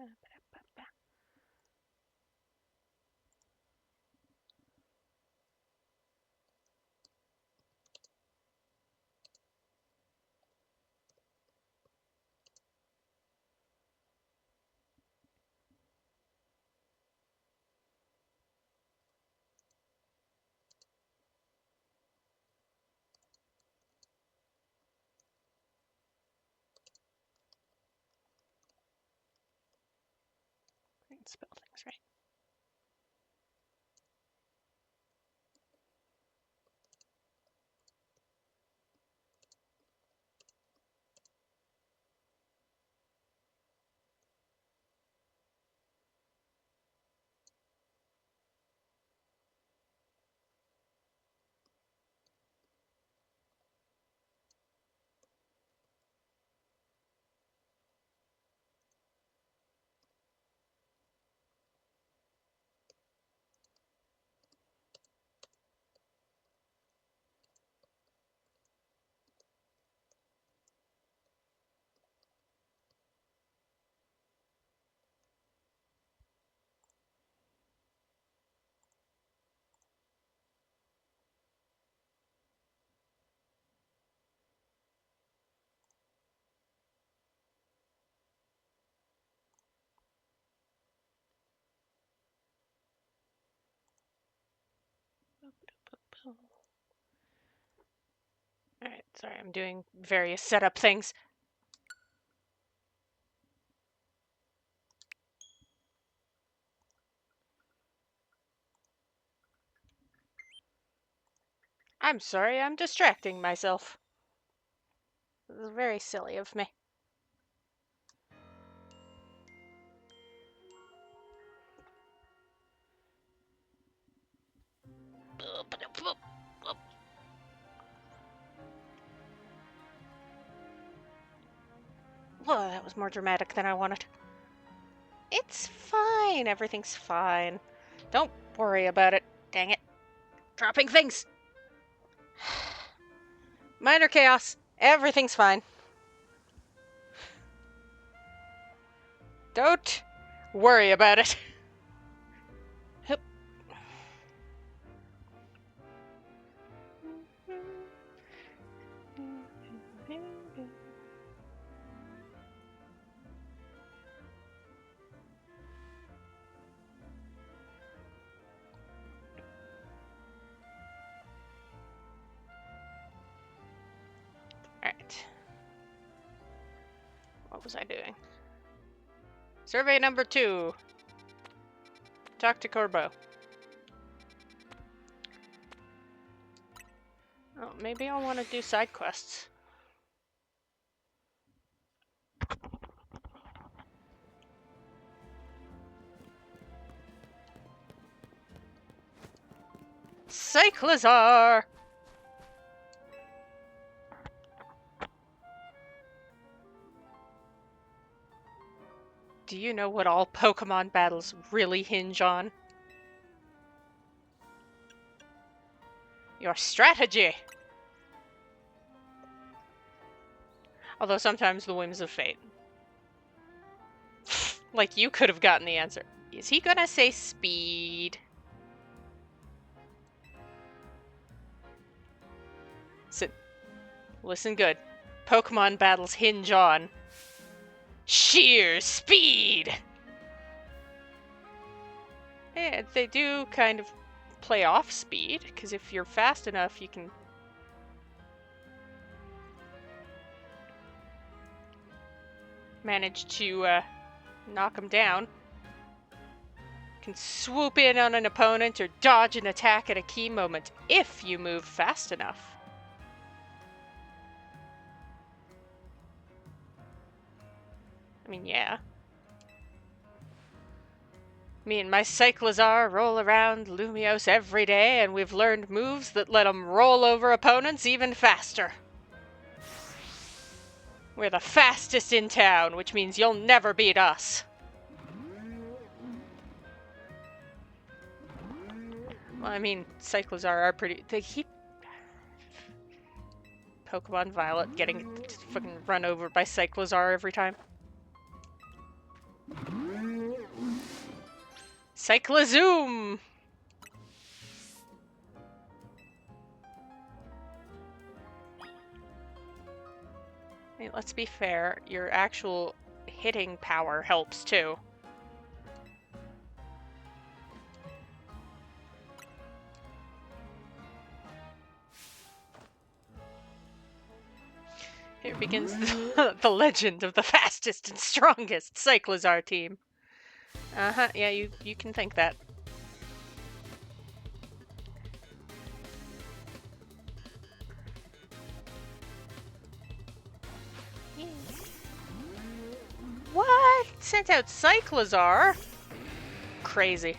I can spell things right. Alright, sorry, I'm doing various setup things. I'm sorry, I'm distracting myself. This is very silly of me. Whoa, that was more dramatic than I wanted. It's fine. Everything's fine. Don't worry about it. Dang it. Dropping things. Minor chaos. Everything's fine. Don't worry about it. Hup. Alright. What was I doing? Survey number 2. Talk to Corbeau. Oh, maybe I'll want to do side quests. Cyclizar! Do you know what all Pokemon battles really hinge on? Your strategy! Although sometimes the whims of fate. Like, you could have gotten the answer. Is he gonna say speed? Listen good. Pokemon battles hinge on sheer speed! And they do kind of play off speed, because if you're fast enough, you can manage to knock them down. You can swoop in on an opponent or dodge an attack at a key moment if you move fast enough. I mean, yeah. Me and my Cyclizar roll around Lumios every day, and we've learned moves that let them roll over opponents even faster. We're the fastest in town, which means you'll never beat us. Well, I mean, Cyclizar are pretty... They keep... Pokemon Violet getting fucking run over by Cyclizar every time. Cyclozoom! I mean, let's be fair, your actual hitting power helps too. Here begins the legend of the fastest and strongest Cyclozar team. Uh-huh, yeah, you can think that. Yeah. What? Sent out Cyclozar? Crazy.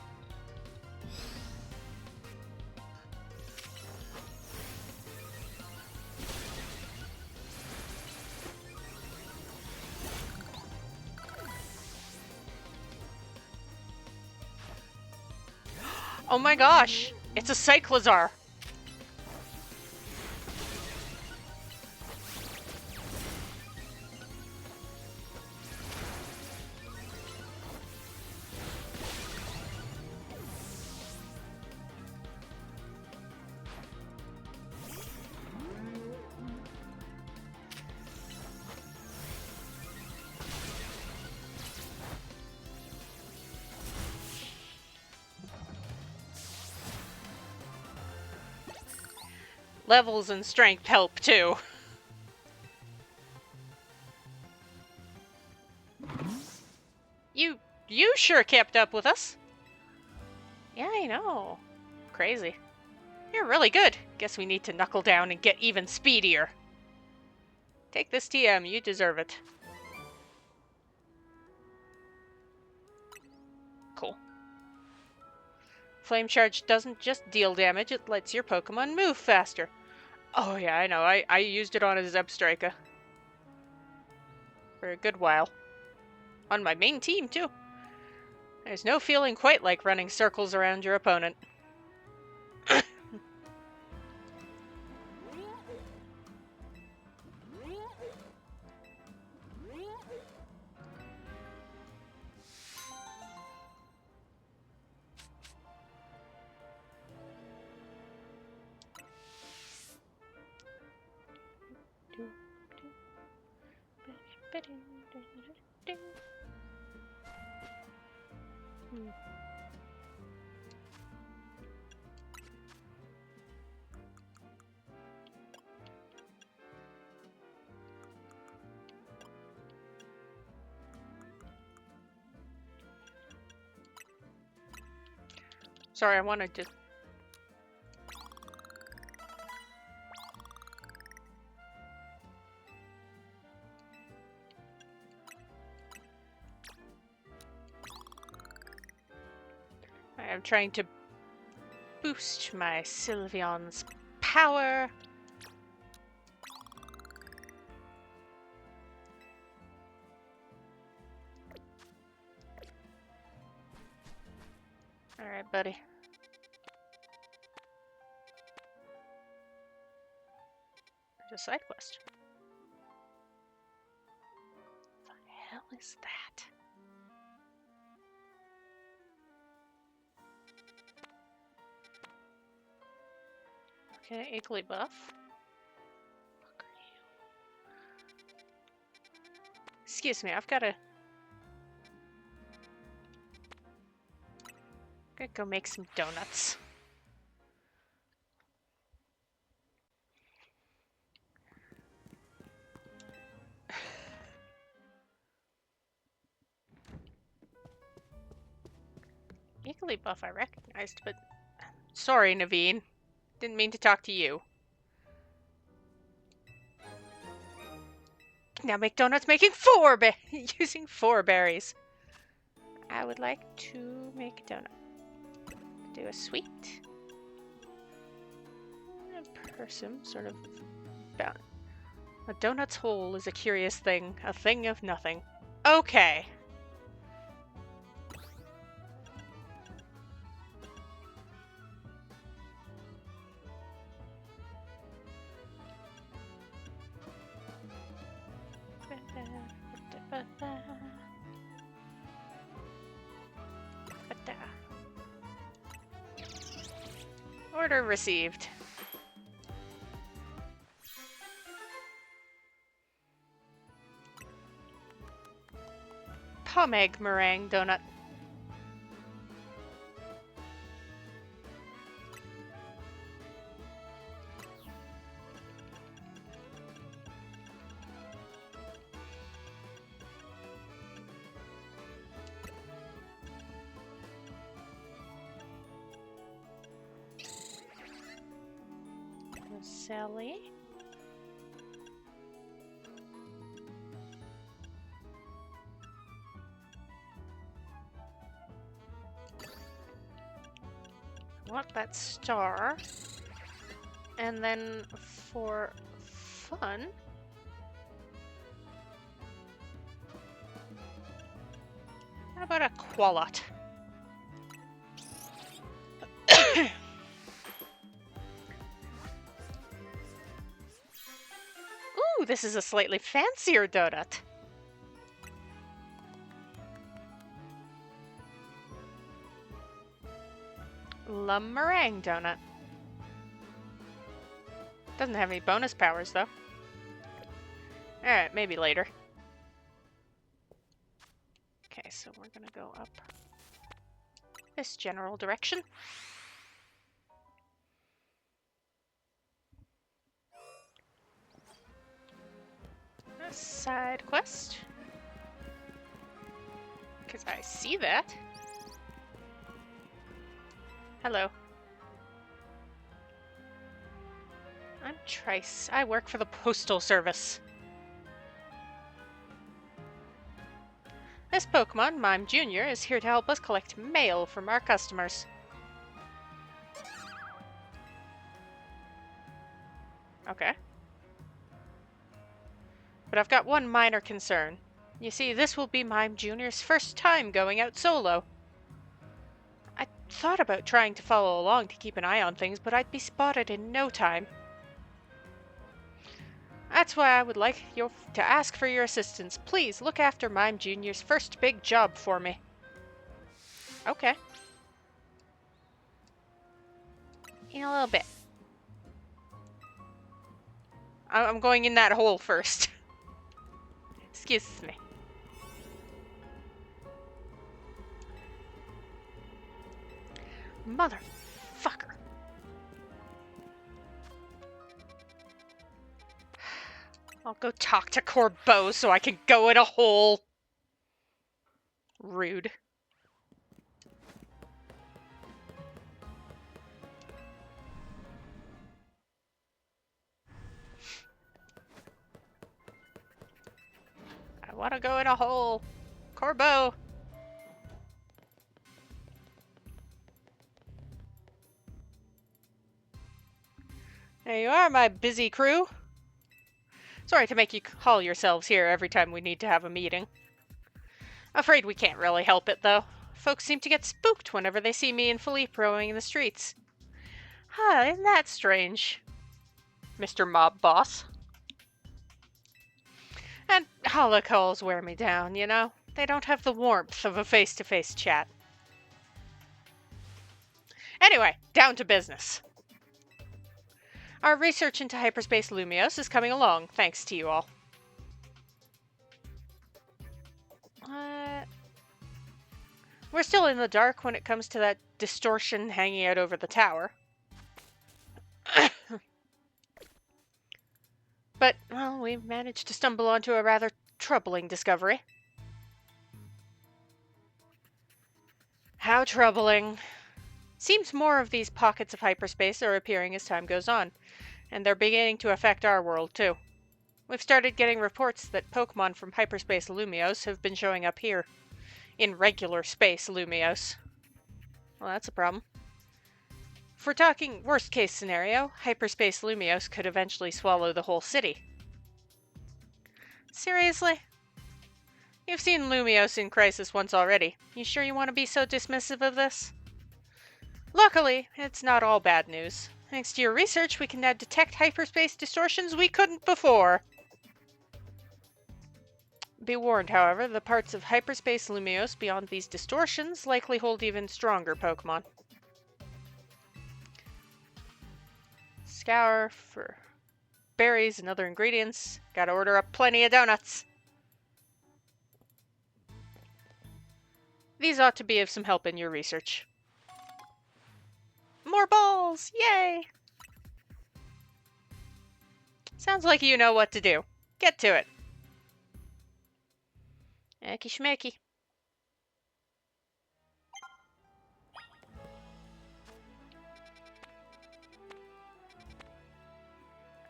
Oh my gosh! It's a Cyclozar! Levels and strength help too. You sure kept up with us. Yeah, I know. Crazy. You're really good. Guess we need to knuckle down and get even speedier. Take this TM, you deserve it. Cool. Flame Charge doesn't just deal damage, it lets your Pokemon move faster. Oh yeah, I know. I used it on a Zebstrika. For a good while. On my main team, too. There's no feeling quite like running circles around your opponent. Sorry, I wanted to... I'm trying to boost my Sylveon's power. Alright, buddy. There's a side quest. What the hell is that? Okay, Igglybuff. Excuse me, I've gotta go make some donuts. Igglybuff I recognized, but... Sorry, Naveen. Didn't mean to talk to you. Now make donuts making using 4 berries. I would like to make a donut. Do a sweet. A some sort of bound. A donut's hole is a curious thing, a thing of nothing. Okay. Order received. Pomeg meringue donut. Sally. I want that star. And then for fun, how about a qualot? Ooh, this is a slightly fancier donut. La meringue donut. Doesn't have any bonus powers, though. Alright, maybe later. Okay, so we're gonna go up this general direction. A side quest. Because I see that. Hello. I'm Trice. I work for the Postal Service. This Pokemon, Mime Jr., is here to help us collect mail from our customers. Okay. But I've got one minor concern. You see, this will be Mime Jr.'s first time going out solo. I thought about trying to follow along to keep an eye on things, but I'd be spotted in no time. That's why I would like to ask for your assistance. Please look after Mime Jr.'s first big job for me. Okay. In a little bit. I'm going in that hole first. Excuse me. Motherfucker. I'll go talk to Corbeau so I can go in a hole. Rude. I want to go in a hole. Corbeau. There you are, my busy crew. Sorry to make you haul yourselves here every time we need to have a meeting. Afraid we can't really help it, though. Folks seem to get spooked whenever they see me and Philippe rowing in the streets. Huh, isn't that strange? Mr. Mob Boss. And holocalls wear me down, you know? They don't have the warmth of a face-to-face chat. Anyway, down to business. Our research into hyperspace Lumios is coming along, thanks to you all. We're still in the dark when it comes to that distortion hanging out over the tower. But, well, we managed to stumble onto a rather troubling discovery. How troubling. Seems more of these pockets of hyperspace are appearing as time goes on, and they're beginning to affect our world too. We've started getting reports that Pokemon from hyperspace Lumios have been showing up here. In regular space Lumios. Well, that's a problem. If we're talking worst case scenario, hyperspace Lumios could eventually swallow the whole city. Seriously? You've seen Lumios in crisis once already. You sure you want to be so dismissive of this? Luckily, it's not all bad news. Thanks to your research, we can now detect hyperspace distortions we couldn't before. Be warned, however, the parts of hyperspace Lumios beyond these distortions likely hold even stronger Pokemon. flour for berries and other ingredients. Gotta order up plenty of donuts. These ought to be of some help in your research. More balls! Yay! Sounds like you know what to do. Get to it. Ecky schmecky.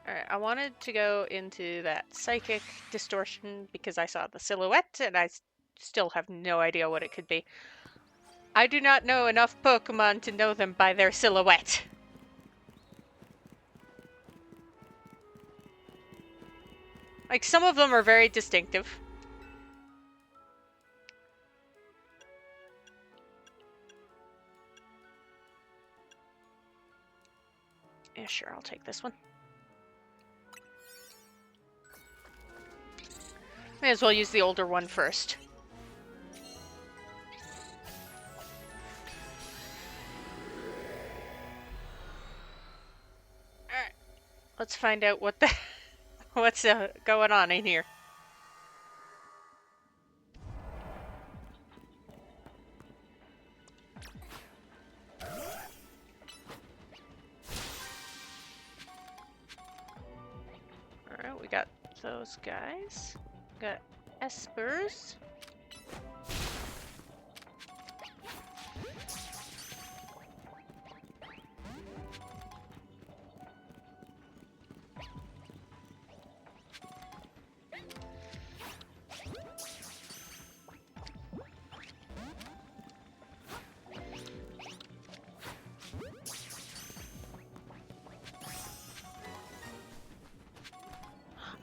Alright, I wanted to go into that psychic distortion because I saw the silhouette and I still have no idea what it could be. I do not know enough Pokemon to know them by their silhouette. Like, some of them are very distinctive. Yeah, sure, I'll take this one. May as well use the older one first. Alright. Let's find out what the... what's going on in here. Alright, we got those guys. Got espers.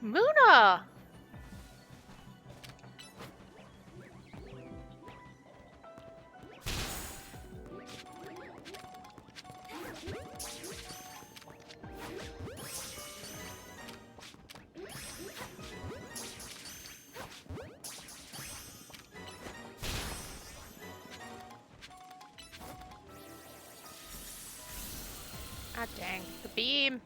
Muna! Ah, dang. The beam.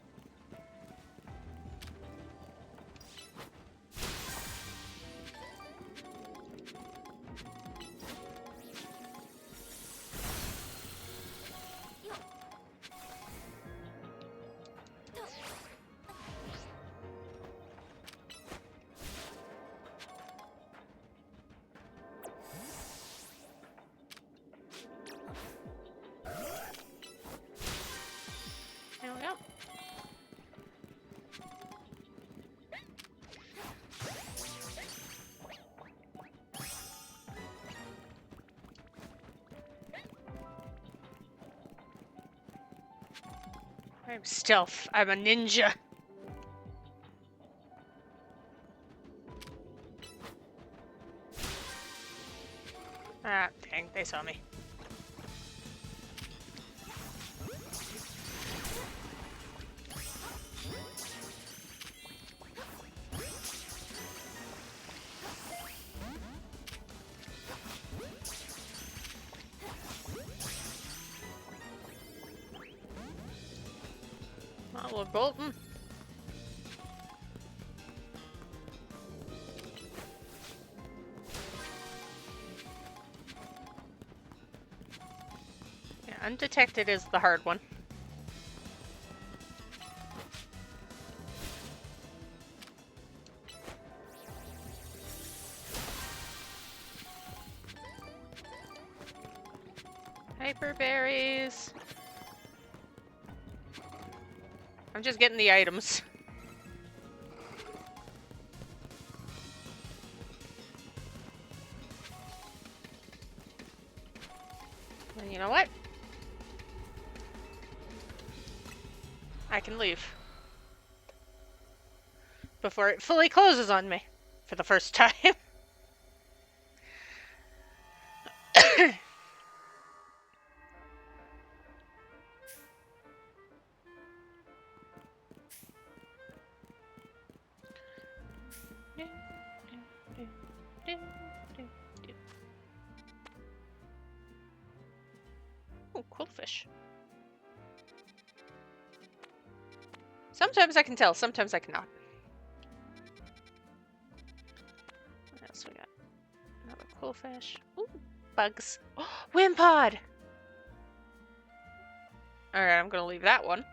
There we go. I'm stealth. I'm a ninja. Ah, dang, they saw me. Oh, we're bolting. Yeah, undetected is the hard one. Hyper berries. I'm just getting the items. And you know what? I can leave. Before it fully closes on me. For the first time. Oh, cool fish. Sometimes I can tell, sometimes I cannot. What else we got? Another quillfish. Ooh, bugs. Wimpod! Alright, I'm gonna leave that one.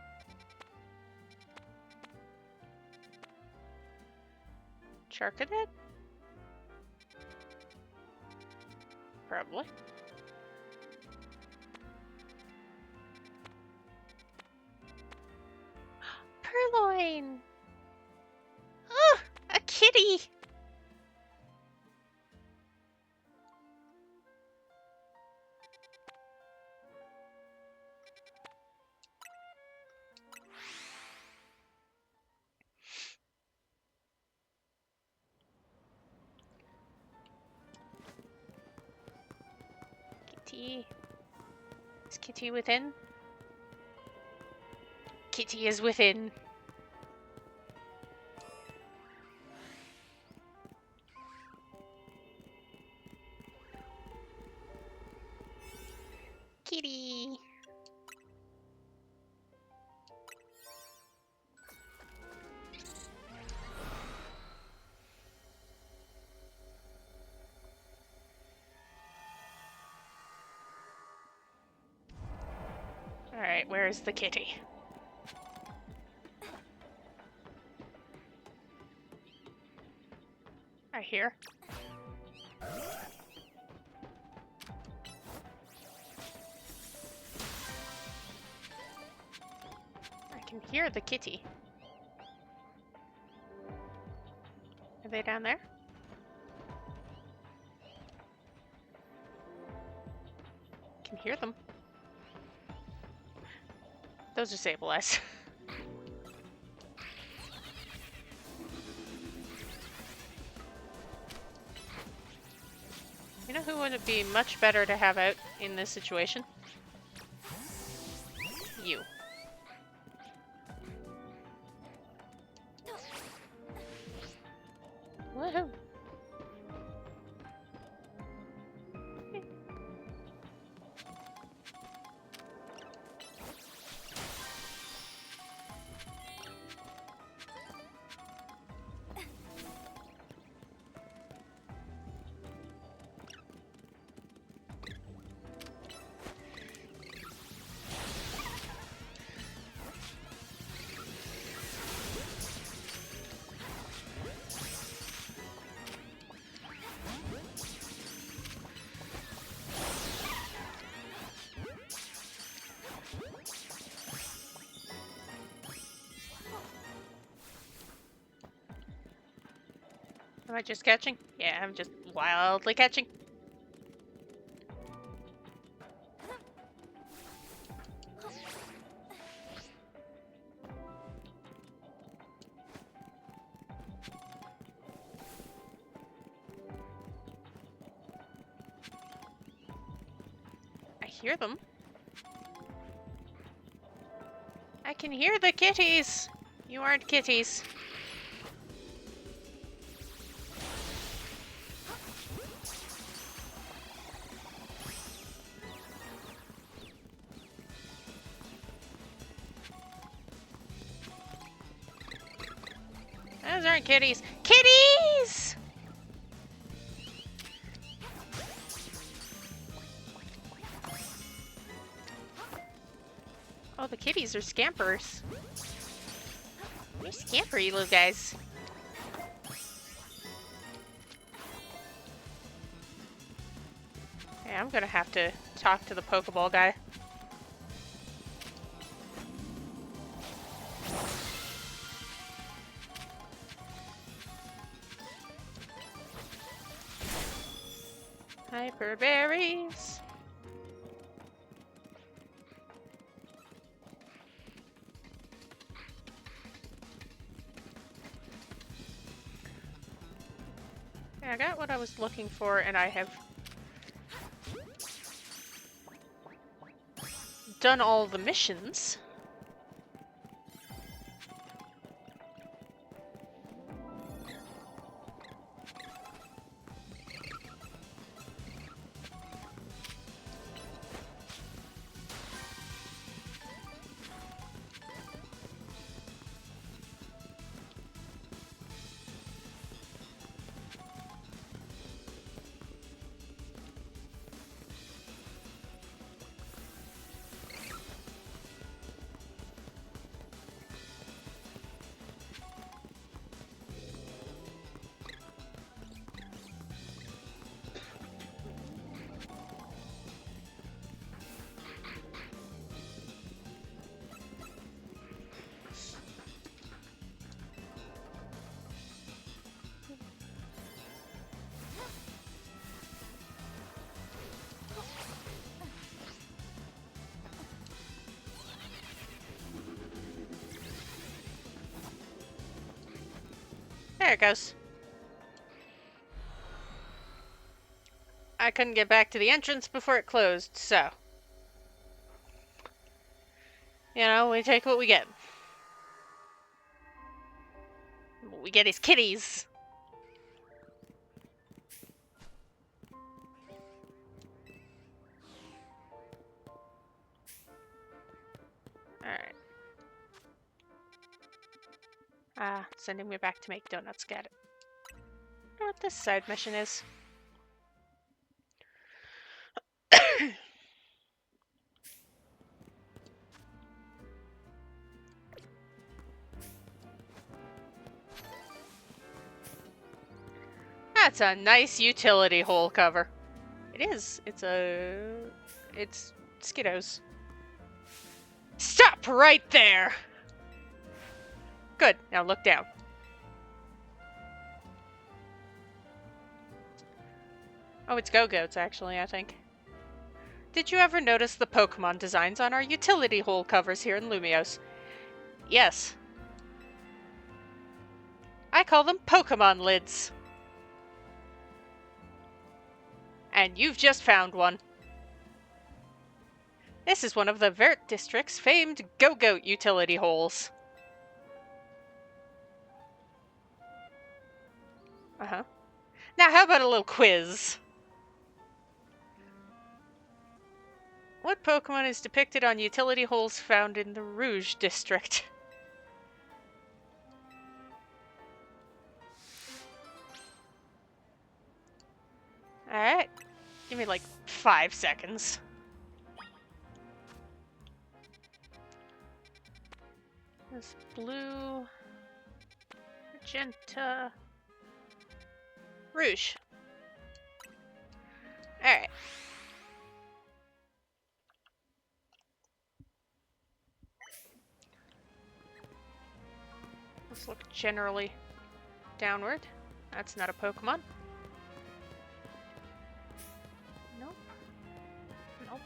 Charcadet? Probably. Purloin! Oh, a kitty! Kitty. Is Kitty within? Kitty is within. Kitty. Alright, where is the kitty? I hear. I can hear the kitty. Are they down there? I can hear them. Those are Sableyes. You know who would it be much better to have out in this situation? You. Woohoo! Am I just catching? Yeah, I'm just wildly catching. I hear them. I can hear the kitties! You aren't kitties. Those aren't kitties. Kitties! Oh, the kitties are scampers. They're scampery little guys. Yeah, I'm gonna have to talk to the Pokeball guy. Hyper berries. Yeah, I got what I was looking for, and I have done all the missions. There it goes. I couldn't get back to the entrance before it closed, so... You know, we take what we get. What we get is kitties. Alright. Sending me back to make donuts. Got it. I wonder what this side mission is. That's a nice utility hole cover. It is. It's Skiddos. Stop right there! Good. Now look down. Oh, it's Go-Goats, actually, I think. Did you ever notice the Pokemon designs on our utility hole covers here in Lumios? Yes. I call them Pokemon lids. And you've just found one. This is one of the Vert District's famed Go-Goat utility holes. Uh-huh. Now how about a little quiz? What Pokemon is depicted on utility holes found in the Rouge District? Alright. Give me like 5 seconds. This blue... Magenta... Rouge. Alright. Let's look generally downward. That's not a Pokemon. Nope. Nope.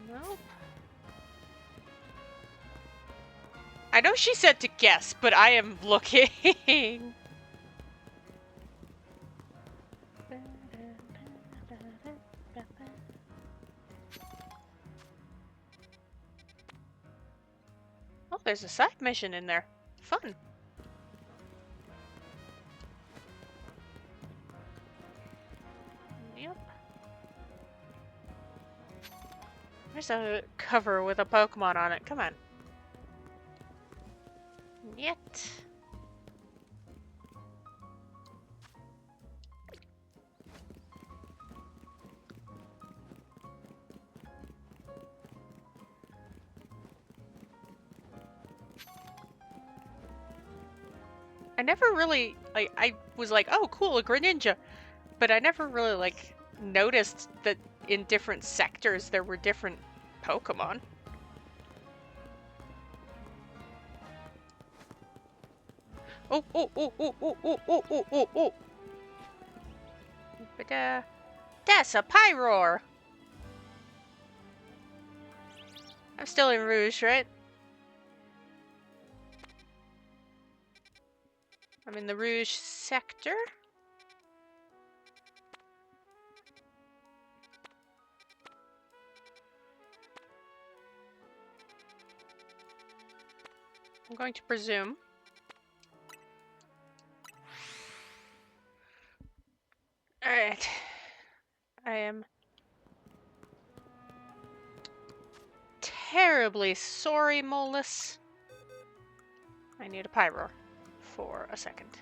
Nope. I know she said to guess, but I am looking. Oh, there's a side mission in there. Fun. Yep. There's a cover with a Pokemon on it. Come on. Yet. I never really, like, I was like, oh, cool, a Greninja. But I never really, like, noticed that in different sectors there were different Pokemon. Oh, oh, oh, oh, oh, oh, oh, oh, oh, oh. But, that's a Pyroar. I'm still in Rouge, right? I'm in the Rouge sector. I'm going to presume. Alright. I am terribly sorry, Molus. I need a Pyroar for a second.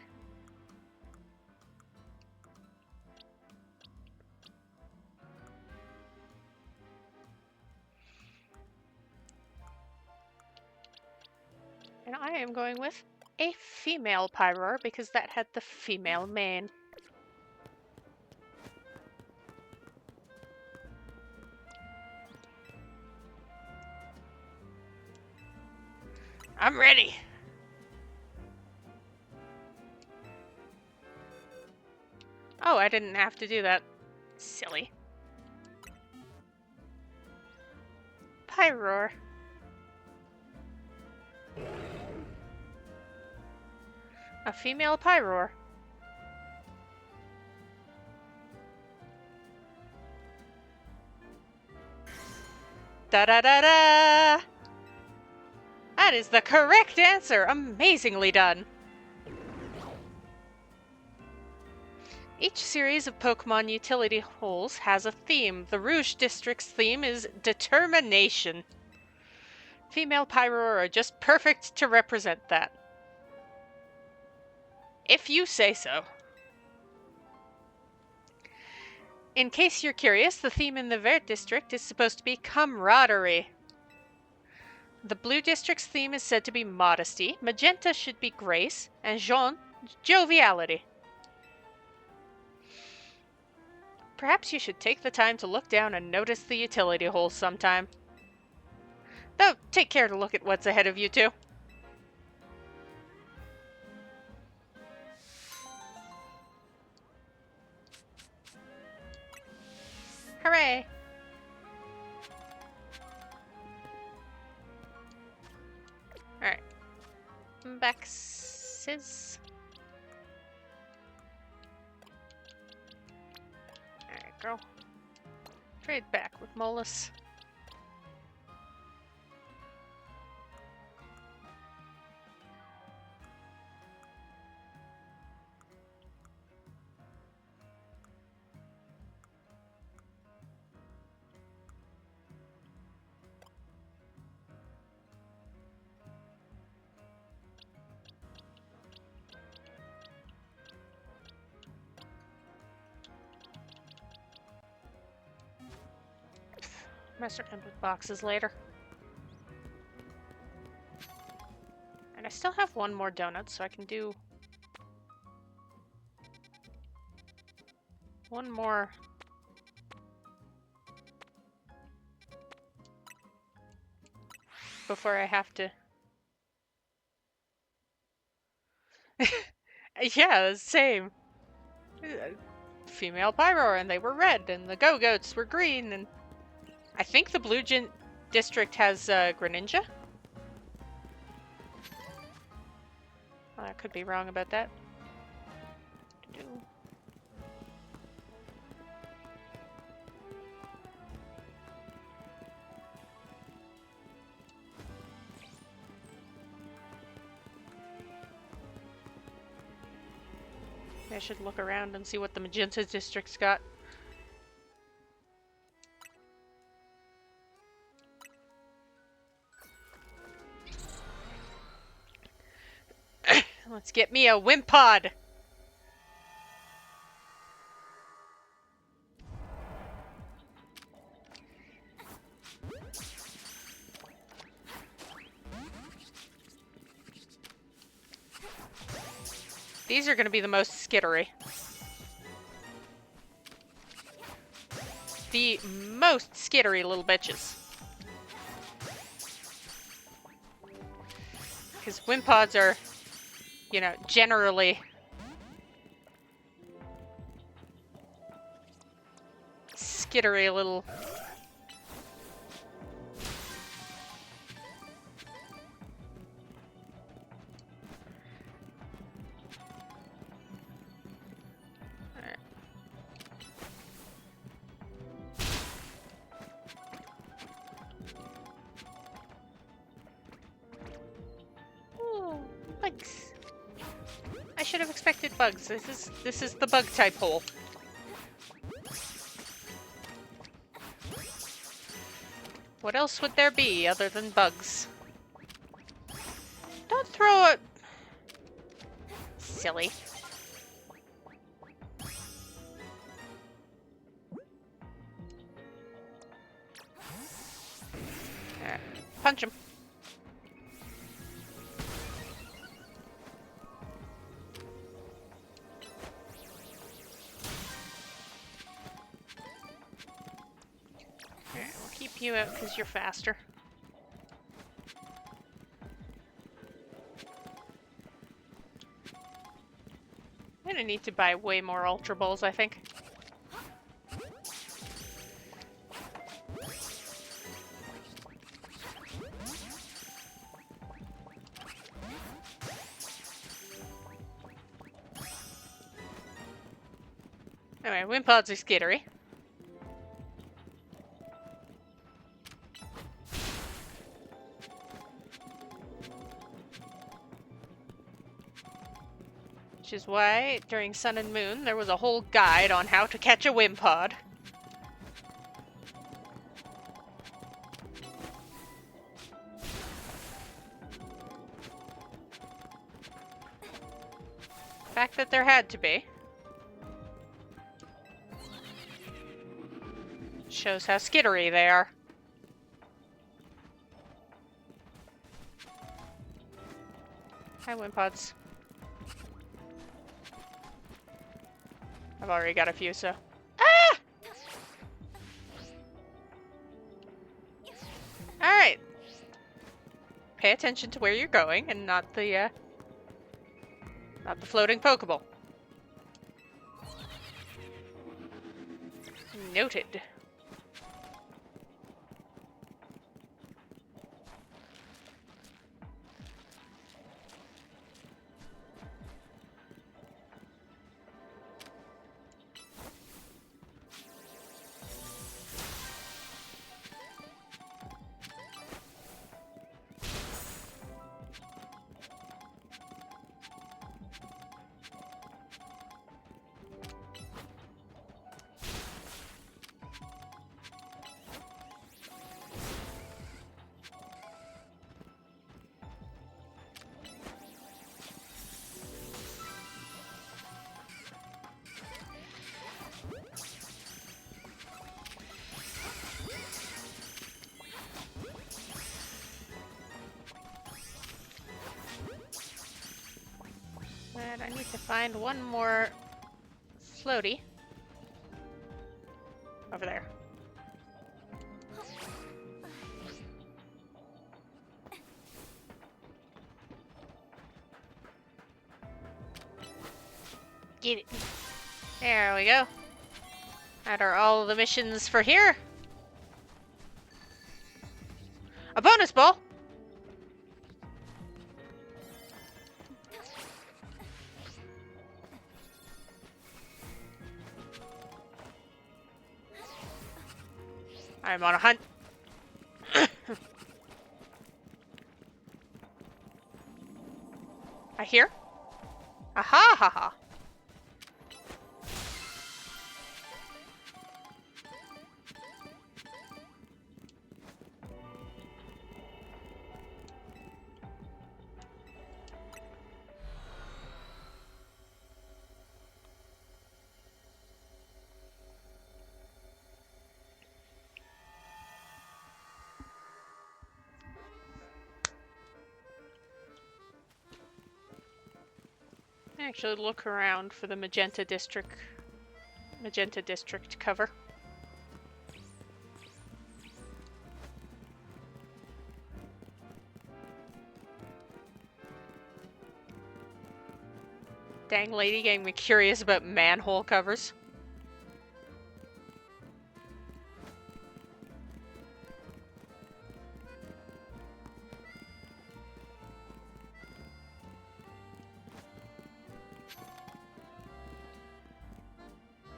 And I am going with a female Pyroar because that had the female mane. I'm ready. Oh, I didn't have to do that. Silly. Pyroar. A female pyroar. Da-da-da-da! That is the correct answer! Amazingly done! Each series of Pokemon utility holes has a theme. The Rouge District's theme is determination. Female Pyroar are just perfect to represent that. If you say so. In case you're curious, the theme in the Vert District is supposed to be camaraderie. The Blue District's theme is said to be modesty, Magenta should be grace, and Jaune, joviality. Perhaps you should take the time to look down and notice the utility holes sometime. Though, take care to look at what's ahead of you too. Hooray! Alright. Baxes. Alright, girl. Trade back with Molus. Mess around with boxes later. And I still have one more donut, so I can do one more. Before I have to. Yeah, same. Female Pyroar, and they were red, and the Go-Goats were green, and I think the Blue District has Greninja. I could be wrong about that. I should look around and see what the Magenta District's got. Let's get me a Wimpod! These are going to be the most skittery. The most skittery little bitches. Because Wimpods are, you know, generally skittery little... Bugs. I should have expected bugs. This is the bug type hole. What else would there be other than bugs? Don't throw it. Silly. Punch him. You out because you're faster. I'm gonna need to buy way more Ultra Balls, I think. Anyway, Wimpods are skittery. Which is why, during Sun and Moon, there was a whole guide on how to catch a Wimpod. The fact that there had to be shows how skittery they are. Hi, Wimpods. I've already got a few, so... Ah! Alright. Pay attention to where you're going and not the floating Pokeball. Noted. And I need to find one more floaty. Over there. Get it. There we go. That are all the missions for here. A bonus ball! I'm on a hunt. I hear. Aha ha ha. Actually look around for the Magenta District cover. Dang lady getting me curious about manhole covers.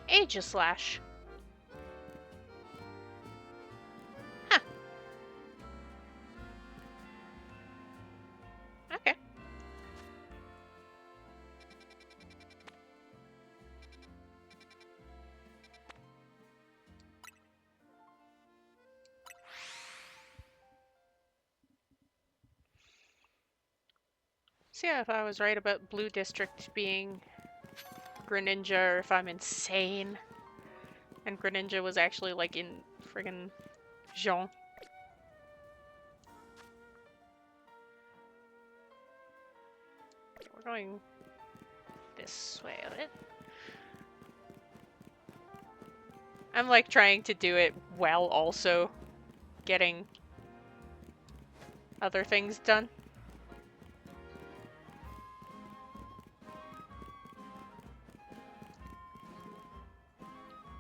Aegislash. Huh. Okay. See if I was right about Blue District being Greninja or if I'm insane. And Greninja was actually like in friggin' Jean. We're going this way of it. I'm like trying to do it while also getting other things done.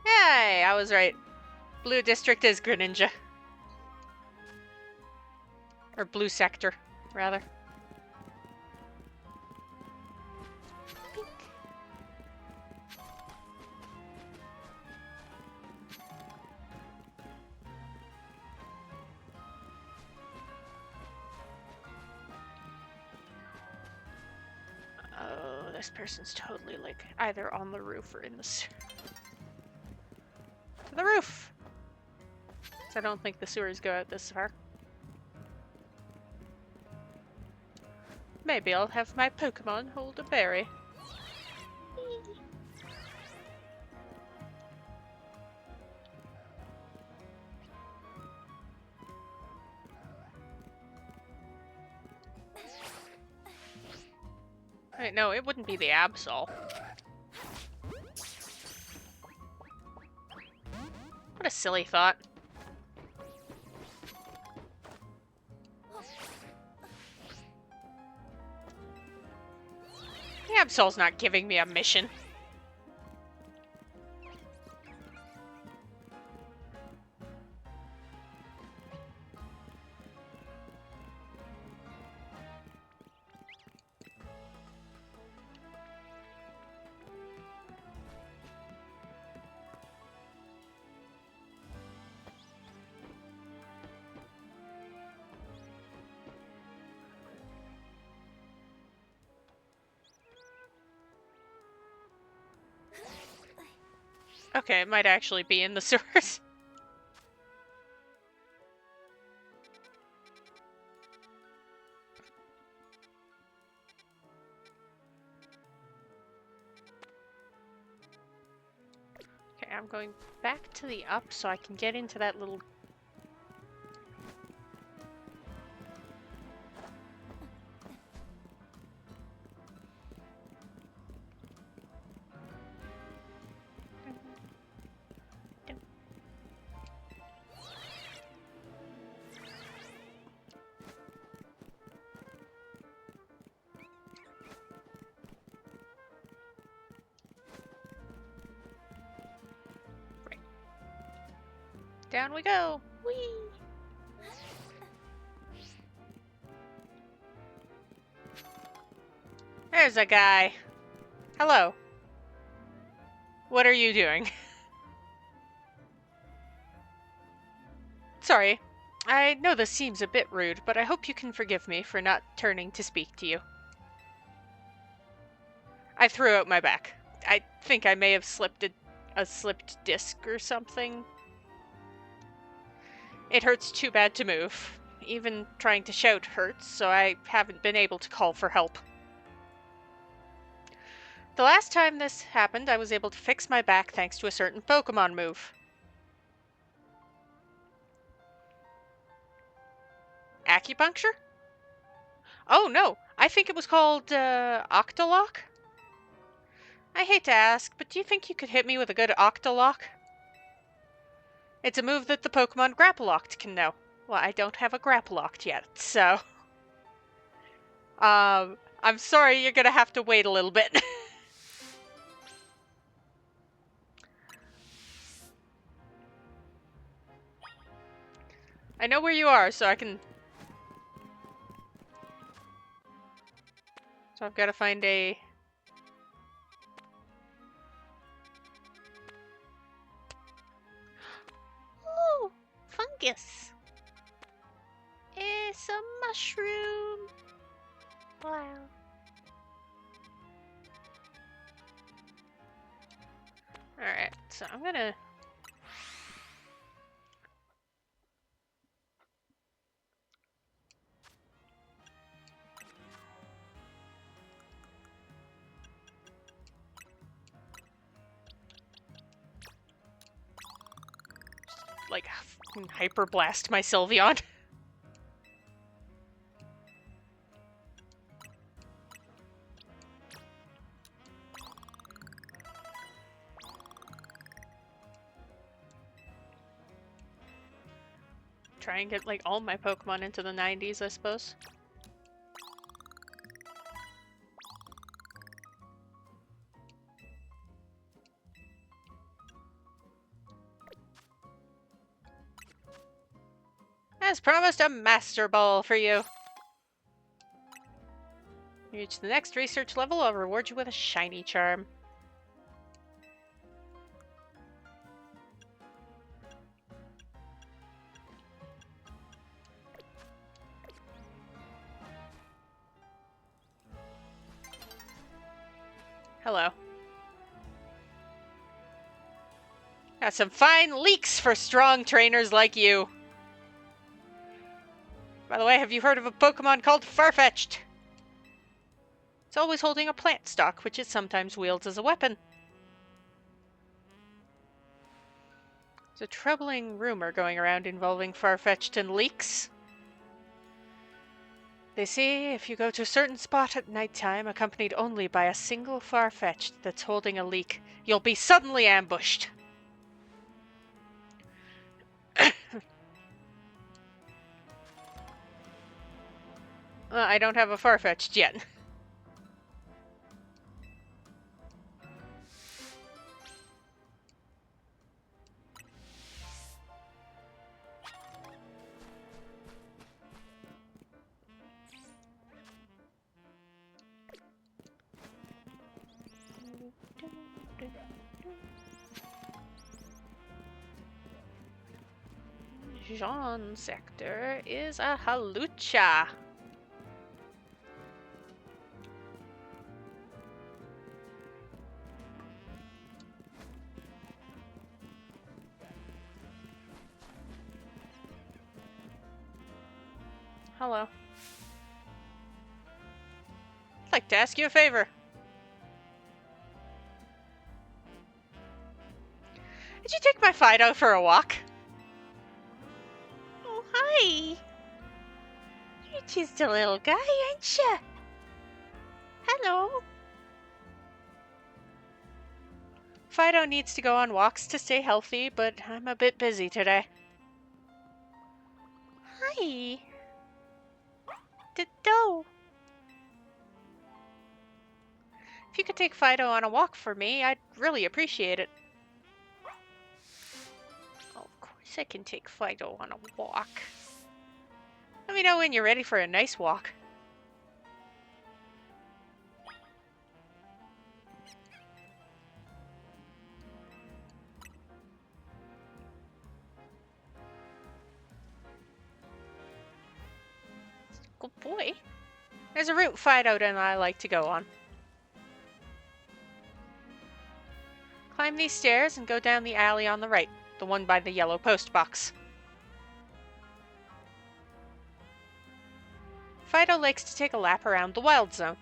Hey, I was right. Blue District is Greninja. Or Blue Sector, rather. this person's totally, like, either on the roof or in the sewer. To the roof! So I don't think the sewers go out this far. Maybe I'll have my Pokemon hold a berry. Wait, no, it wouldn't be the Absol. What a silly thought. The Absol's not giving me a mission. Okay, it might actually be in the sewers. Okay, I'm going back to the up so I can get into that little... Down we go! Whee! There's a guy. Hello. What are you doing? Sorry. I know this seems a bit rude, but I hope you can forgive me for not turning to speak to you. I threw out my back. I think I may have slipped a slipped disc or something. It hurts too bad to move. Even trying to shout hurts, so I haven't been able to call for help. The last time this happened, I was able to fix my back thanks to a certain Pokemon move. Acupuncture? Oh no, I think it was called, Octolock? I hate to ask, but do you think you could hit me with a good Octolock? It's a move that the Pokemon Grapploct can know. Well, I don't have a Grapploct yet, so... I'm sorry, you're gonna have to wait a little bit. I know where you are, so I can... So I've got to find a... Ooh, fungus. It's a mushroom. Wow. Alright, so I'm gonna... like, hyper blast my Sylveon. Try and get, like, all my Pokemon into the 90s, I suppose. As promised, a Master Ball for you. You reach the next research level, I'll reward you with a shiny charm. Hello. Got some fine leeks for strong trainers like you. By the way, have you heard of a Pokemon called Farfetch'd? It's always holding a plant stalk, which it sometimes wields as a weapon. There's a troubling rumor going around involving Farfetch'd and leeks. They say if you go to a certain spot at nighttime, accompanied only by a single Farfetch'd that's holding a leek, you'll be suddenly ambushed. I don't have a Farfetch'd yet. Jean sector is a halucha. Hello. I'd like to ask you a favor. Did you take my Fido for a walk? Oh, hi. You're just a little guy, aren't you? Hello. Fido needs to go on walks to stay healthy, but I'm a bit busy today. Hi. Ditto. If you could take Fido on a walk for me, I'd really appreciate it. Oh, of course I can take Fido on a walk. Let me know when you're ready for a nice walk. Good boy. There's a route Fido and I like to go on. Climb these stairs and go down the alley on the right, the one by the yellow post box. Fido likes to take a lap around the wild zone.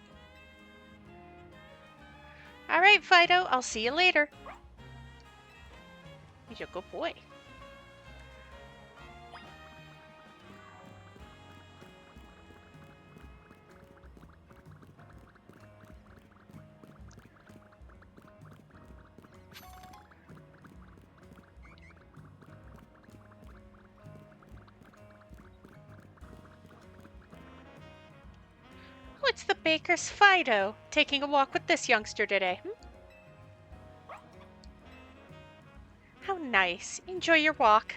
Alright, Fido, I'll see you later. He's a good boy. What's the baker's Fido taking a walk with this youngster today? How nice. Enjoy your walk.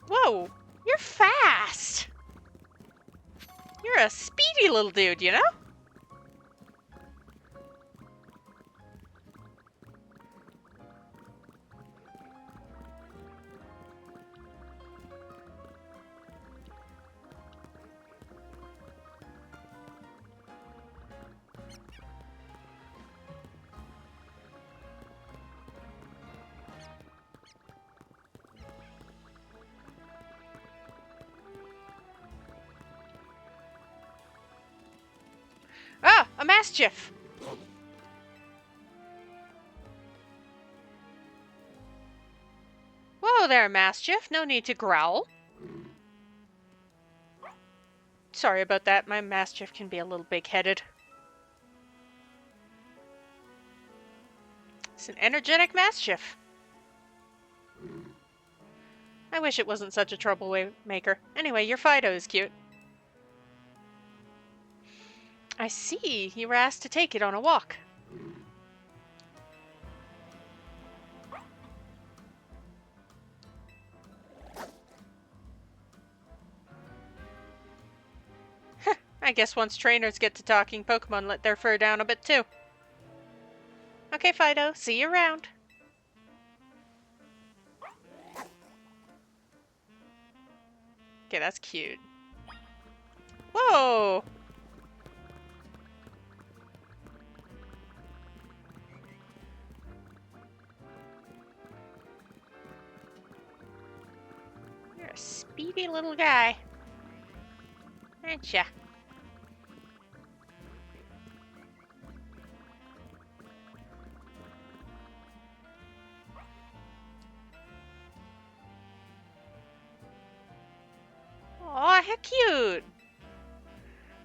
Whoa, you're fast. You're a speedy little dude, you know? Ah, a Mastiff! Whoa there, Mastiff. No need to growl. Sorry about that. My Mastiff can be a little big-headed. It's an energetic Mastiff. I wish it wasn't such a troublemaker. Anyway, your Fido is cute. I see. You were asked to take it on a walk. I guess once trainers get to talking, Pokemon let their fur down a bit too. Okay, Fido. See you around. Okay, that's cute. Whoa! speedy little guy. Aren't ya? Aw, how cute!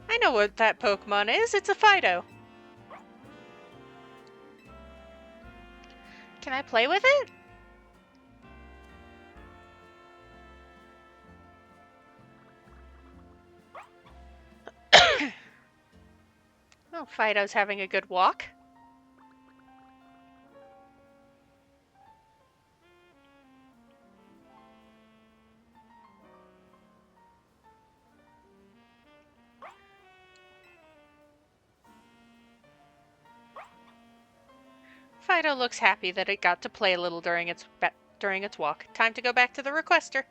I know what that Pokemon is. It's a Fido. Can I play with it? Oh, Fido's having a good walk. Fido looks happy that it got to play a little during its walk. Time to go back to the requester.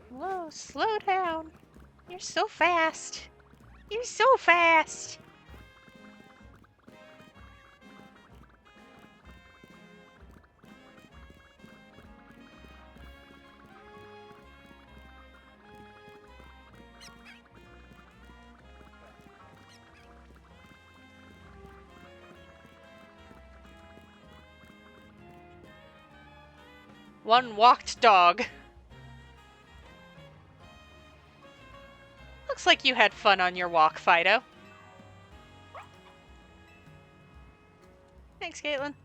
Whoa, slow down. You're so fast. You're so fast. One walked dog. Looks like you had fun on your walk, Fido. Thanks, Caitlin.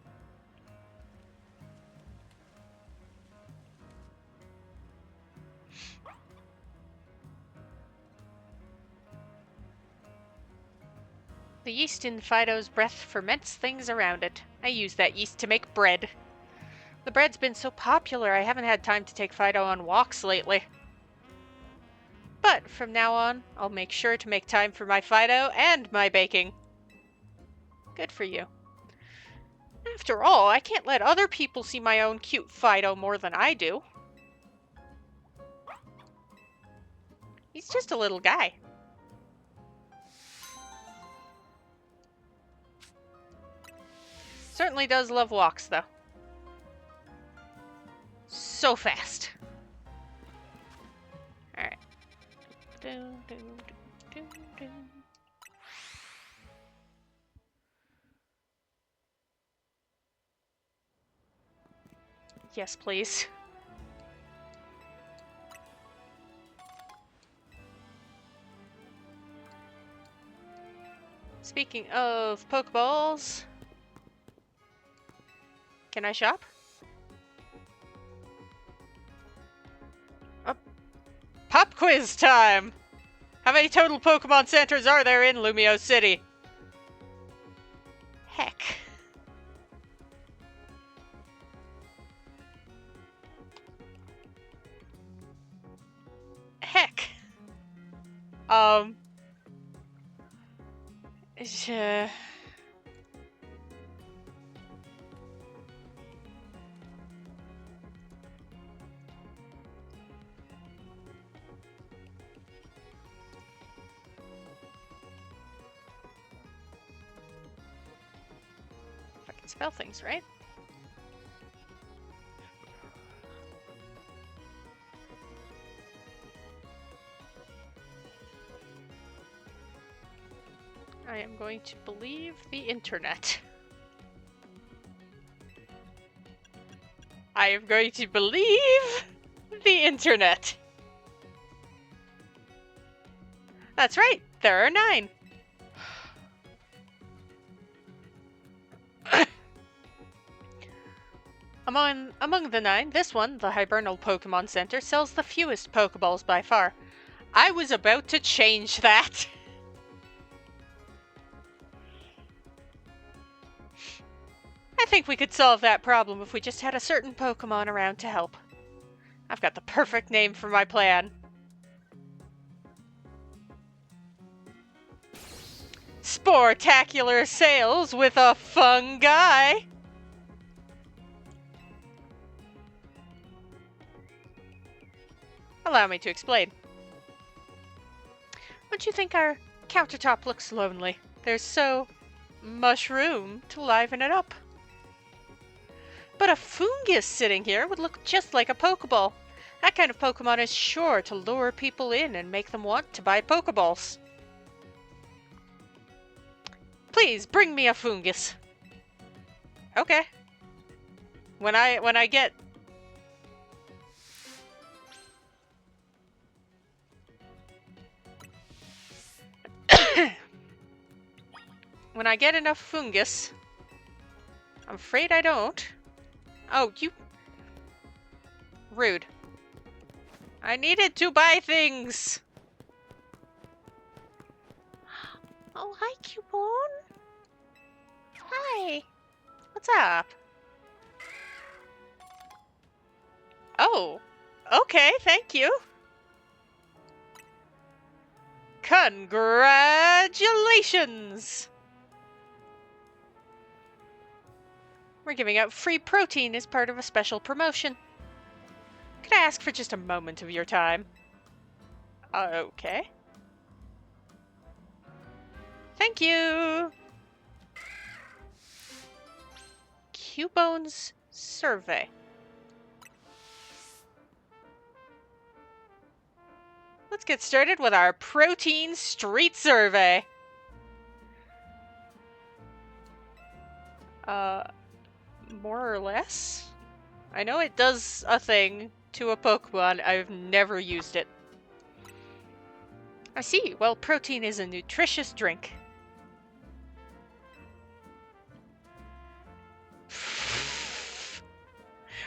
The yeast in Fido's breath ferments things around it. I use that yeast to make bread. The bread's been so popular, I haven't had time to take Fido on walks lately. But from now on, I'll make sure to make time for my Fido and my baking. Good for you. After all, I can't let other people see my own cute Fido more than I do. He's just a little guy. Certainly does love walks, though. So fast. Alright. Yes, please. Speaking of Pokeballs, can I shop? Pop quiz time! How many total Pokemon centers are there in Lumio City? Heck. Heck. If I can spell things right. I am going to believe the internet. I am going to believe the internet. That's right, there are 9. Among the 9, this one, the Hibernal Pokemon Center, sells the fewest Pokeballs by far. I was about to change that. I think we could solve that problem if we just had a certain Pokemon around to help. I've got the perfect name for my plan. Sportacular sales with a fungi. Allow me to explain. Don't you think our countertop looks lonely? There's so much room to liven it up. But a fungus sitting here would look just like a Pokeball. That kind of Pokemon is sure to lure people in and make them want to buy Pokeballs. Please bring me a fungus. Okay. When I get when I get enough fungus. I'm afraid I don't. Oh, you rude. I needed to buy things. Oh, hi, Cubone. Hi. What's up? Oh, okay, thank you. Congratulations! We're giving out free protein as part of a special promotion. Could I ask for just a moment of your time? Okay. Thank you! Cubone's survey. Let's get started with our protein street survey. More or less? I know it does a thing to a Pokemon. I've never used it. I see. Well, protein is a nutritious drink.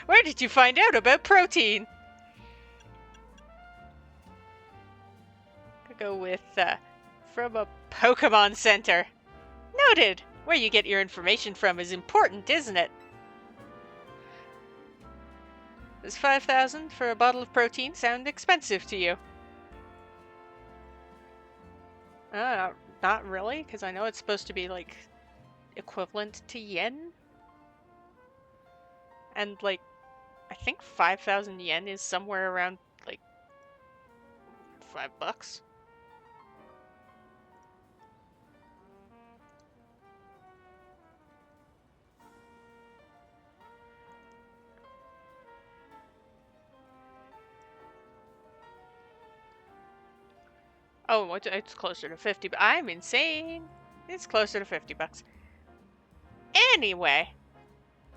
Where did you find out about protein? I'll go with, from a Pokemon Center. Noted! Where you get your information from is important, isn't it? Does 5,000 for a bottle of protein sound expensive to you? Not really, because I know it's supposed to be, like, equivalent to yen. And, like, I think 5,000 yen is somewhere around, like, $5. Oh, it's closer to 50, but I'm insane. It's closer to $50. Anyway,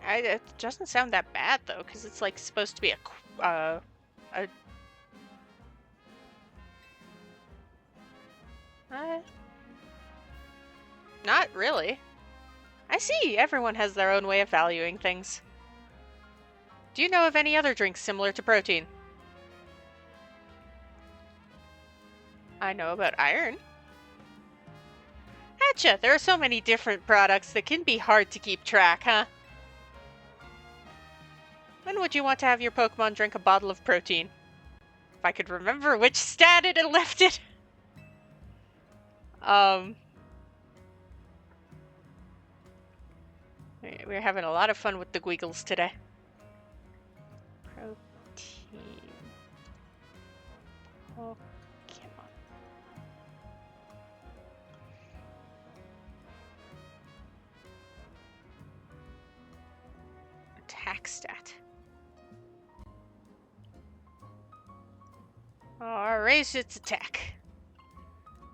it doesn't sound that bad though, because it's like supposed to be a not really. I see. Everyone has their own way of valuing things. Do you know of any other drinks similar to protein? I know about iron. Gotcha, there are so many different products that can be hard to keep track, huh? When would you want to have your Pokemon drink a bottle of protein? If I could remember which stat it had left it. We're having a lot of fun with the Gwiggles today. Protein. Pokemon. Attack stat. Raise its attack.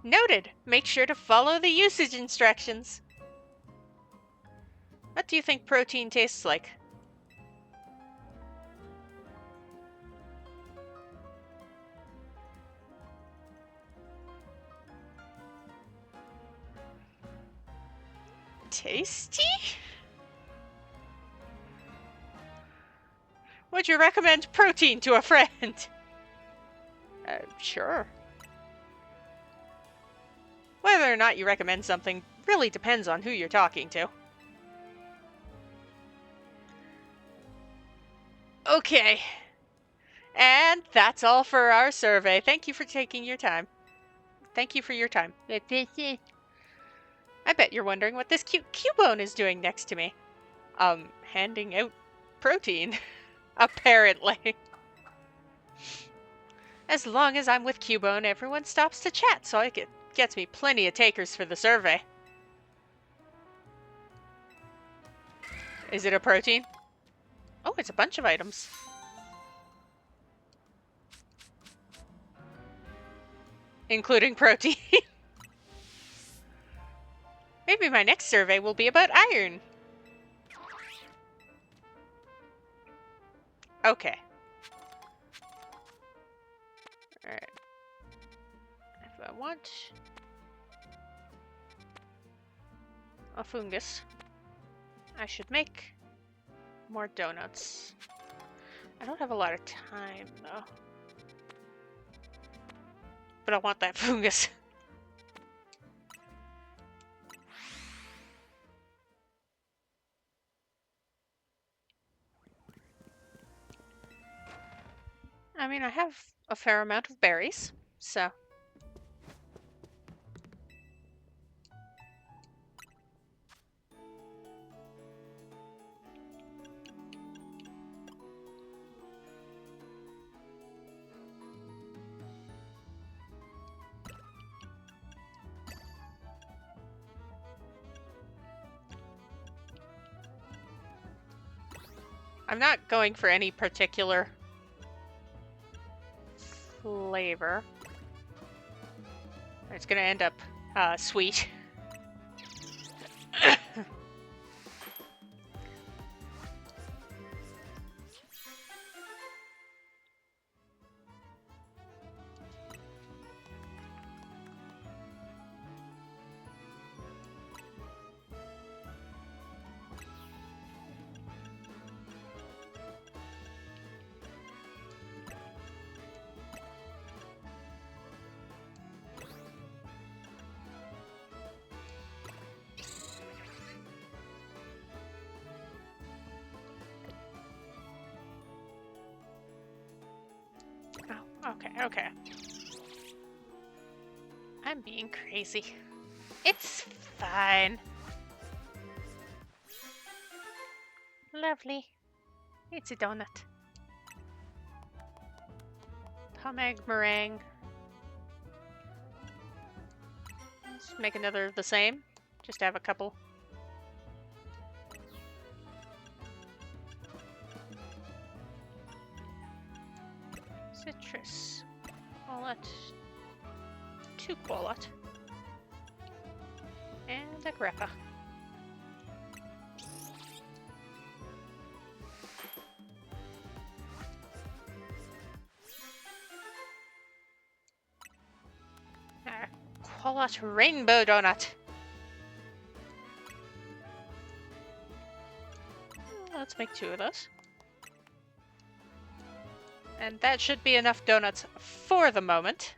Noted. Make sure to follow the usage instructions. What do you think protein tastes like? Tasty? Would you recommend protein to a friend? Sure. Whether or not you recommend something really depends on who you're talking to. Okay. And that's all for our survey. Thank you for taking your time. Thank you for your time. I bet you're wondering what this cute Cubone is doing next to me. Handing out protein. Apparently. As long as I'm with Cubone, everyone stops to chat, so it gets me plenty of takers for the survey. Is it a protein? Oh, it's a bunch of items. Including protein. Maybe my next survey will be about iron. Okay. Alright. If I want a fungus, I should make more donuts. I don't have a lot of time, though. But I want that fungus. I mean, I have a fair amount of berries, so... I'm not going for any particular flavor. It's gonna end up sweet. Oh, okay, okay. I'm being crazy. It's fine. Lovely. It's a donut. Pomeg meringue. Let's make another of the same. Just have a couple. Citrus. Walnut. 2 walnut. And a grappa. Walnut rainbow donut. Let's make 2 of those. And that should be enough donuts for the moment.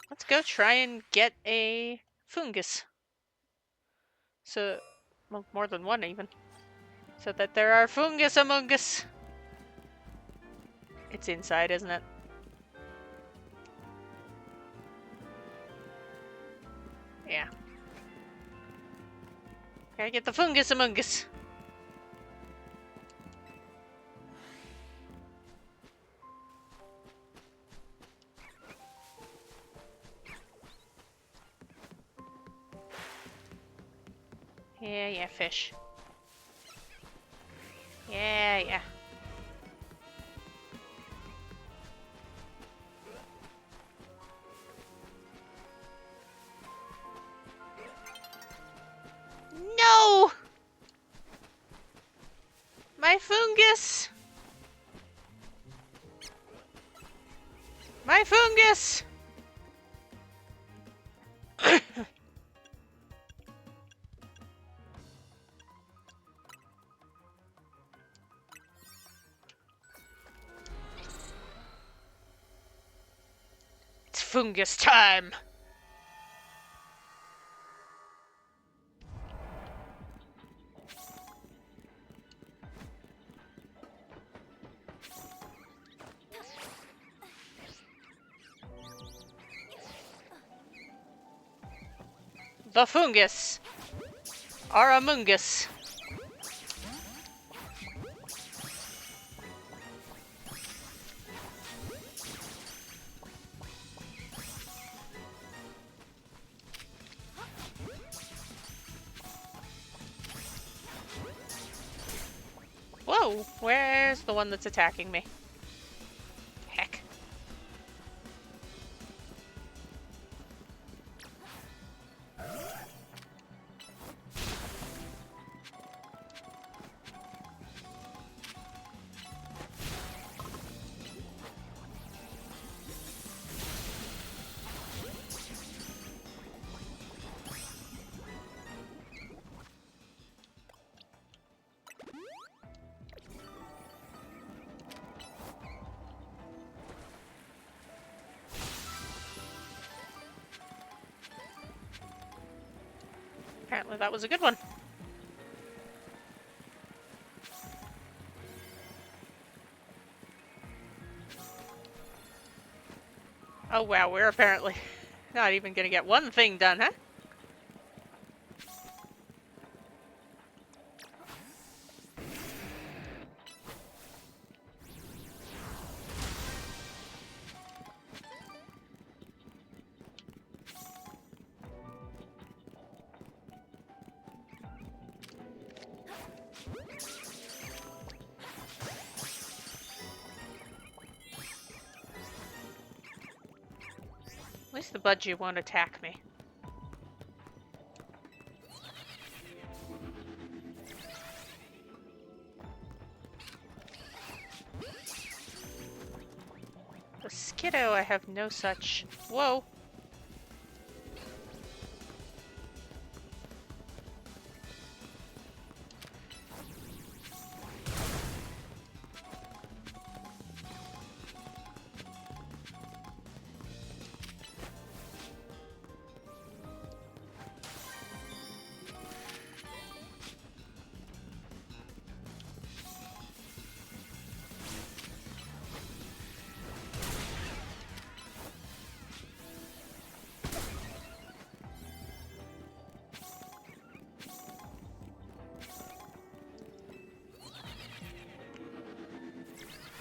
Let's go try and get a fungus. So, well, more than one even. So that there are fungus among us. It's inside, isn't it? Yeah. Gotta get the fungus among us. Yeah, fish. Yeah. No! My fungus! My fungus! It's fungus time! The fungus are among us. Oh, where's the one that's attacking me? Heck. Apparently that was a good one. Oh wow, we're apparently not even gonna get one thing done, huh? At least the budgie won't attack me. The Skiddo, I have no such... Whoa!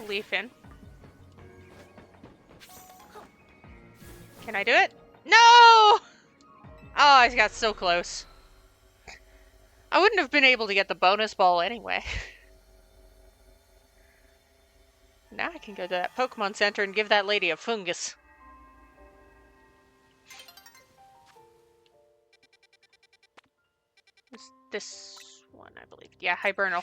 Leaf in. Can I do it? No! Oh, I got so close. I wouldn't have been able to get the bonus ball anyway. Now I can go to that Pokemon Center and give that lady a fungus. This one, I believe. Yeah, Hibernal.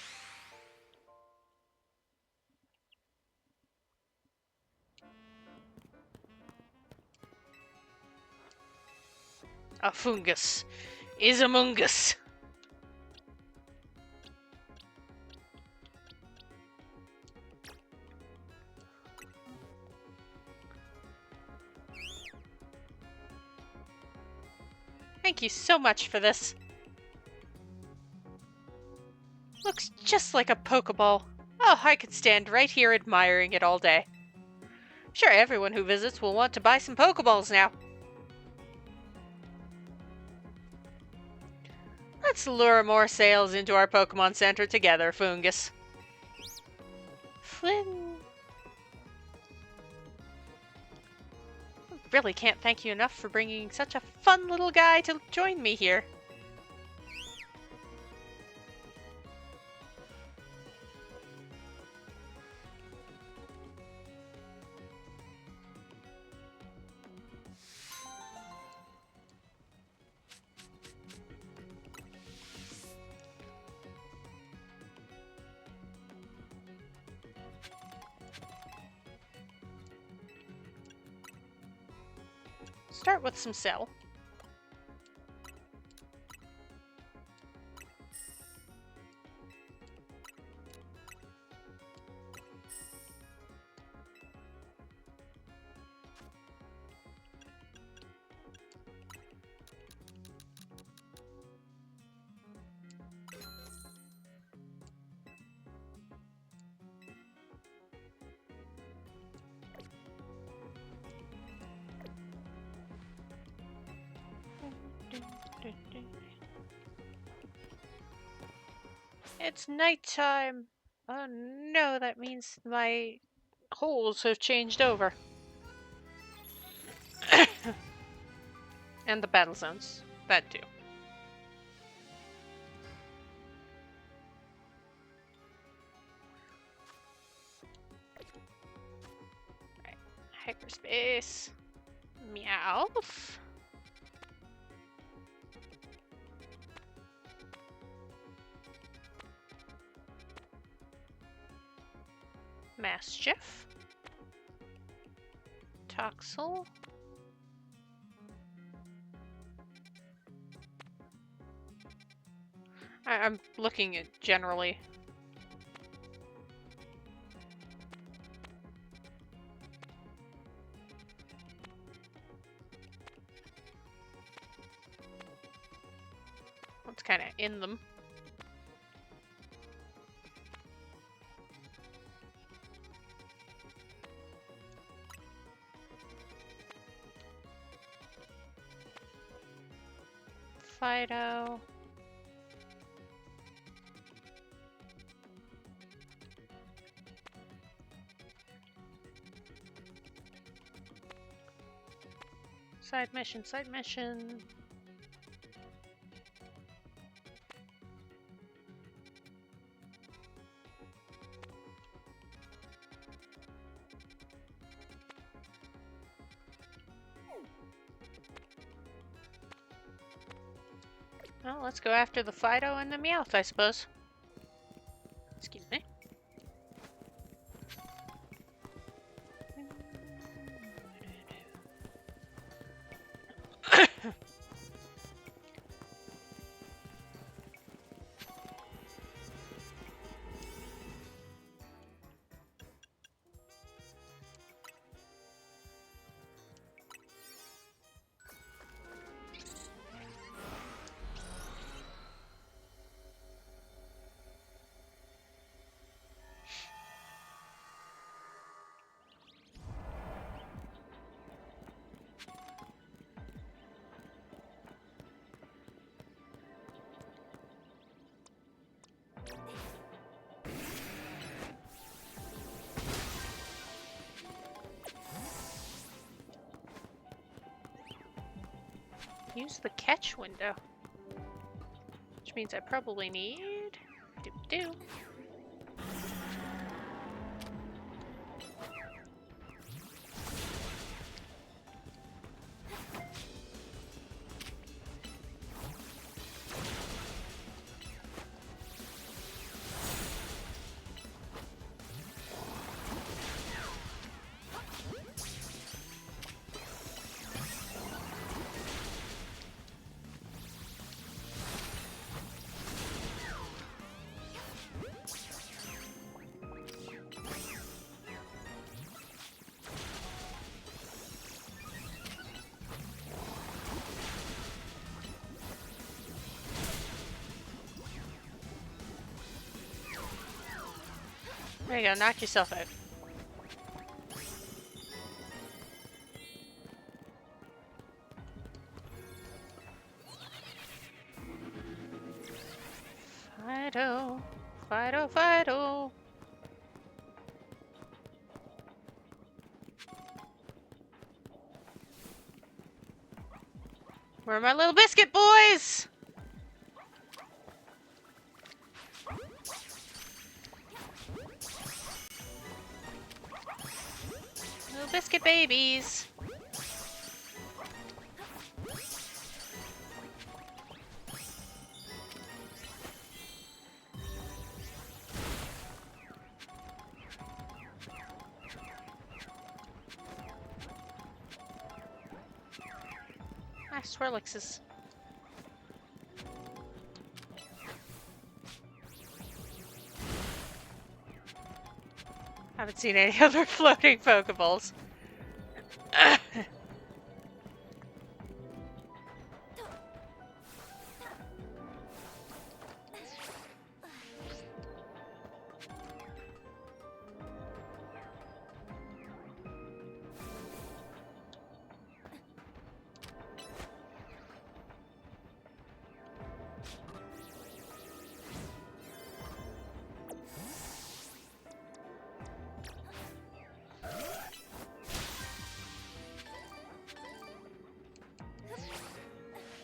A fungus is a mungus. Thank you so much for this. Looks just like a Pokeball. Oh, I could stand right here admiring it all day. Sure, everyone who visits will want to buy some Pokeballs now. Let's lure more sales into our Pokemon Center together, Fungus. Flynn. Really can't thank you enough for bringing such a fun little guy to join me here. Start with some cell. It's nighttime. Oh no, that means my holes have changed over. And the battle zones. That too. Hyperspace. Meowth. Mastiff. Toxel. I'm looking at generally. What's kind of in them? Fido. Side mission, side mission. Well, let's go after the Fido and the Meowth, I suppose. Excuse me. Use the catch window. Which means I probably need... do-do. There you go, knock yourself out. Fido, Fido, Fido. Where are my little biscuit boys? Little biscuit babies. Ah, Swirlixes. Haven't seen any other floating Pokeballs.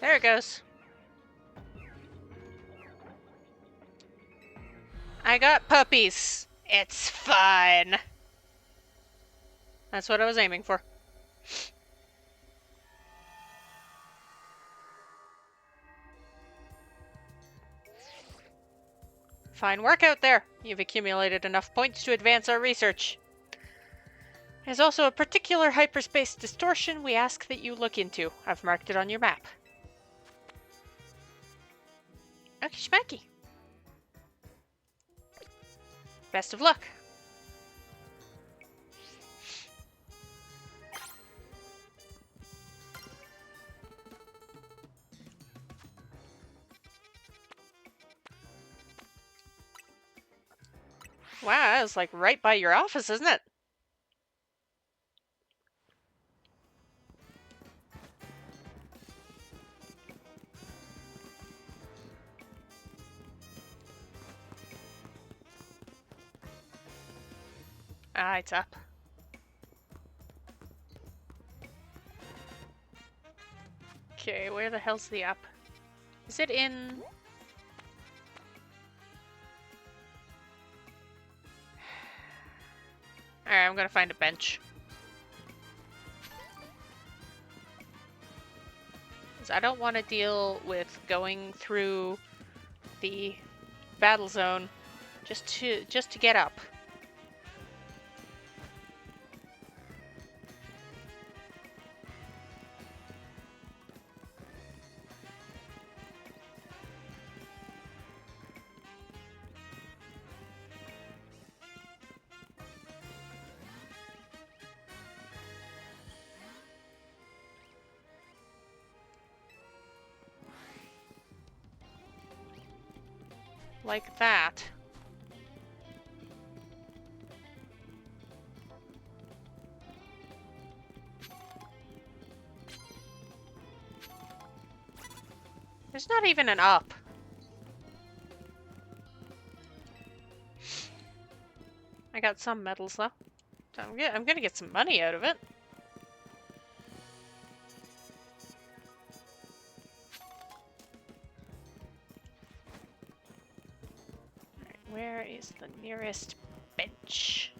There it goes. I got puppies. It's fine. That's what I was aiming for. Fine work out there. You've accumulated enough points to advance our research. There's also a particular hyperspace distortion we ask that you look into. I've marked it on your map. Okay, schmacky. Best of luck. Wow, that was like right by your office, isn't it? Ah, it's up. Okay, where the hell's the up? Is it in... Alright, I'm gonna find a bench. Because I don't want to deal with going through the battle zone just to get up. Like that. There's not even an up. I got some medals though. So I'm gonna get some money out of it. Alright, where is the nearest bench?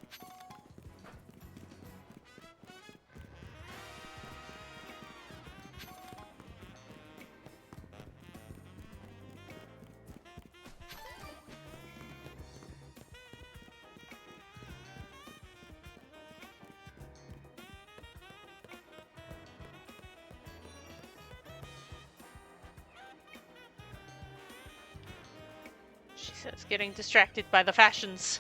She says, getting distracted by the fashions.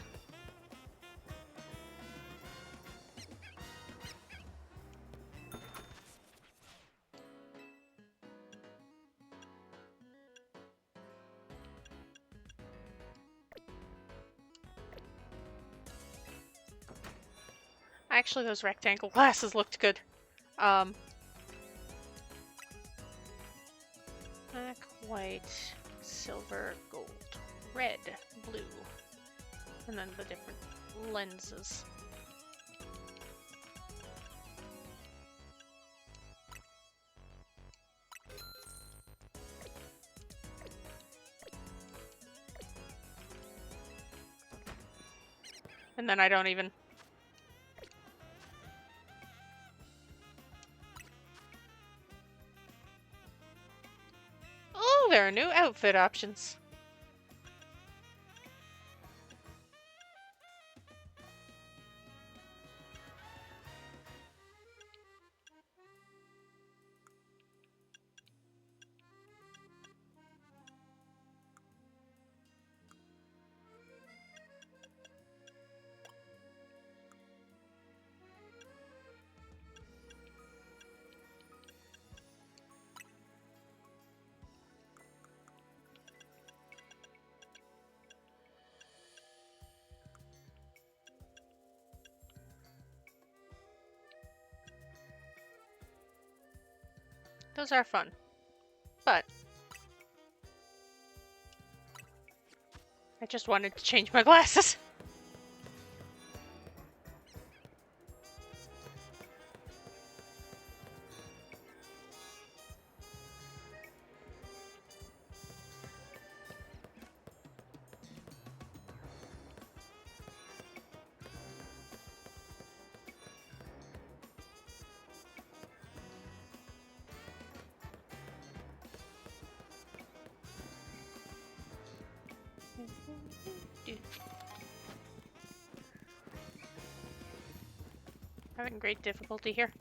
Actually, those rectangle glasses looked good. Black, white, silver, gold, red, blue, and then the different lenses. And then I don't even... Oh, there are new outfit options. Those are fun. But I just wanted to change my glasses. Having great difficulty here.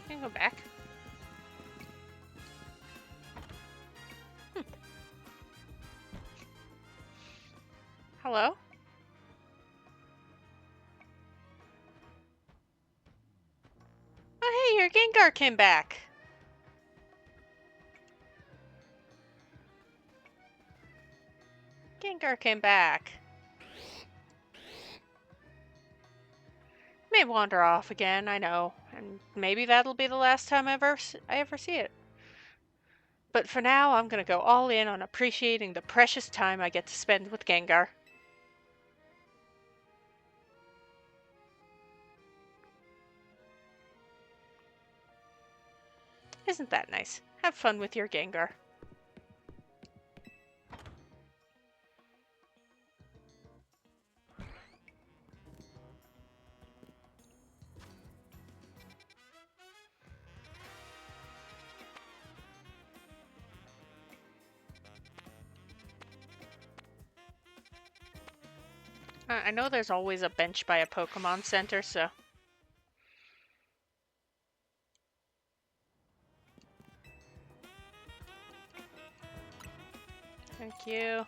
Can go back. Hello? Oh, hey, your Gengar came back. Gengar came back. May wander off again, I know, and maybe that'll be the last time I ever see it. But for now, I'm gonna go all in on appreciating the precious time I get to spend with Gengar. Isn't that nice? Have fun with your Gengar. I know there's always a bench by a Pokemon Center, so... Thank you.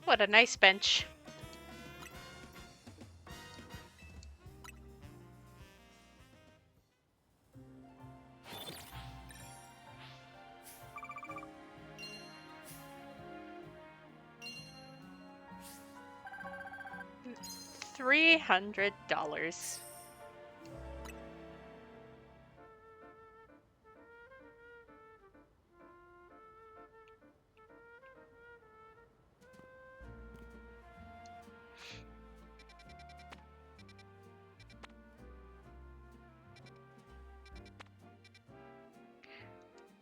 What a nice bench. $300.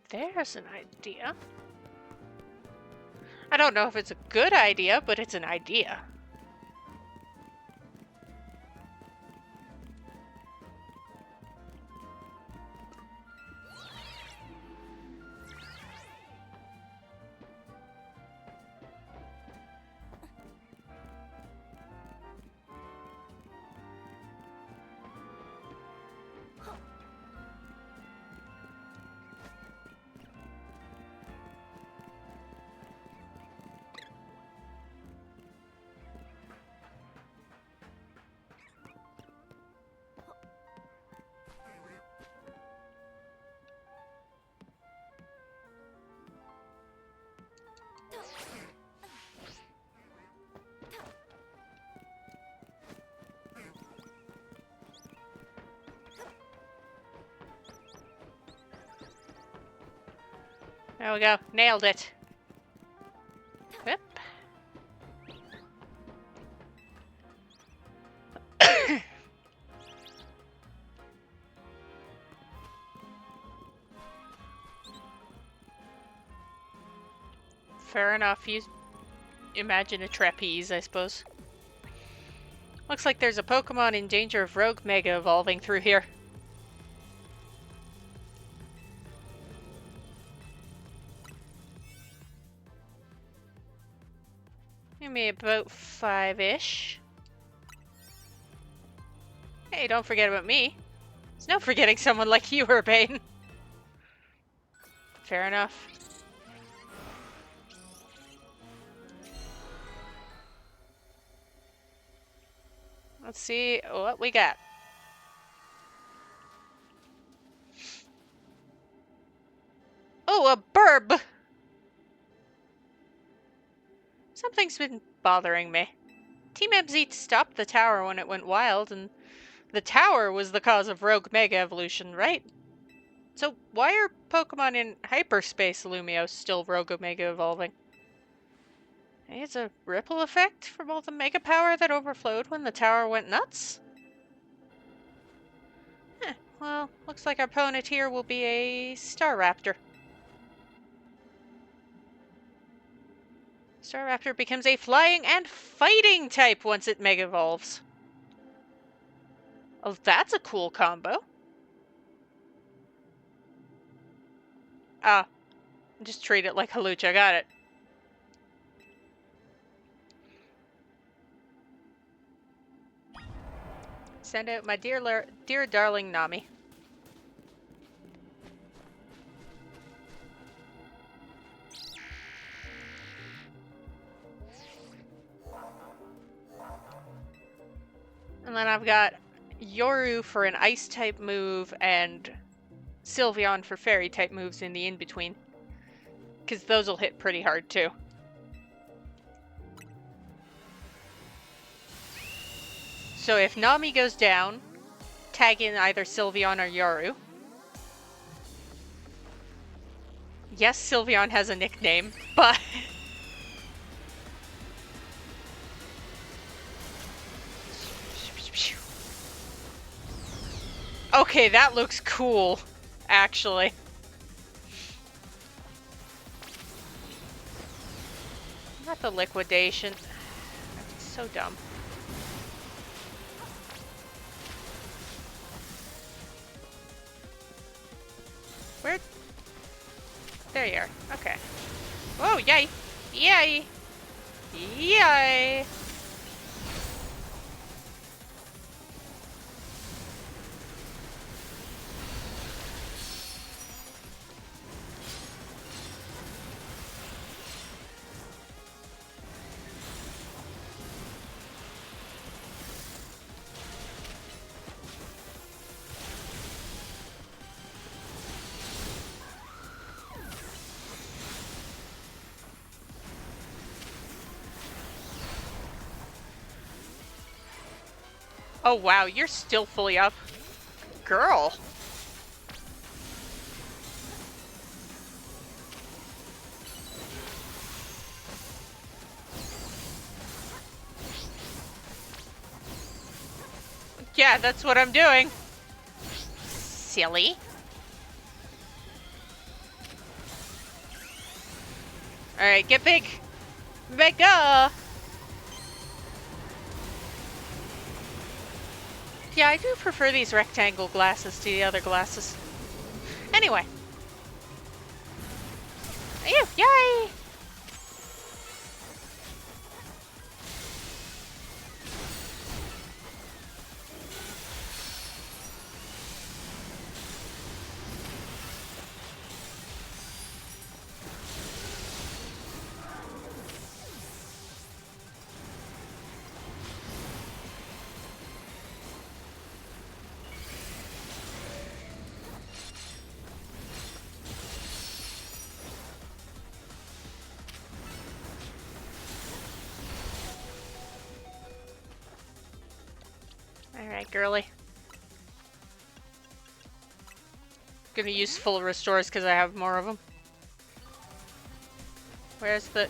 There's an idea. I don't know if it's a good idea, but it's an idea. There we go. Nailed it. Whip. Fair enough. You imagine a trapeze, I suppose. Looks like there's a Pokemon in danger of Rogue Mega evolving through here. Maybe about 5-ish. Hey, don't forget about me. There's no forgetting someone like you, Urbane. Fair enough. Let's see what we got. Oh, a burb! Something's been bothering me. Team MZ stopped the tower when it went wild, and the tower was the cause of Rogue Mega Evolution, right? So why are Pokemon in hyperspace Lumio still Rogue Mega evolving? Maybe it's a ripple effect from all the mega power that overflowed when the tower went nuts? Well, looks like our opponent here will be a Staraptor. Staraptor becomes a flying and fighting type once it Mega Evolves. Oh, that's a cool combo. Ah, just treat it like Halucha. Got it. Send out my dear darling Nami. And then I've got Yoru for an ice type move and Sylveon for fairy type moves in the in-between. Because those will hit pretty hard too. So if Nami goes down, tag in either Sylveon or Yoru. Yes, Sylveon has a nickname, but... Okay, that looks cool, actually. Not the liquidation. That's so dumb. Where? There you are. Okay. Whoa, yay! Yay! Yay! Oh wow, you're still fully up. Girl. Yeah, that's what I'm doing. Silly. Alright, get big. Mega! Yeah, I do prefer these rectangle glasses to the other glasses. Anyway. Ew, yay! Alright, girly. Gonna use full restores because I have more of them. Where's the...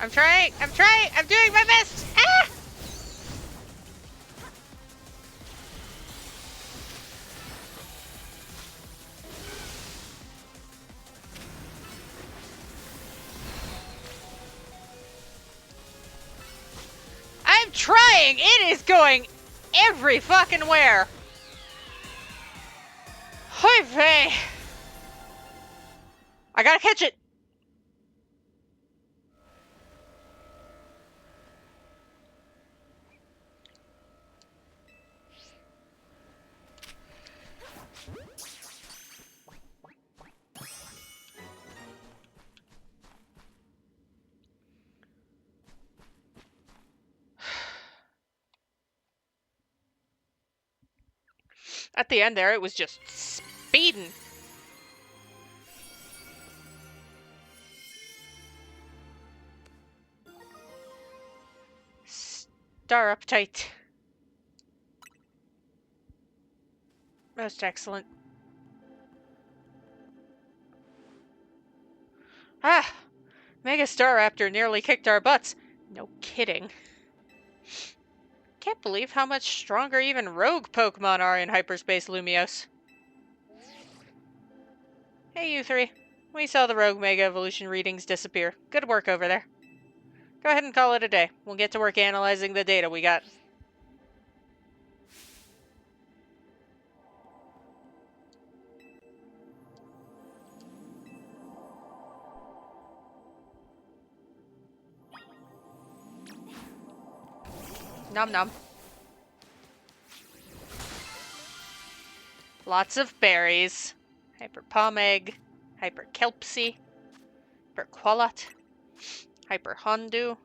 I'm trying! I'm doing my best! Ah! I'm trying! It is going every fucking where! Hoi vey! I gotta catch it! At the end there, it was just speeding. Star uptight. Most excellent. Ah! Mega Staraptor nearly kicked our butts. No kidding. Can't believe how much stronger even rogue Pokemon are in Hyperspace Lumiose. Hey, you three. We saw the rogue Mega Evolution readings disappear. Good work over there. Go ahead and call it a day. We'll get to work analyzing the data we got. Nom nom. Lots of berries. Hyper Pomegg, Hyper Kelpsy, Hyper Qualot, Hyper Hondu.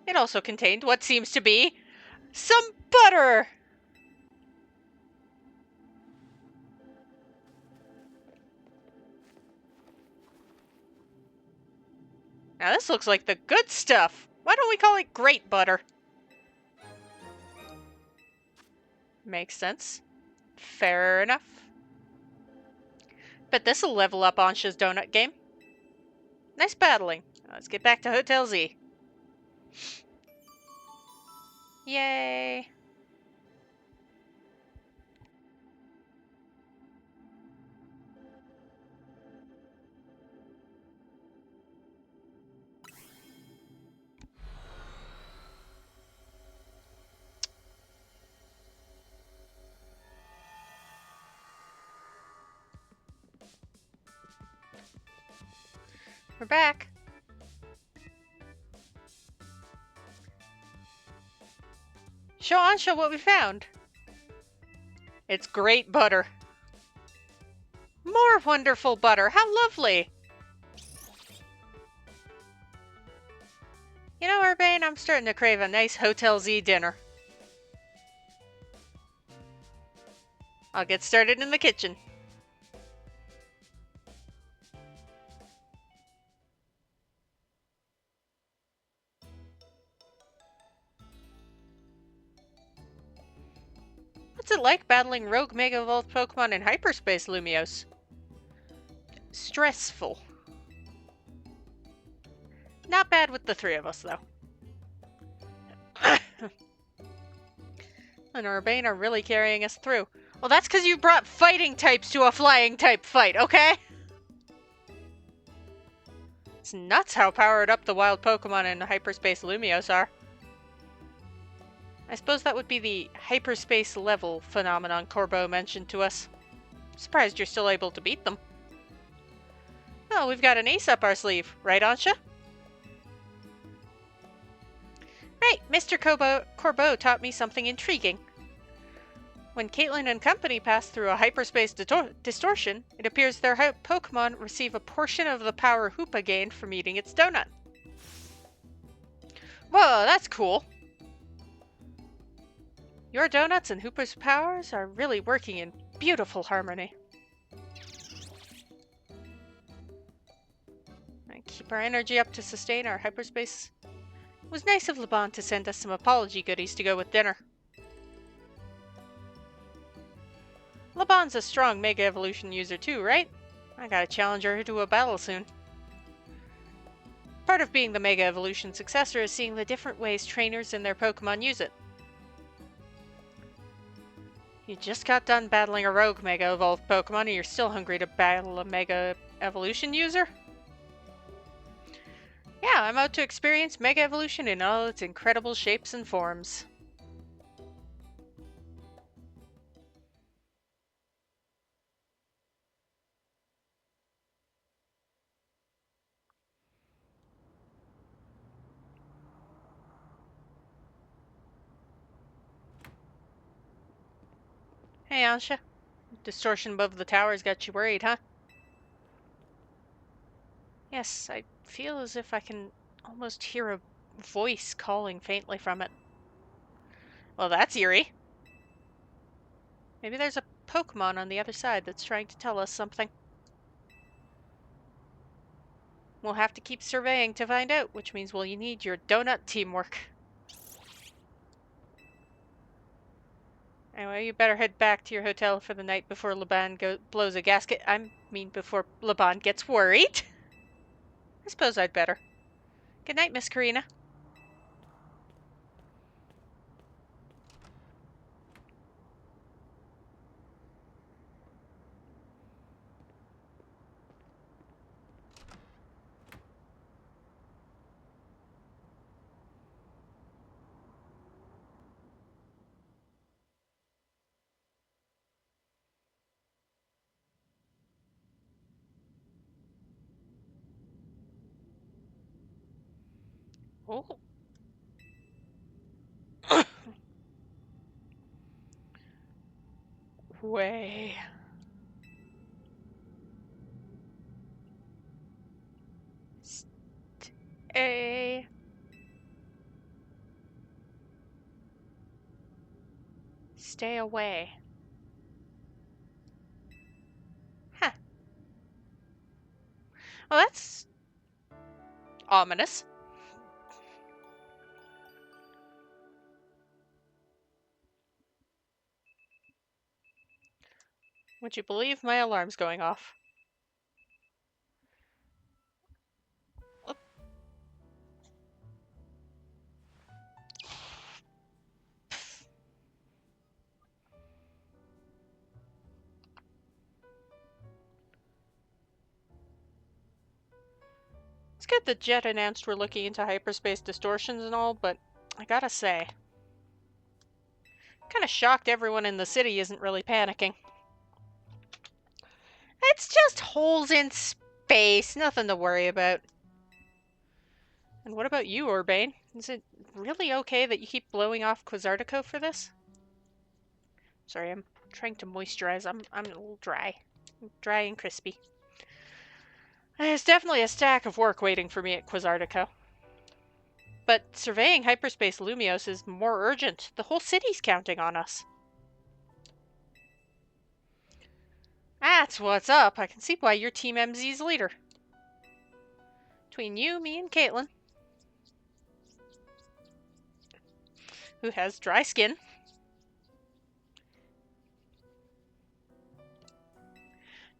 It also contained what seems to be some butter! Now this looks like the good stuff. Why don't we call it great butter? Makes sense. Fair enough. Bet this'll level up Ansha's donut game. Nice battling. Let's get back to Hotel Z. Yay. We're back. Show Ansha what we found. It's great butter. More wonderful butter. How lovely. You know, Urbane, I'm starting to crave a nice Hotel Z dinner. I'll get started in the kitchen. What's it like battling rogue Mega Evolved Pokemon in Hyperspace Lumiose? Stressful. Not bad with the three of us, though. And Urbane are really carrying us through. Well, that's because you brought fighting types to a flying type fight, okay? It's nuts how powered up the wild Pokemon in Hyperspace Lumiose are. I suppose that would be the hyperspace level phenomenon Corbeau mentioned to us. Surprised you're still able to beat them. Oh, we've got an ace up our sleeve, right, Ansha? Right, Mr. Corbeau taught me something intriguing. When Caitlin and company pass through a hyperspace distortion, it appears their Pokemon receive a portion of the power Hoopa gained from eating its donut. Whoa, that's cool. Your donuts and Hoopa's powers are really working in beautiful harmony. And keep our energy up to sustain our hyperspace. It was nice of Laban to send us some apology goodies to go with dinner. Laban's a strong Mega Evolution user too, right? I gotta challenge her to a battle soon. Part of being the Mega Evolution successor is seeing the different ways trainers and their Pokemon use it. You just got done battling a rogue Mega Evolved Pokemon and you're still hungry to battle a Mega Evolution user? Yeah, I'm out to experience Mega Evolution in all its incredible shapes and forms. Hey, Ansha. Distortion above the towers got you worried, huh? Yes, I feel as if I can almost hear a voice calling faintly from it. Well, that's eerie. Maybe there's a Pokemon on the other side that's trying to tell us something. We'll have to keep surveying to find out, which means we'll need your donut teamwork. Anyway, you better head back to your hotel for the night before Laban blows a gasket. I mean, before Laban gets worried. I suppose I'd better. Good night, Miss Karina. Oh. Way. Stay. Stay away. Huh. Well, that's ominous. Would you believe my alarm's going off? Whoop. It's good that Jet announced we're looking into hyperspace distortions and all, but I gotta say, kinda shocked everyone in the city isn't really panicking. It's just holes in space, nothing to worry about. And what about you, Urbane? Is it really okay that you keep blowing off Quasartico for this? Sorry, I'm trying to moisturize. I'm a little dry. Dry and crispy. There's definitely a stack of work waiting for me at Quasartico. But surveying hyperspace Lumios is more urgent. The whole city's counting on us. That's what's up. I can see why you're Team MZ's leader. Between you, me, and Caitlin, who has dry skin,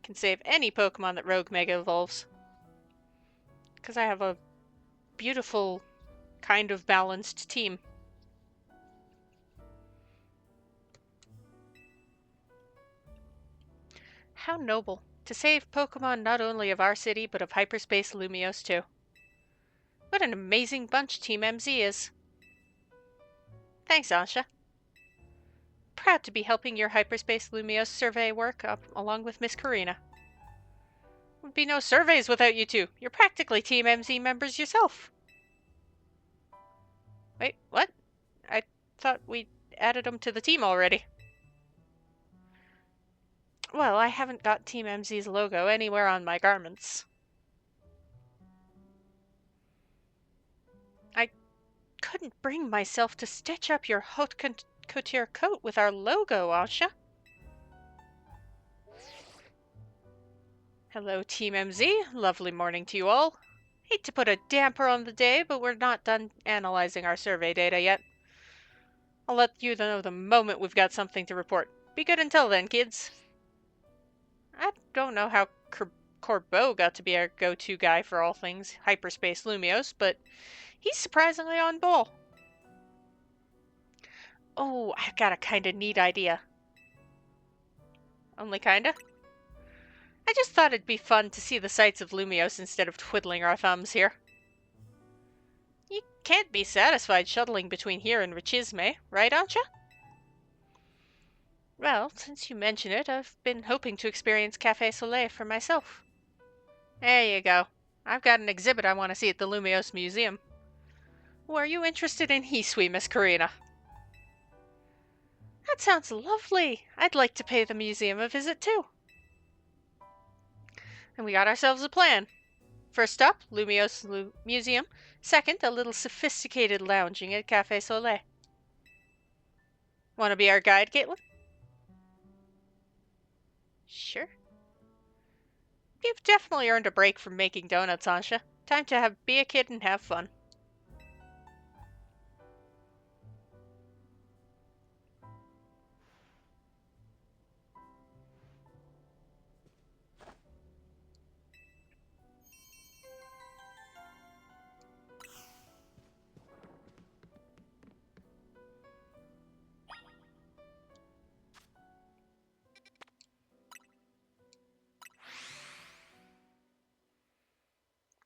can save any Pokemon that Rogue Mega evolves. Because I have a beautiful, kind of balanced team. How noble. To save Pokemon not only of our city, but of hyperspace Lumios too. What an amazing bunch Team MZ is. Thanks, Ansha. Proud to be helping your hyperspace Lumios survey work up along with Miss Karina. Would be no surveys without you two. You're practically Team MZ members yourself. Wait, what? I thought we added them to the team already. Well, I haven't got Team MZ's logo anywhere on my garments. I couldn't bring myself to stitch up your haute couture coat with our logo, Asha. Hello, Team MZ. Lovely morning to you all. Hate to put a damper on the day, but we're not done analyzing our survey data yet. I'll let you know the moment we've got something to report. Be good until then, kids. I don't know how Corbeau got to be our go-to guy for all things hyperspace Lumios, but he's surprisingly on ball. Oh, I've got a kinda neat idea. Only kinda? I just thought it'd be fun to see the sights of Lumios instead of twiddling our thumbs here. You can't be satisfied shuttling between here and Richisme, right, Ancha? Well, since you mention it, I've been hoping to experience Café Soleil for myself. There you go. I've got an exhibit I want to see at the Lumios Museum. Were you interested in Hisui, Miss Karina? That sounds lovely. I'd like to pay the museum a visit too. And we got ourselves a plan. First up, Lumios Museum. Second, a little sophisticated lounging at Café Soleil. Want to be our guide, Caitlin? Sure. You've definitely earned a break from making donuts, Ansha. Time to be a kid and have fun.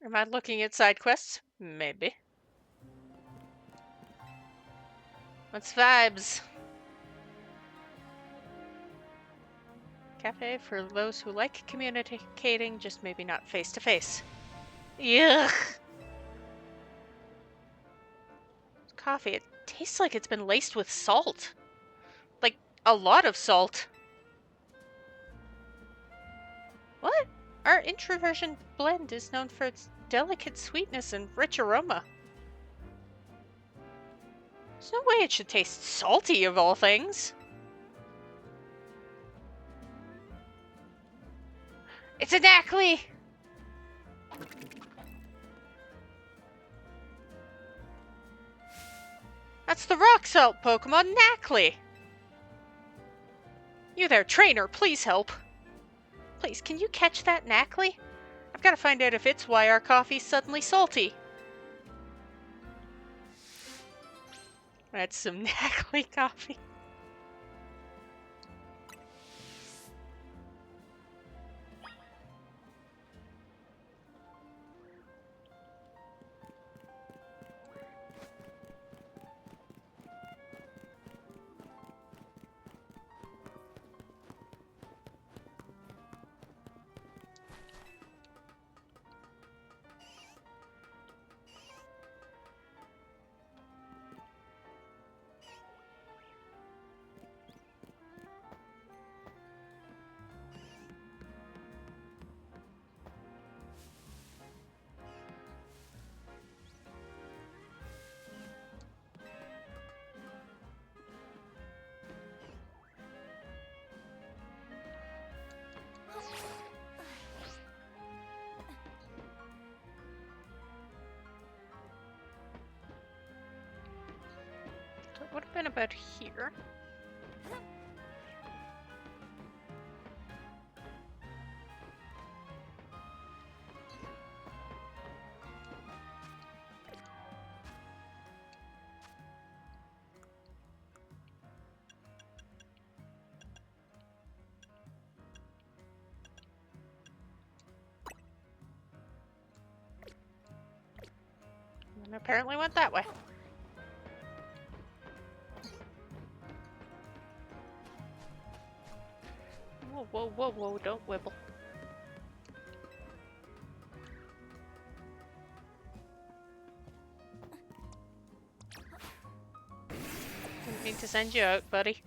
Am I looking at side quests? Maybe. What's vibes? Cafe for those who like communicating, just maybe not face to face. Yuck! Coffee, it tastes like it's been laced with salt. Like, a lot of salt. What? Our introversion blend is known for its delicate sweetness and rich aroma. There's no way it should taste salty, of all things. It's a Knackley! That's the rock salt Pokemon Knackley! You there, trainer, please help. Please, can you catch that Knackley? I've got to find out if it's why our coffee's suddenly salty. That's some Knackley coffee. So it would have been about here. And apparently went that way. Whoa, whoa, whoa, whoa, don't wibble. Didn't mean to send you out, buddy.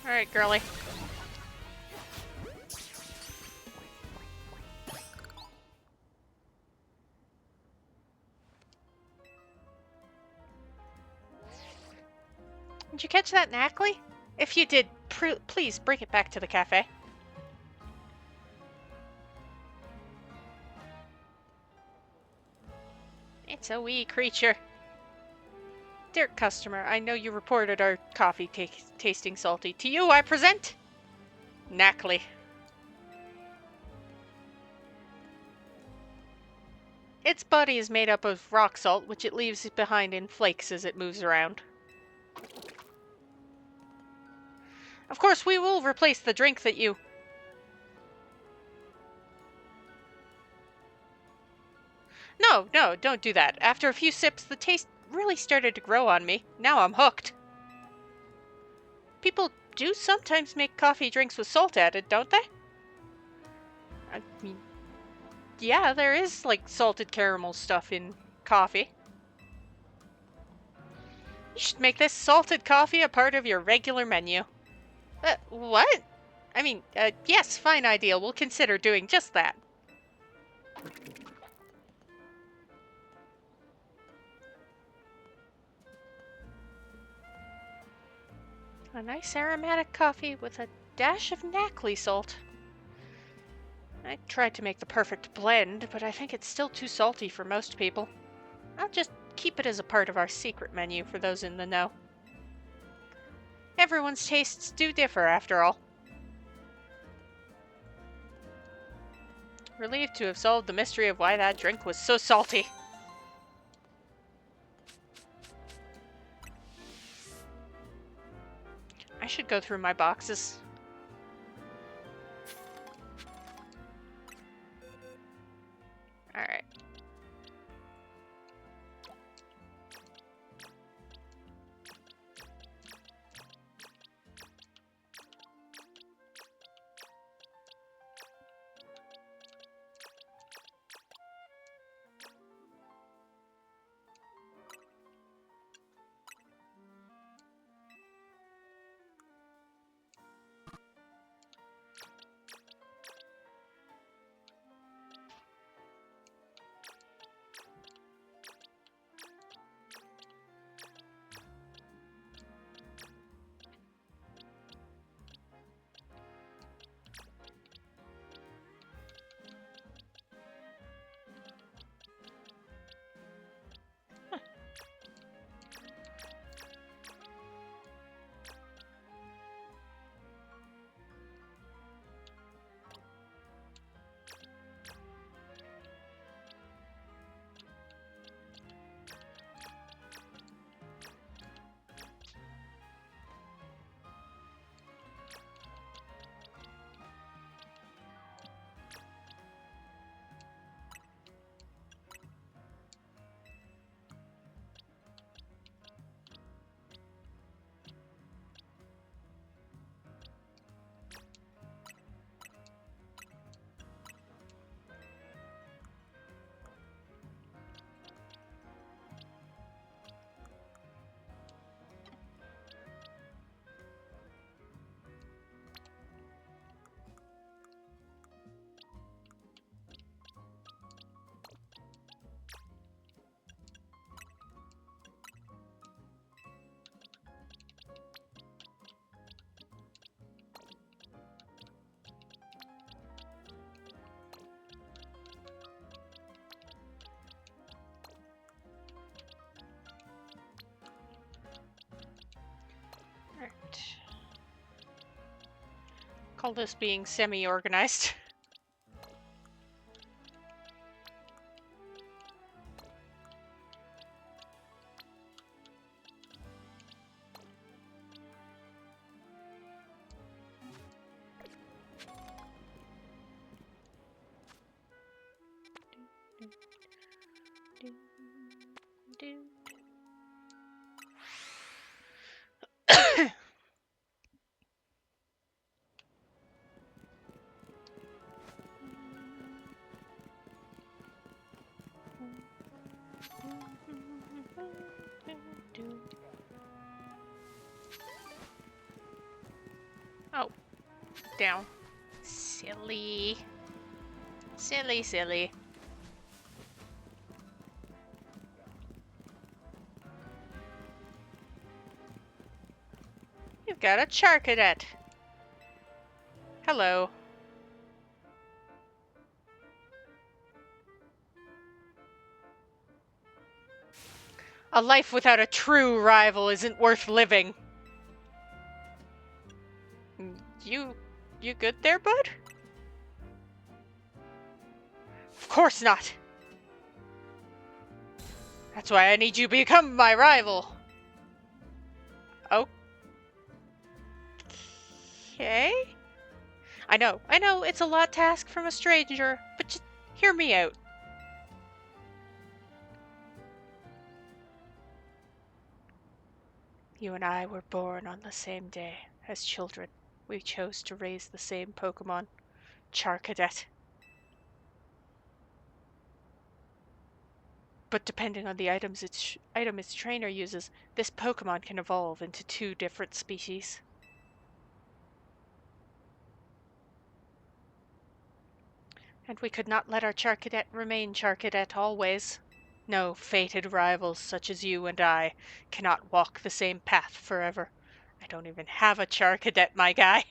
Alright, girly. Did you catch that, Knackley? If you did, please bring it back to the cafe. It's a wee creature. Dear customer, I know you reported our coffee tasting salty. To you I present Knackley. Its body is made up of rock salt, which it leaves behind in flakes as it moves around. Of course, we will replace the drink that you... No, don't do that. After a few sips, the taste really started to grow on me. Now I'm hooked. People do sometimes make coffee drinks with salt added, don't they? I mean, yeah, there is, like, salted caramel stuff in coffee. You should make this salted coffee a part of your regular menu. What? I mean, yes, fine idea. We'll consider doing just that. A nice aromatic coffee with a dash of Knackley salt. I tried to make the perfect blend, but I think it's still too salty for most people. I'll just keep it as a part of our secret menu for those in the know. Everyone's tastes do differ, after all. Relieved to have solved the mystery of why that drink was so salty. I should go through my boxes. Alright. Call this being semi-organized. Oh, down. Silly. Silly, silly. You've got a Charcadet. Hello. A life without a true rival isn't worth living. You good there, bud? Of course not. That's why I need you to become my rival. Okay. I know, it's a lot to ask from a stranger, but just hear me out. You and I were born on the same day. As children, we chose to raise the same Pokemon, Charcadet. But depending on the item its trainer uses, this Pokemon can evolve into 2 different species. And we could not let our Charcadet remain Charcadet always. No, fated rivals such as you and I cannot walk the same path forever. I don't even have a Charcadet, my guy.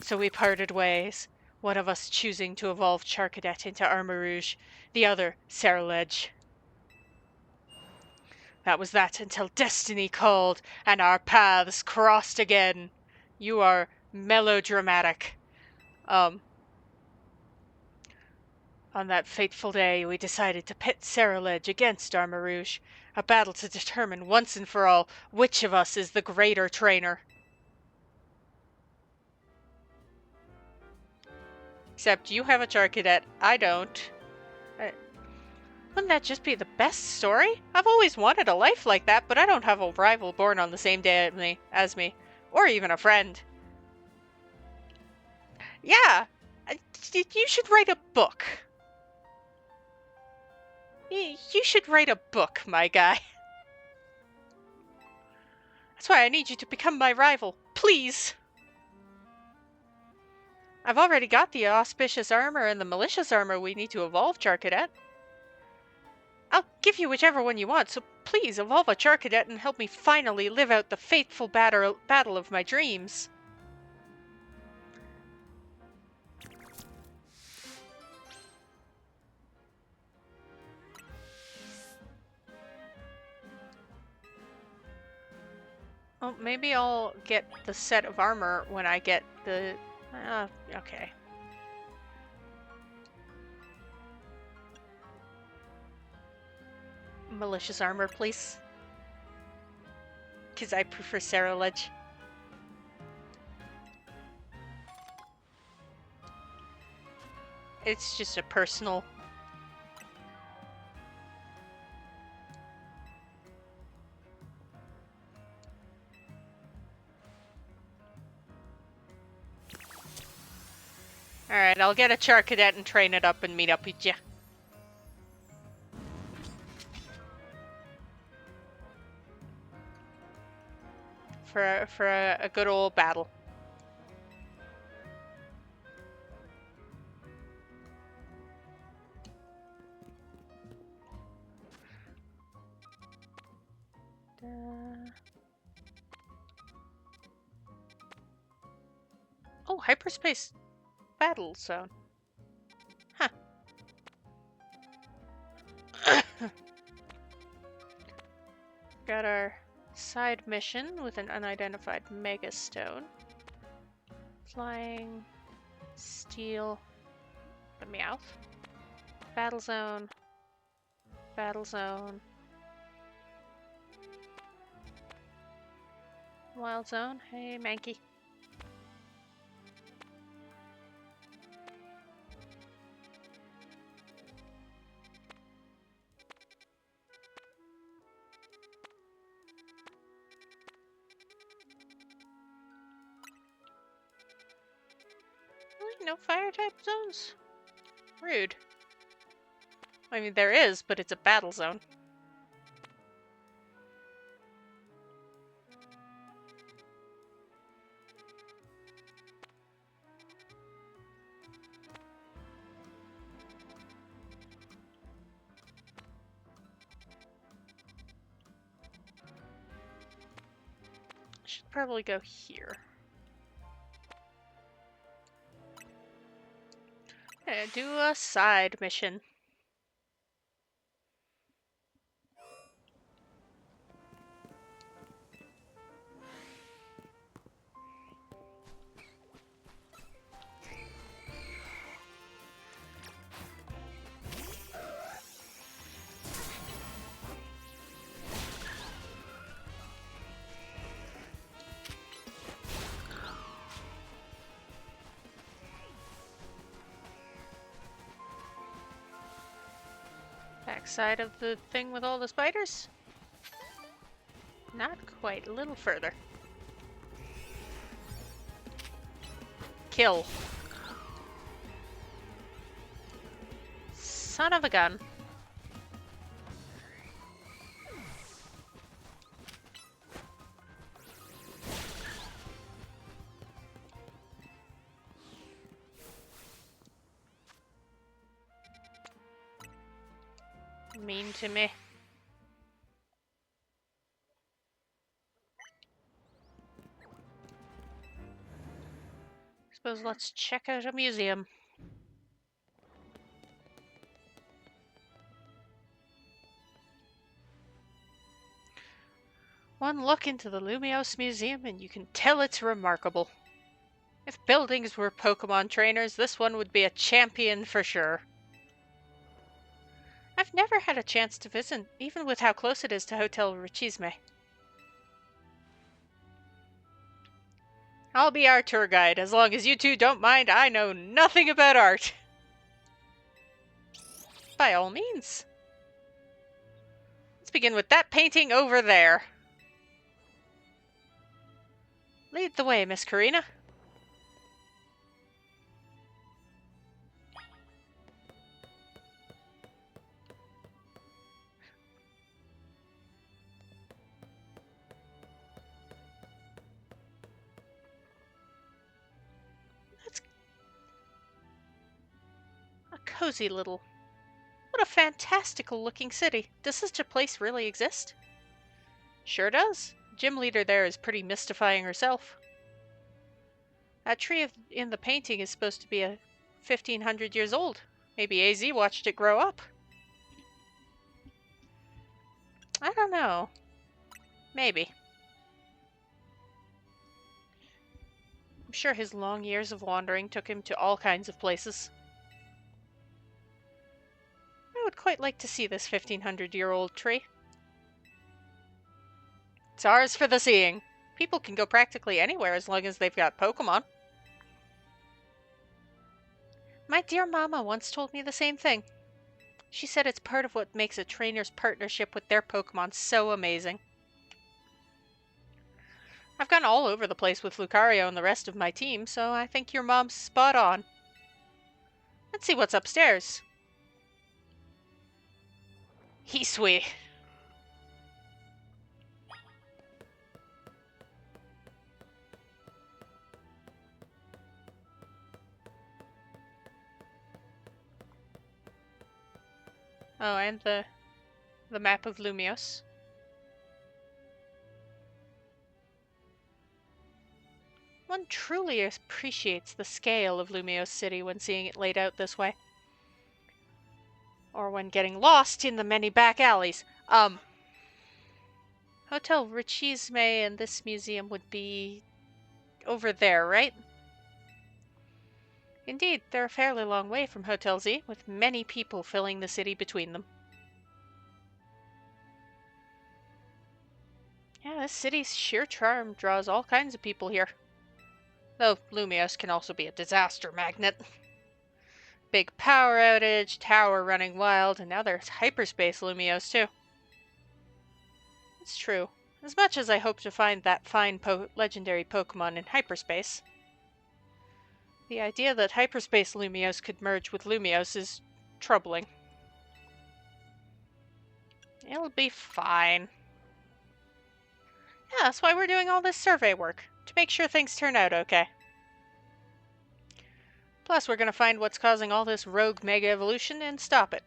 So we parted ways, one of us choosing to evolve Charcadet into Armarouge, the other Ceruledge. That was that until destiny called and our paths crossed again. You are melodramatic. On that fateful day, we decided to pit Ceruledge against Armarouge, a battle to determine once and for all which of us is the greater trainer. Except you have a Charcadet, I don't. Wouldn't that just be the best story? I've always wanted a life like that, but I don't have a rival born on the same day as me, or even a friend. Yeah, you should write a book. You should write a book, my guy. That's why I need you to become my rival. Please! I've already got the auspicious armor and the malicious armor we need to evolve, Charcadet. I'll give you whichever one you want, so please evolve a Charcadet and help me finally live out the fateful battle of my dreams. Well, maybe I'll get the set of armor when I get the... okay. Malicious armor, please. Because I prefer Ceruledge. It's just a personal... Alright, I'll get a Charcadet and train it up and meet up with ya. For a good old battle. Oh, hyperspace battle zone. Huh. Got our side mission with an unidentified Mega Stone. Flying, steel, the Meowth. Battle zone. Battle zone. Wild zone. Hey, Mankey. No fire type zones? Rude. I mean, there is, but it's a battle zone. should probably go here. Do a side mission. Backside of the thing with all the spiders? Not quite, a little further. Kill. Son of a gun. Mean to me. Suppose let's check out a museum. One look into the Lumiose Museum and you can tell it's remarkable. If buildings were Pokemon trainers, this one would be a champion for sure. I've never had a chance to visit, even with how close it is to Hotel Richisme. I'll be our tour guide, as long as you two don't mind. I know nothing about art. By all means. Let's begin with that painting over there. Lead the way, Miss Karina. That's a cozy little... What a fantastical looking city. Does such a place really exist? Sure does. Gym leader there is pretty mystifying herself. That tree in the painting is supposed to be 1,500 years old. Maybe AZ watched it grow up. I don't know. Maybe. I'm sure his long years of wandering took him to all kinds of places. I would quite like to see this 1,500-year-old tree. It's ours for the seeing. People can go practically anywhere as long as they've got Pokemon. My dear mama once told me the same thing. She said it's part of what makes a trainer's partnership with their Pokemon so amazing. I've gone all over the place with Lucario and the rest of my team, so I think your mom's spot on. Let's see what's upstairs. Hisui. Oh, and the map of Lumiose. One truly appreciates the scale of Lumiose City when seeing it laid out this way. Or when getting lost in the many back alleys. Hotel Richisme and this museum would be over there, right? Indeed, they're a fairly long way from Hotel Z, with many people filling the city between them. Yeah, this city's sheer charm draws all kinds of people here. Though Lumiose can also be a disaster magnet. Big power outage, tower running wild, and now there's hyperspace Lumiose too. It's true. As much as I hope to find that fine legendary Pokemon in hyperspace, the idea that hyperspace Lumiose could merge with Lumiose is troubling. It'll be fine. Yeah, that's why we're doing all this survey work, to make sure things turn out okay. Plus, we're gonna find what's causing all this rogue mega evolution and stop it.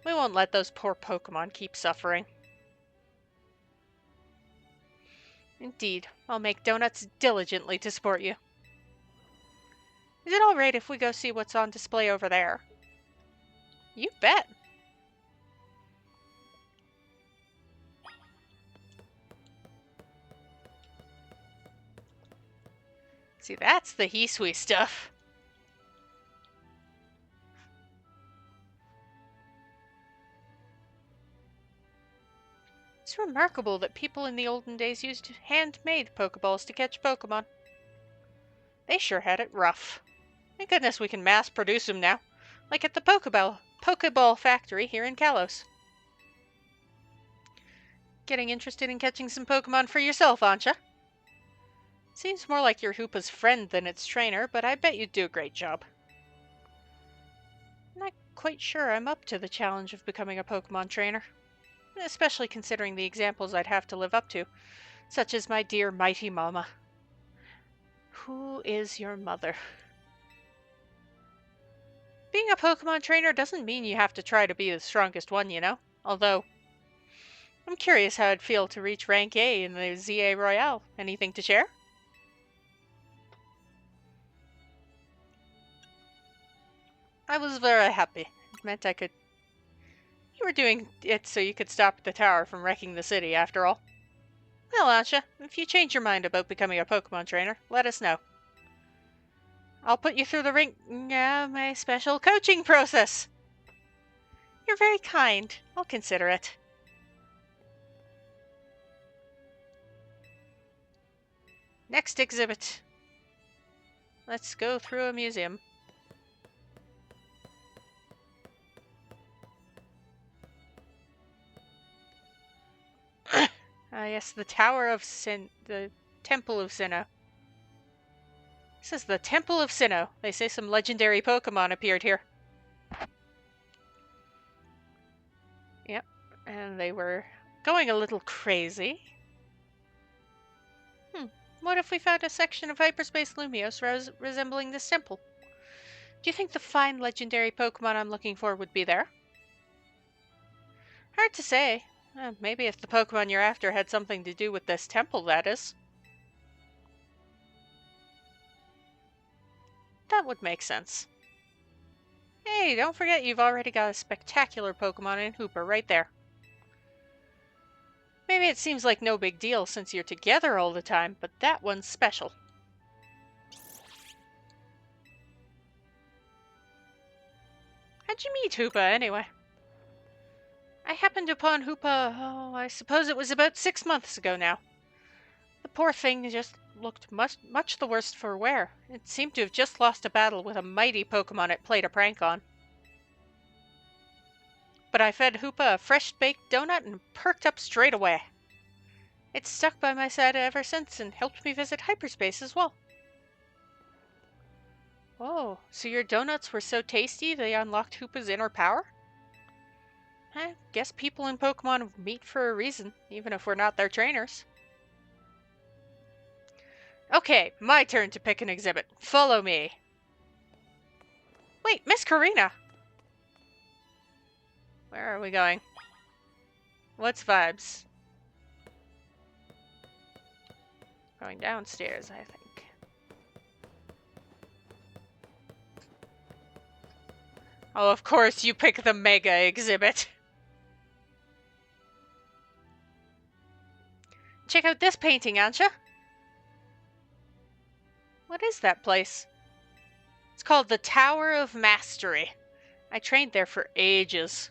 We won't let those poor Pokemon keep suffering. Indeed, I'll make donuts diligently to support you. Is it all right if we go see what's on display over there? You bet. See, that's the Hisui stuff. It's remarkable that people in the olden days used handmade Pokeballs to catch Pokemon. They sure had it rough. Thank goodness we can mass produce them now, like at the Pokeball factory here in Kalos. Getting interested in catching some Pokemon for yourself, aren't ya? Seems more like you're Hoopa's friend than its trainer, but I bet you'd do a great job. I'm not quite sure I'm up to the challenge of becoming a Pokemon trainer, especially considering the examples I'd have to live up to, such as my dear mighty mama. Who is your mother? Being a Pokemon trainer doesn't mean you have to try to be the strongest one, you know? Although, I'm curious how it'd feel to reach rank A in the ZA Royale. Anything to share? I was very happy. It meant I could... You were doing it so you could stop the tower from wrecking the city, after all. Well, Ansha, if you change your mind about becoming a Pokemon trainer, let us know. I'll put you through my special coaching process. You're very kind. I'll consider it. Next exhibit. Let's go through a museum. Yes, the the Temple of Sinnoh. This is the Temple of Sinnoh. They say some legendary Pokemon appeared here. Yep, and they were going a little crazy. What if we found a section of Hyperspace Lumios resembling this temple? Do you think the fine legendary Pokemon I'm looking for would be there? Hard to say. Maybe if the Pokemon you're after had something to do with this temple, that is. That would make sense. Hey, don't forget you've already got a spectacular Pokemon in Hoopa right there. Maybe it seems like no big deal since you're together all the time, but that one's special. How'd you meet Hoopa, anyway? I happened upon Hoopa, I suppose it was about 6 months ago now. The poor thing just looked much the worse for wear. It seemed to have just lost a battle with a mighty Pokemon it played a prank on. But I fed Hoopa a fresh-baked donut and perked up straight away. It's stuck by my side ever since and helped me visit hyperspace as well. Oh, so your donuts were so tasty they unlocked Hoopa's inner power? I guess people in Pokemon meet for a reason, even if we're not their trainers. Okay, my turn to pick an exhibit. Follow me. Wait, Miss Karina! Where are we going? What's vibes? Going downstairs, I think. Oh, of course you pick the Mega exhibit. Check out this painting, Ansha. What is that place? It's called the Tower of Mastery. I trained there for ages.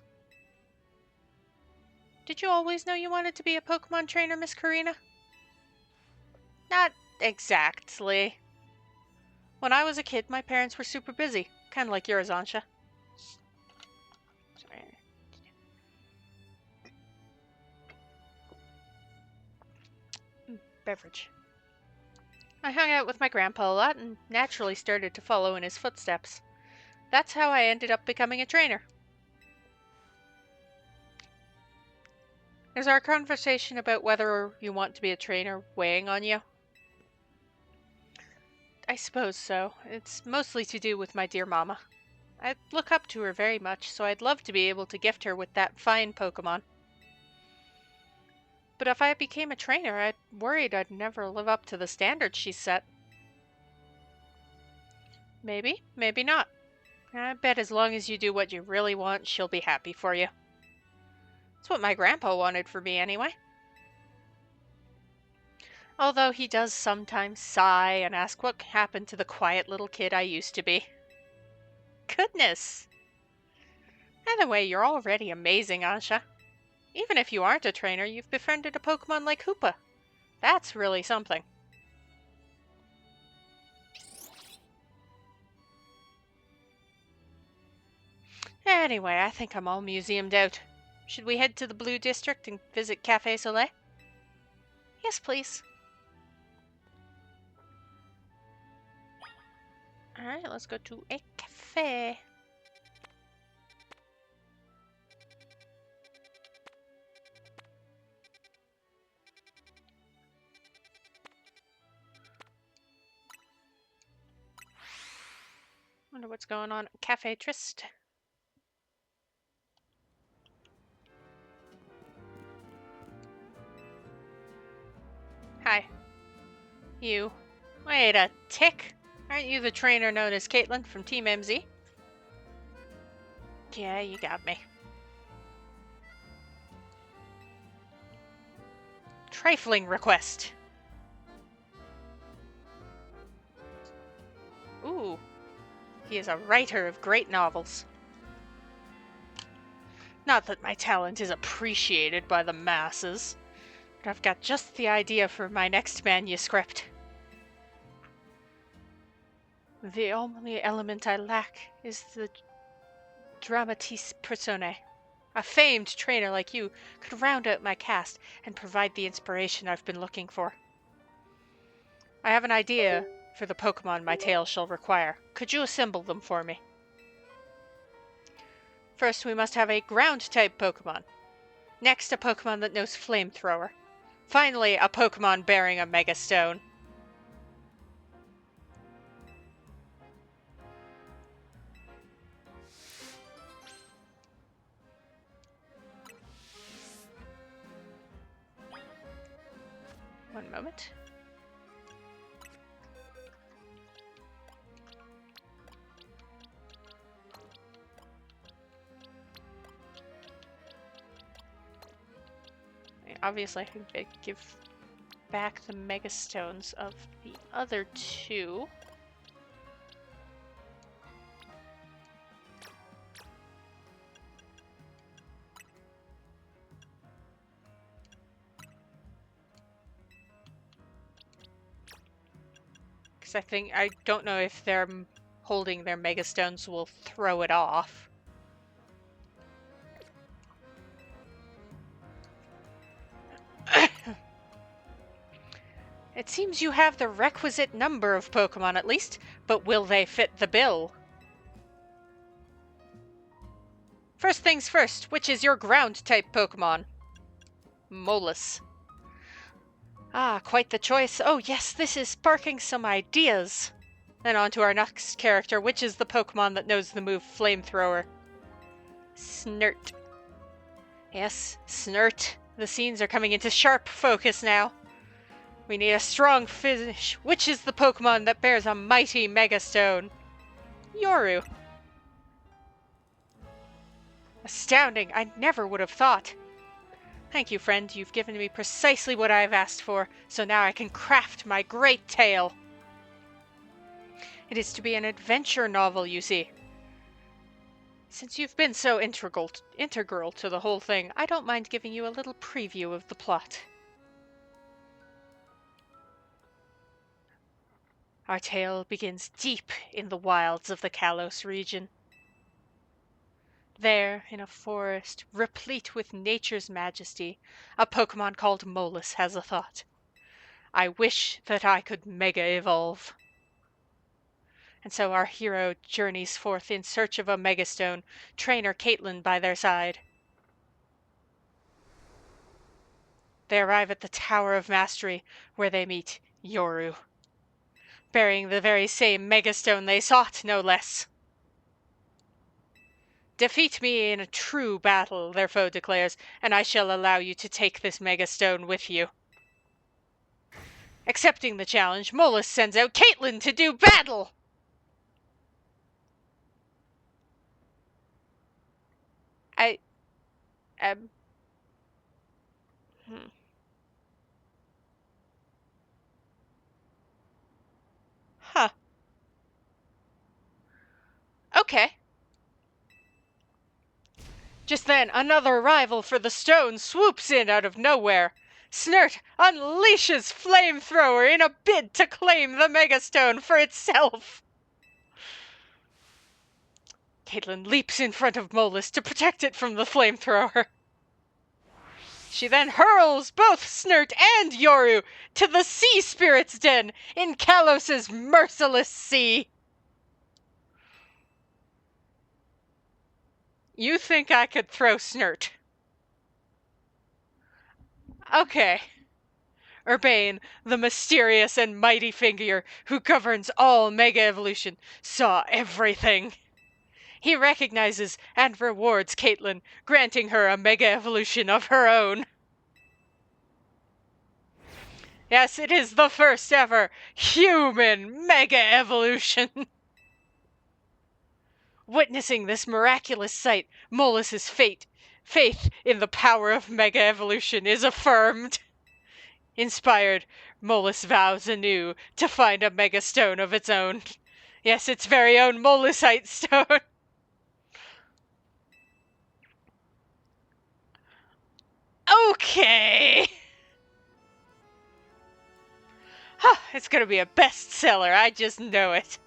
Did you always know you wanted to be a Pokemon trainer, Miss Karina? Not exactly. When I was a kid, my parents were super busy. Kind of like yours, Ansha. Beverage. I hung out with my grandpa a lot and naturally started to follow in his footsteps. That's how I ended up becoming a trainer. Is our conversation about whether you want to be a trainer weighing on you? I suppose so. It's mostly to do with my dear mama. I look up to her very much, so I'd love to be able to gift her with that fine Pokemon. But if I became a trainer, I'd worried I'd never live up to the standards she set. Maybe, maybe not. I bet as long as you do what you really want, she'll be happy for you. It's what my grandpa wanted for me anyway. Although he does sometimes sigh and ask what happened to the quiet little kid I used to be. Goodness! Either way, you're already amazing, Ansha. Even if you aren't a trainer, you've befriended a Pokemon like Hoopa. That's really something. Anyway, I think I'm all museumed out. Should we head to the Blue District and visit Cafe Soleil? Yes, please. Alright, let's go to a cafe. Wonder what's going on at Cafe Trist. Hi. You. Wait a tick. Aren't you the trainer known as Caitlin from Team MZ? Yeah, you got me. Trifling request. Ooh. He is a writer of great novels. Not that my talent is appreciated by the masses, but I've got just the idea for my next manuscript. The only element I lack is the dramatis personae. A famed trainer like you could round out my cast and provide the inspiration I've been looking for. I have an idea for the Pokemon my tale shall require. Could you assemble them for me? First, we must have a ground-type Pokemon. Next, a Pokemon that knows Flamethrower. Finally, a Pokemon bearing a Mega Stone. One moment. Obviously, I can give back the Mega Stones of the other two. Because I don't know if they're holding their Mega Stones will throw it off. It seems you have the requisite number of Pokemon at least, but will they fit the bill? First things first, which is your ground-type Pokemon? Molus. Ah, quite the choice. Oh yes, this is sparking some ideas. Then on to our next character, which is the Pokemon that knows the move Flamethrower? Snert. Yes, Snert. The scenes are coming into sharp focus now. We need a strong finish. Which is the Pokemon that bears a mighty Mega Stone? Yoru. Astounding. I never would have thought. Thank you, friend. You've given me precisely what I have asked for, so now I can craft my great tale. It is to be an adventure novel, you see. Since you've been so integral to the whole thing, I don't mind giving you a little preview of the plot. Our tale begins deep in the wilds of the Kalos region. There, in a forest replete with nature's majesty, a Pokemon called Molus has a thought. I wish that I could Mega Evolve. And so our hero journeys forth in search of a Megastone, trainer Caitlin by their side. They arrive at the Tower of Mastery, where they meet Yoru, bearing the very same Megastone they sought, no less. Defeat me in a true battle, their foe declares, and I shall allow you to take this Mega Stone with you. Accepting the challenge, Molus sends out Caitlin to do battle! Um... Huh. Okay. Just then, another rival for the stone swoops in out of nowhere. Snert unleashes Flamethrower in a bid to claim the Megastone for itself. Caitlin leaps in front of Molus to protect it from the Flamethrower. She then hurls both Snert and Yoru to the Sea Spirit's Den in Kalos's merciless sea. You think I could throw Snert? Okay. Urbane, the mysterious and mighty figure who governs all Mega Evolution, saw everything. He recognizes and rewards Caitlin, granting her a Mega Evolution of her own. Yes, it is the first ever human Mega Evolution. Witnessing this miraculous sight, Molus's faith in the power of Mega Evolution is affirmed. Inspired, Molus vows anew to find a Mega Stone of its own. Yes, its very own Molusite stone. Okay. It's gonna be a bestseller, I just know it.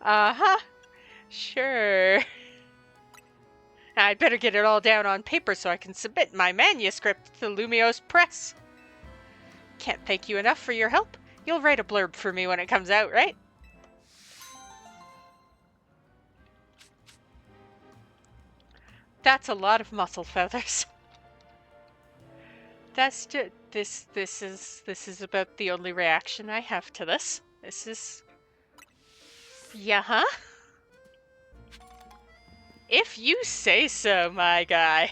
Uh-huh. Sure. I'd better get it all down on paper so I can submit my manuscript to Lumiose Press. Can't thank you enough for your help. You'll write a blurb for me when it comes out, right? That's a lot of muscle feathers. That's just, this is about the only reaction I have to this. This is... Yeah-huh? If you say so, my guy.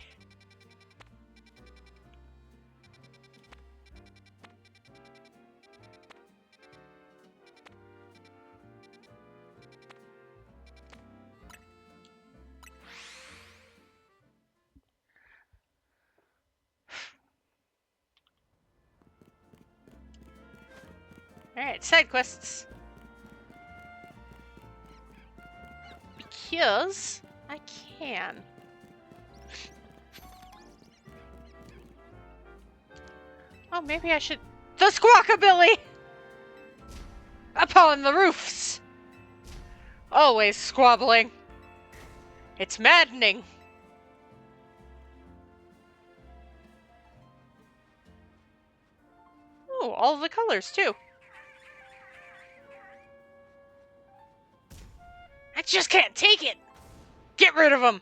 Alright, side quests. Because I can. Oh, maybe I should... The Squawkabilly! Upon the roofs! Always squabbling. It's maddening. Oh, all the colors, too. I just can't take it! Get rid of them!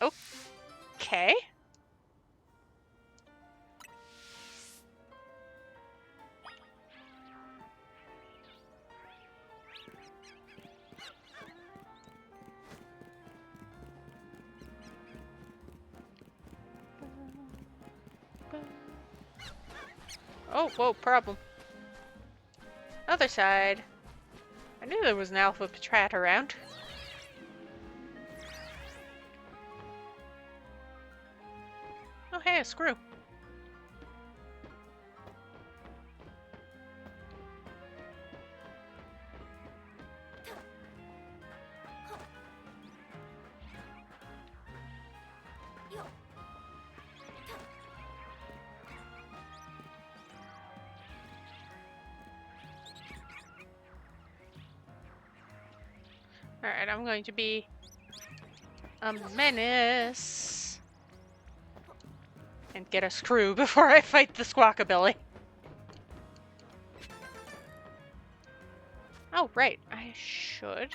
Okay. Oh, whoa, problem. Other side. I knew there was an Alpha Patrat around. Oh, hey, a screw. Alright, I'm going to be a menace. And get a screw before I fight the Squawkabilly. Oh, right. I should.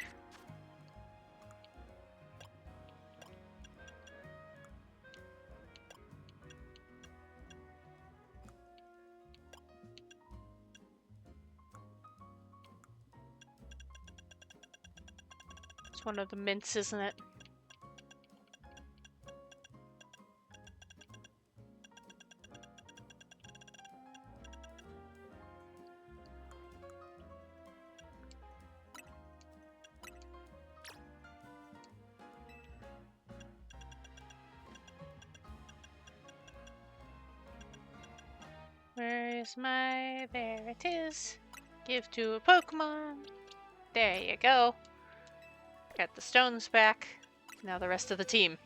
It's one of the mints, isn't it? Where is my... There it is. Give to a Pokemon. There you go. Got the stones back. Now the rest of the team.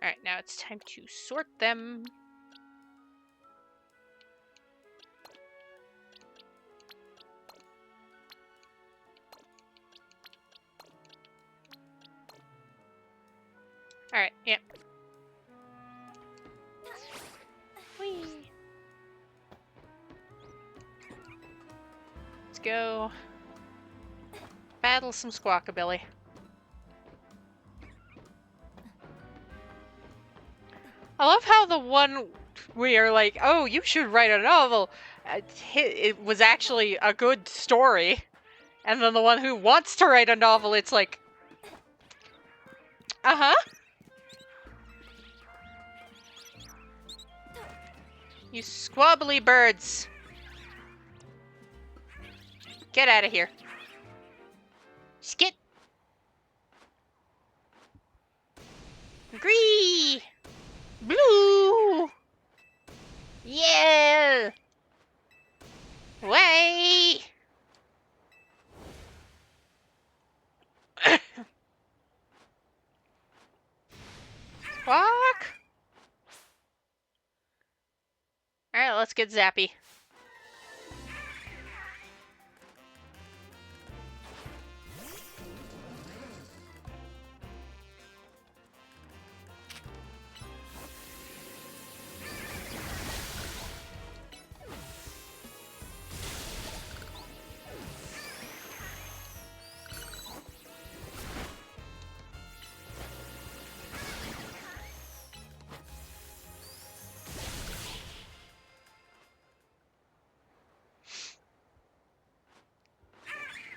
Alright, now it's time to sort them. Alright, yep. Whee! Let's go battle some Squawkabilly. I love how the one we are like, oh, you should write a novel. It was actually a good story. And then the one who wants to write a novel, it's like, uh-huh. You squabbly birds. Get out of here. Skit. Gree. Blue. Yeah. Way. Fuck. Alright, let's get zappy.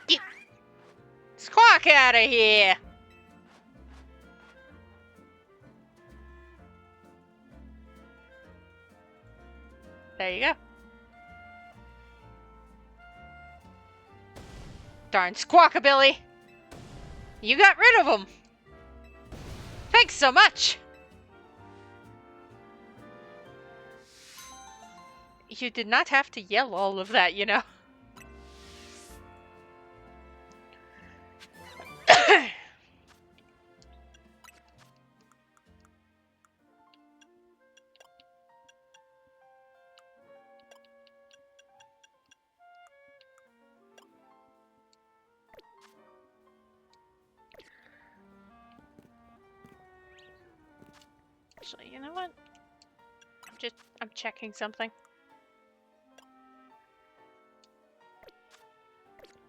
Get Squawk out of here. There you go. Darn Squawkabilly. You got rid of him. Thanks so much. You did not have to yell all of that, you know. Actually, you know what? I'm checking something.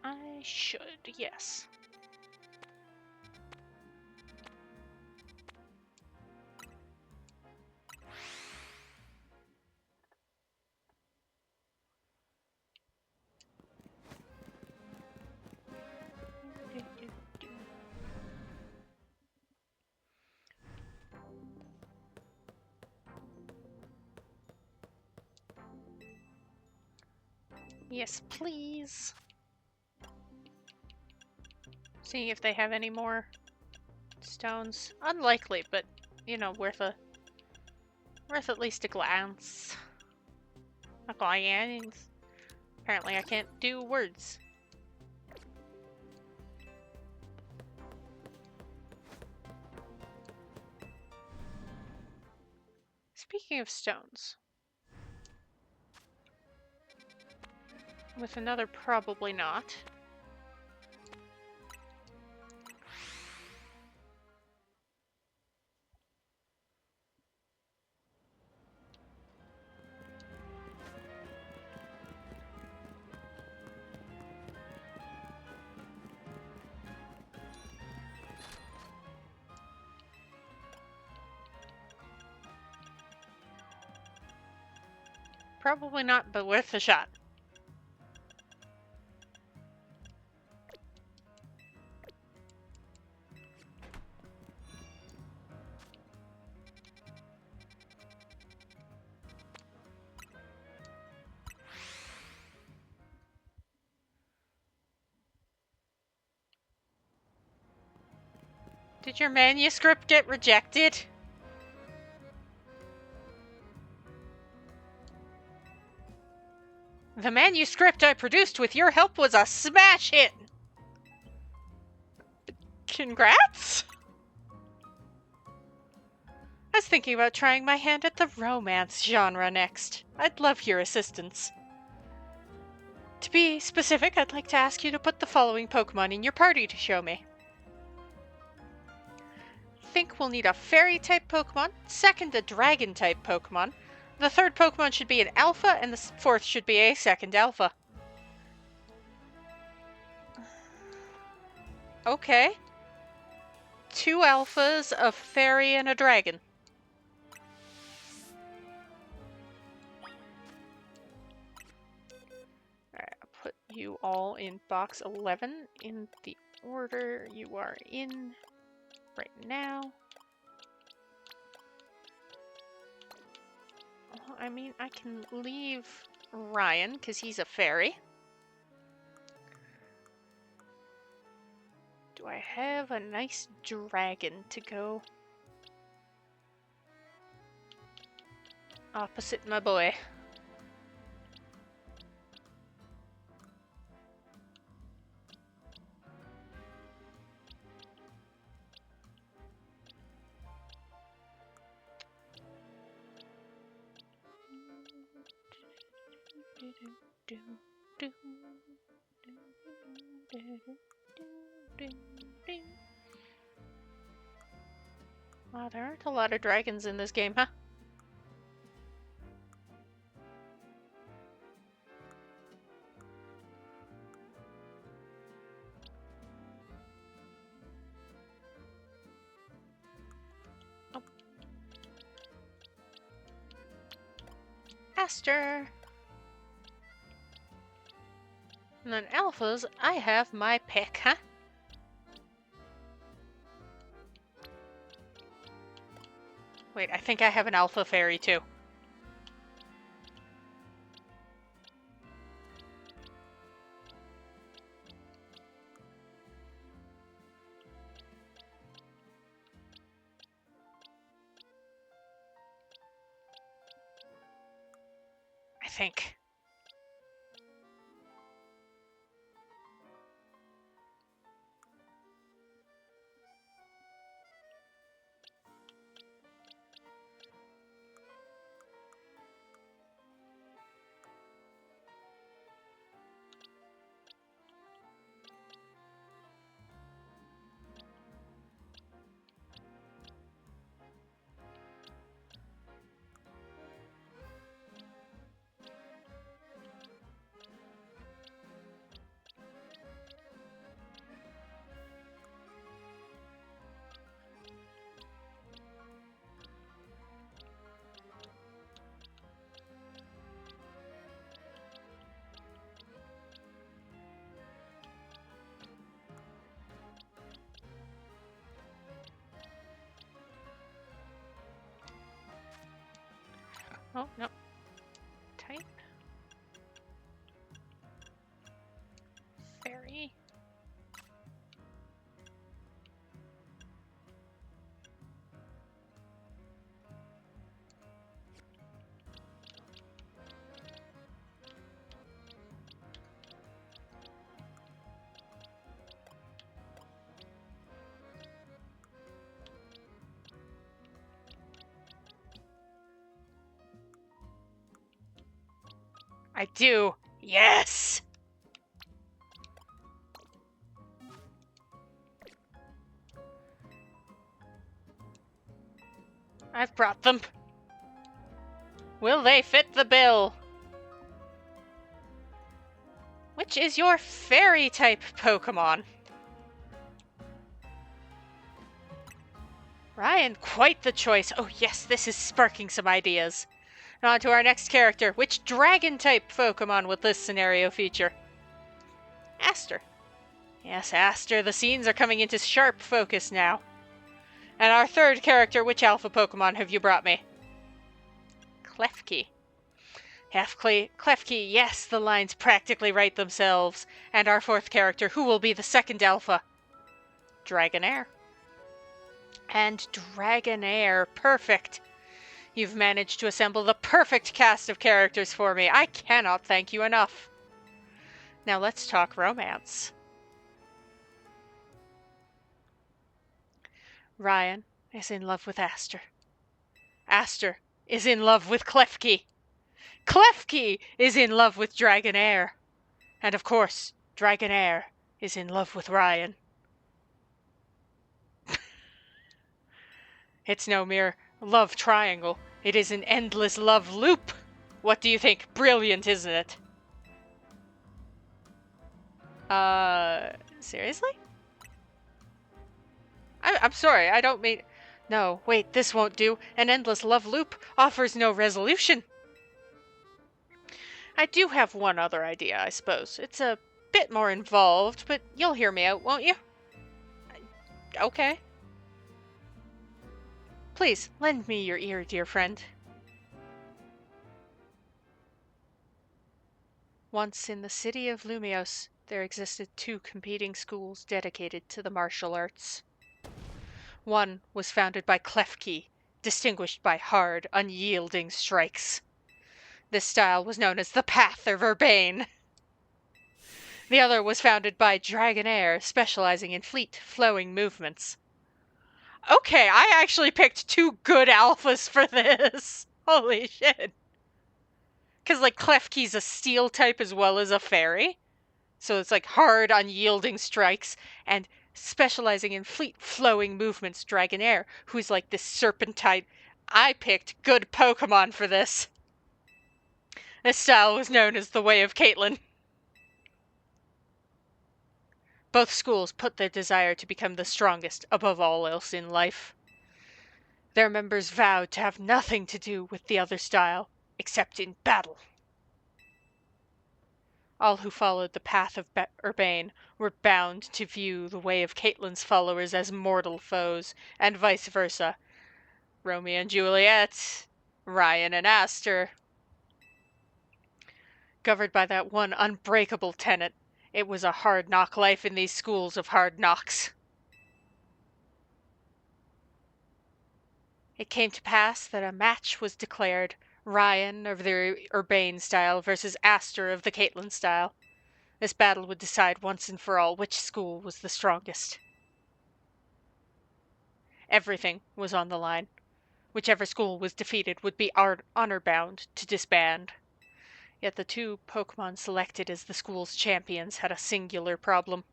I should, yes. Yes, please. Seeing if they have any more stones. Unlikely, but you know, worth at least a glance. A glance. Apparently, I can't do words. Speaking of stones, with another probably not. Probably not, but worth a shot. Did your manuscript get rejected? The manuscript I produced with your help was a smash hit! Congrats? I was thinking about trying my hand at the romance genre next. I'd love your assistance. To be specific, I'd like to ask you to put the following Pokemon in your party to show me. Think we'll need a fairy-type Pokemon, second a dragon-type Pokemon. The third Pokemon should be an alpha, and the fourth should be a second alpha. Okay. 2 alphas, a fairy, and a dragon. Alright, I'll put you all in box 11 in the order you are in right now. I mean, I can leave Ryan, because he's a fairy. Do I have a nice dragon to go opposite my boy? Wow, there aren't a lot of dragons in this game, huh? Oh. Aster! And then alphas, I have my pick, huh? Wait, I think I have an alpha fairy too. I think. Oh, no. Type. Fairy. I do. Yes! I've brought them. Will they fit the bill? Which is your fairy-type Pokemon? Ryan, quite the choice. Oh yes, this is sparking some ideas. On to our next character. Which dragon-type Pokemon will this scenario feature? Aster. Yes, Aster. The scenes are coming into sharp focus now. And our third character, which alpha Pokemon have you brought me? Klefki. Klefki, yes, the lines practically write themselves. And our fourth character, who will be the second alpha? Dragonair. And Dragonair, perfect. You've managed to assemble the perfect cast of characters for me. I cannot thank you enough. Now let's talk romance. Ryan is in love with Aster. Aster is in love with Klefki. Klefki is in love with Dragonair. And of course, Dragonair is in love with Ryan. It's no mere love triangle. It is an endless love loop. What do you think? Brilliant, isn't it? Seriously? I'm sorry, I don't mean... No, wait, this won't do. An endless love loop offers no resolution. I do have one other idea, I suppose. It's a bit more involved, but you'll hear me out, won't you? Okay. Please, lend me your ear, dear friend. Once in the city of Lumios, there existed two competing schools dedicated to the martial arts. One was founded by Klefki, distinguished by hard, unyielding strikes. This style was known as the Path of Urbane. The other was founded by Dragonair, specializing in fleet, flowing movements. Okay, I actually picked two good alphas for this. Holy shit. Because, like, Klefki's a steel type as well as a fairy. So it's like hard, unyielding strikes, and specializing in fleet, flowing movements, Dragonair, who's like this serpentine. I picked good Pokemon for this. This style was known as the Way of Caitlin. Both schools put their desire to become the strongest above all else in life. Their members vowed to have nothing to do with the other style, except in battle. All who followed the path of Urbane were bound to view the Way of Caitlin's followers as mortal foes, and vice versa. Romeo and Juliet, Ryan and Aster. Governed by that one unbreakable tenet, it was a hard knock life in these schools of hard knocks. It came to pass that a match was declared, Ryan of the Urbane style versus Aster of the Caitlin style. This battle would decide once and for all which school was the strongest. Everything was on the line. Whichever school was defeated would be honor-bound to disband. Yet the two Pokemon selected as the school's champions had a singular problem.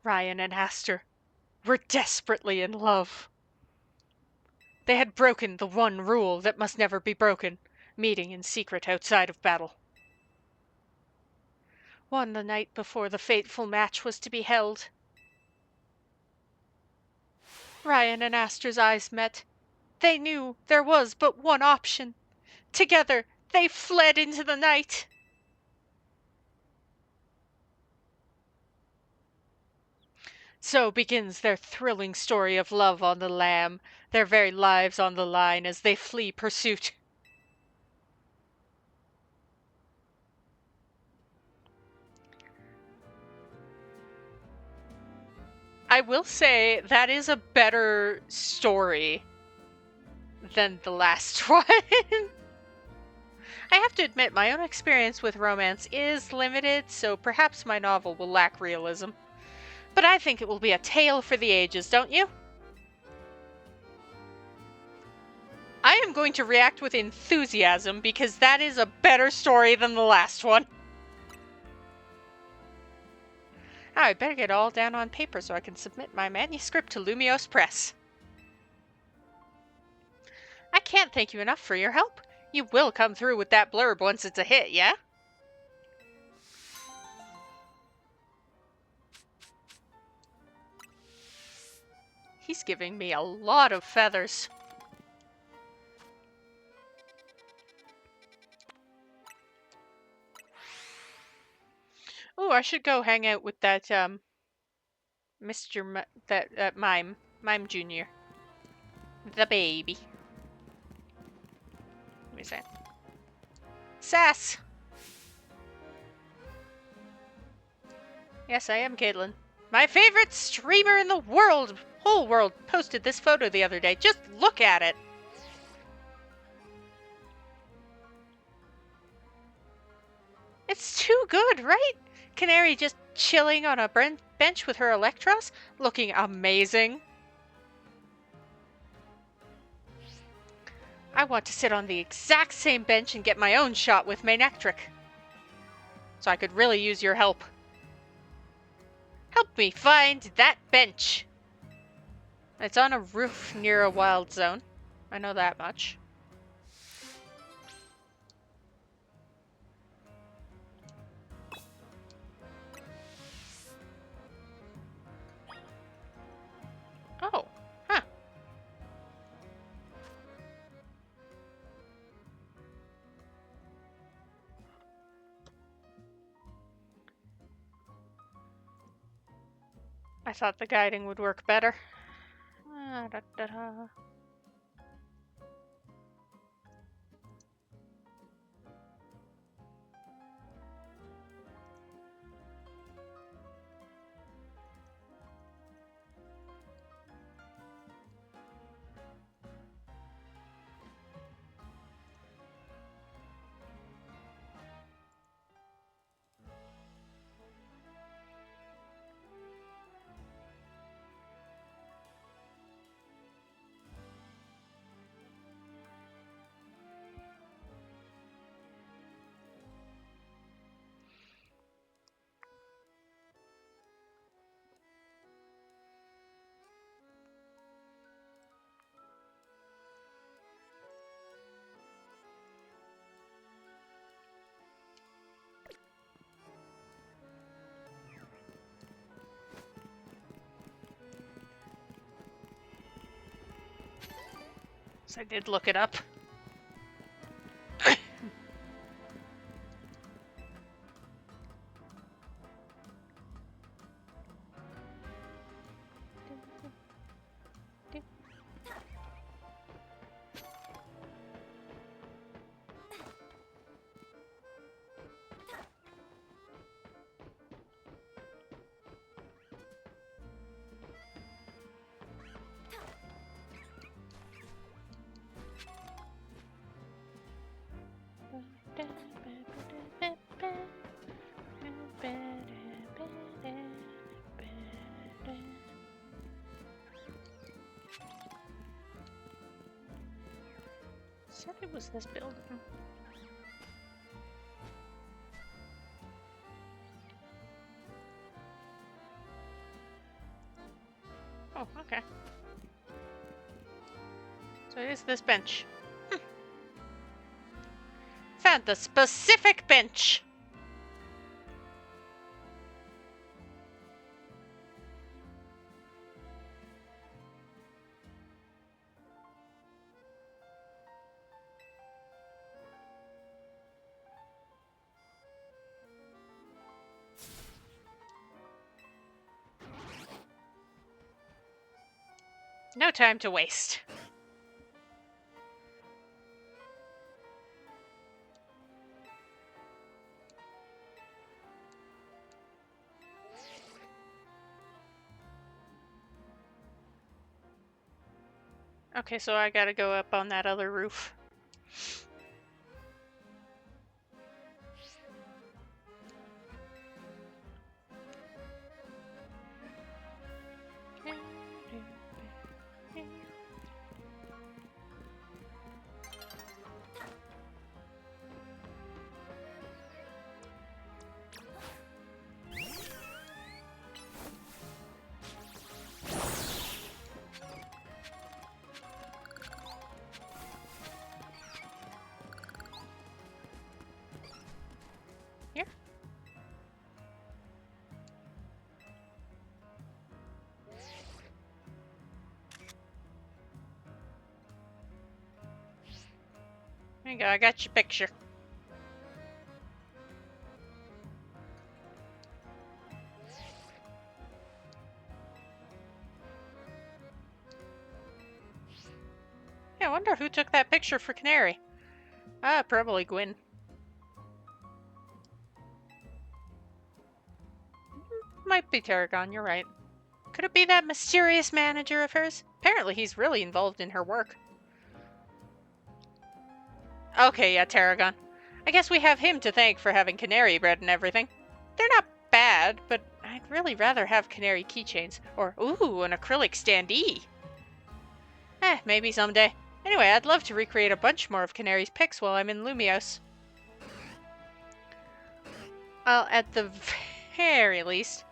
Ryan and Aster were desperately in love. They had broken the one rule that must never be broken, meeting in secret outside of battle. The night before the fateful match was to be held, Ryan and Aster's eyes met. They knew there was but one option. Together, they fled into the night. So begins their thrilling story of love on the lam, their very lives on the line as they flee pursuit. I will say that is a better story than the last one. I have to admit, my own experience with romance is limited, so perhaps my novel will lack realism. But I think it will be a tale for the ages, don't you? I am going to react with enthusiasm because that is a better story than the last one. Now, I better get it all down on paper so I can submit my manuscript to Lumios Press. I can't thank you enough for your help. You will come through with that blurb once it's a hit, yeah? He's giving me a lot of feathers. Oh, I should go hang out with that, Mime Jr. The baby. What is that? Sass! Yes, I am Caitlin. My favorite streamer in the world! Whole world posted this photo the other day. Just look at it! It's too good, right? Canary just chilling on a bench with her Electros, looking amazing. I want to sit on the exact same bench and get my own shot with Manectric. So I could really use your help. Help me find that bench. It's on a roof near a wild zone. I know that much. Oh, huh. I thought the guiding would work better. Da, da, da. So I did look it up. Said it was this building. Oh, okay. So it is this bench. Found the specific bench! No time to waste. Okay, so I gotta go up on that other roof. There you go, I got your picture. Yeah, I wonder who took that picture for Canary. Ah, probably Gwyn. Might be Tarragon, you're right. Could it be that mysterious manager of hers? Apparently he's really involved in her work. Okay, yeah, Tarragon. I guess we have him to thank for having canary bread and everything. They're not bad, but I'd really rather have canary keychains. Or, ooh, an acrylic standee. Maybe someday. Anyway, I'd love to recreate a bunch more of Canary's pics while I'm in Lumios. Well, at the very least.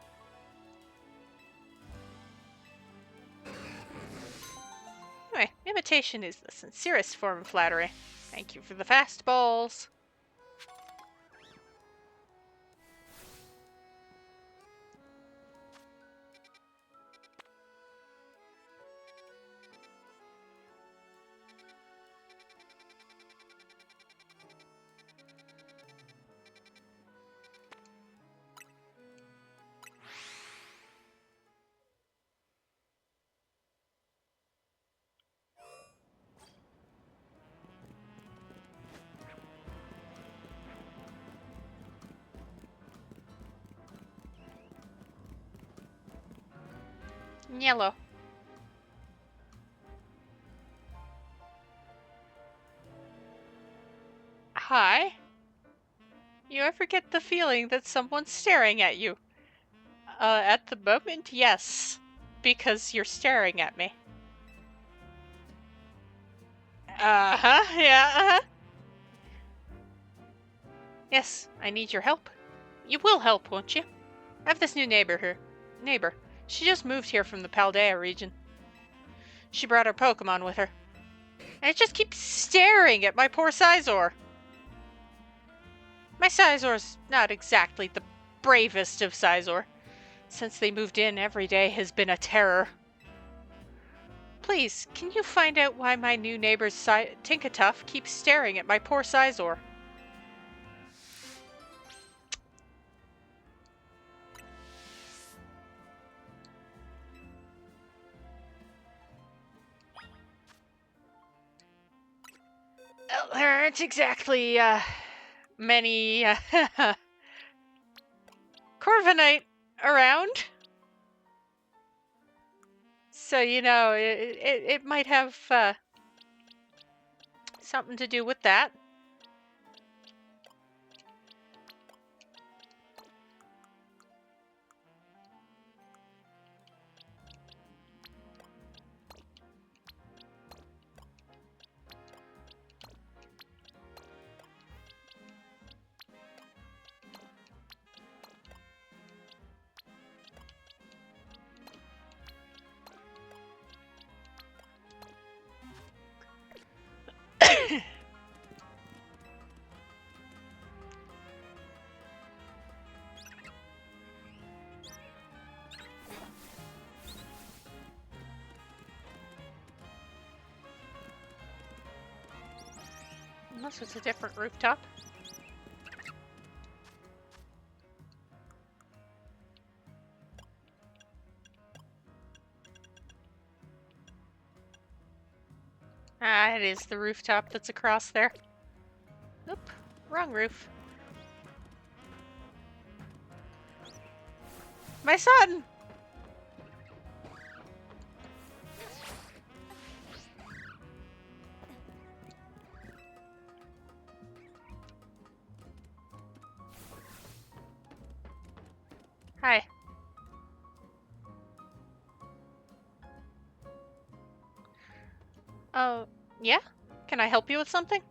Anyway, imitation is the sincerest form of flattery. Thank you for the fastballs. Yellow. Hi? You ever get the feeling that someone's staring at you? At the moment, yes. Because you're staring at me. Uh-huh, yeah, uh-huh. Yes, I need your help. You will help, won't you? I have this new neighbor here. She just moved here from the Paldea region. She brought her Pokemon with her. And it just keeps staring at my poor Sizor. My Sizor's not exactly the bravest of Sizor. Since they moved in, every day has been a terror. Please, can you find out why my new neighbor's Tinkatuff keeps staring at my poor Sizor? Well, there aren't exactly, many, Corviknight around. So, you know, it might have, something to do with that. Unless it's a different rooftop. Ah, it is the rooftop that's across there. Oop, wrong roof. My son! Hi. Oh, yeah? Can I help you with something?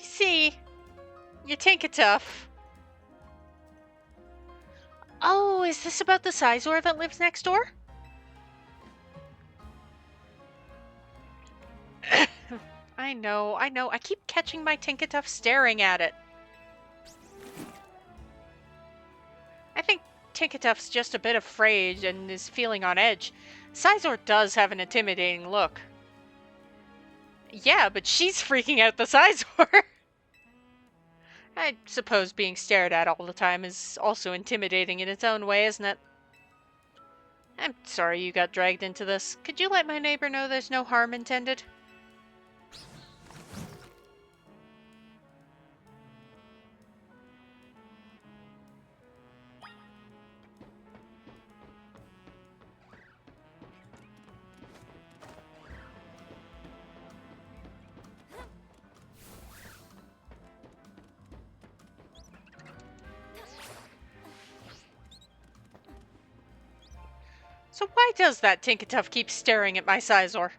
See, you Tinkatuff. Oh, is this about the Sizor that lives next door? I know. I keep catching my Tinkatuff staring at it. I think Tinkatuff's just a bit afraid and is feeling on edge. Sizor does have an intimidating look. Yeah, but she's freaking out the Sizor. I suppose being stared at all the time is also intimidating in its own way, isn't it? I'm sorry you got dragged into this. Could you let my neighbor know there's no harm intended? So why does that Tinkatuff keep staring at my Sizor?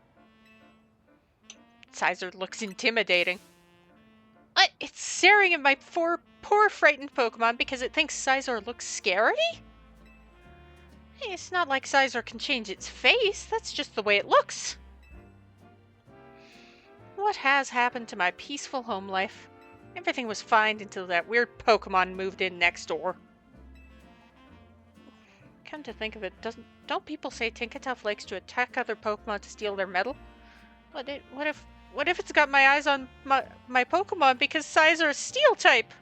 Sizor looks intimidating. It's staring at my poor frightened Pokemon because it thinks Sizor looks scary? Hey, it's not like Sizor can change its face, that's just the way it looks. What has happened to my peaceful home life? Everything was fine until that weird Pokemon moved in next door. Come to think of it, don't people say Tinkatuff likes to attack other Pokemon to steal their metal? What if it's got my eyes on my Pokemon because Sizor is Steel type?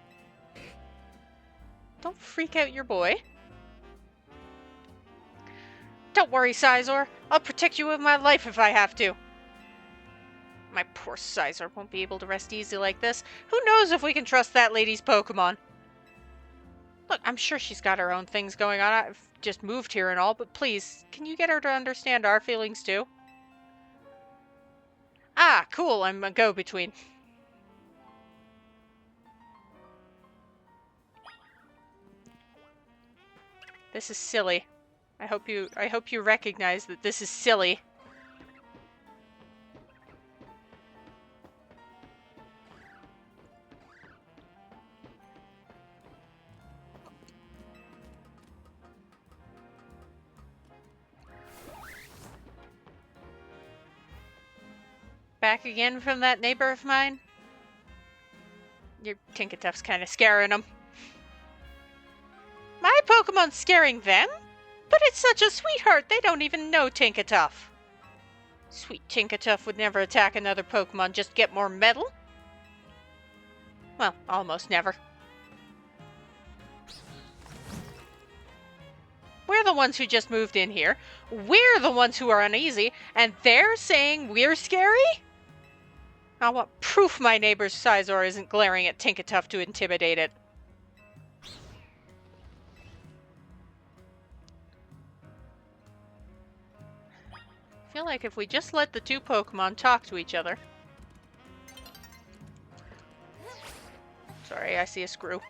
Don't freak out your boy. Don't worry, Sizor. I'll protect you with my life if I have to. My poor Sizor won't be able to rest easy like this. Who knows if we can trust that lady's Pokemon? Look, I'm sure she's got her own things going on. I've just moved here and all, but please, can you get her to understand our feelings too? Ah, cool, I'm a go-between. This is silly. I hope you recognize that this is silly. Back again from that neighbor of mine? Your Tinkatuff's kind of scaring him. My Pokemon's scaring them? But it's such a sweetheart, they don't even know Tinkatuff. Sweet Tinkatuff would never attack another Pokemon just to get more metal. Well, almost never. We're the ones who just moved in here. We're the ones who are uneasy, and they're saying we're scary? I want proof my neighbor's Sizor isn't glaring at Tinkatuff to intimidate it. I feel like if we just let the two Pokemon talk to each other... Sorry, I see a screw.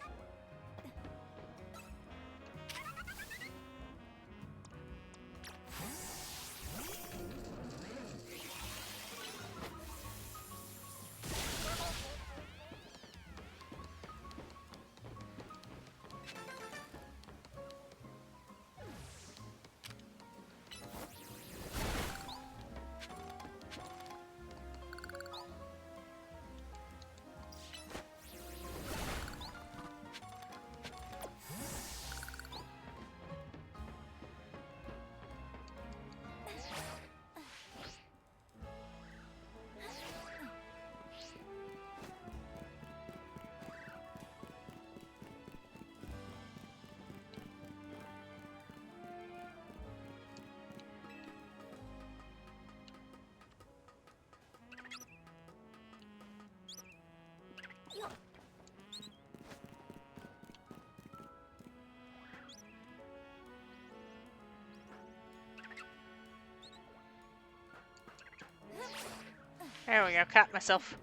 There we go, caught myself.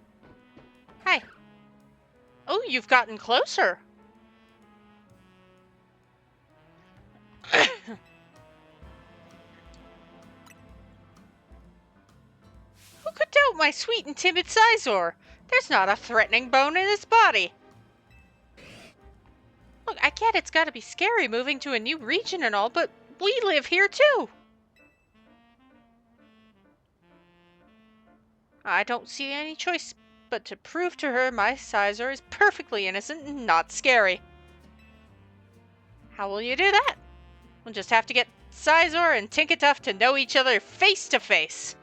Hi. Oh, you've gotten closer. Who could doubt my sweet and timid Sizor? There's not a threatening bone in his body. Look, I get it's gotta be scary moving to a new region and all, but we live here too. I don't see any choice but to prove to her my Sizor is perfectly innocent and not scary. How will you do that? We'll just have to get Sizor and Tinkatuff to know each other face to face.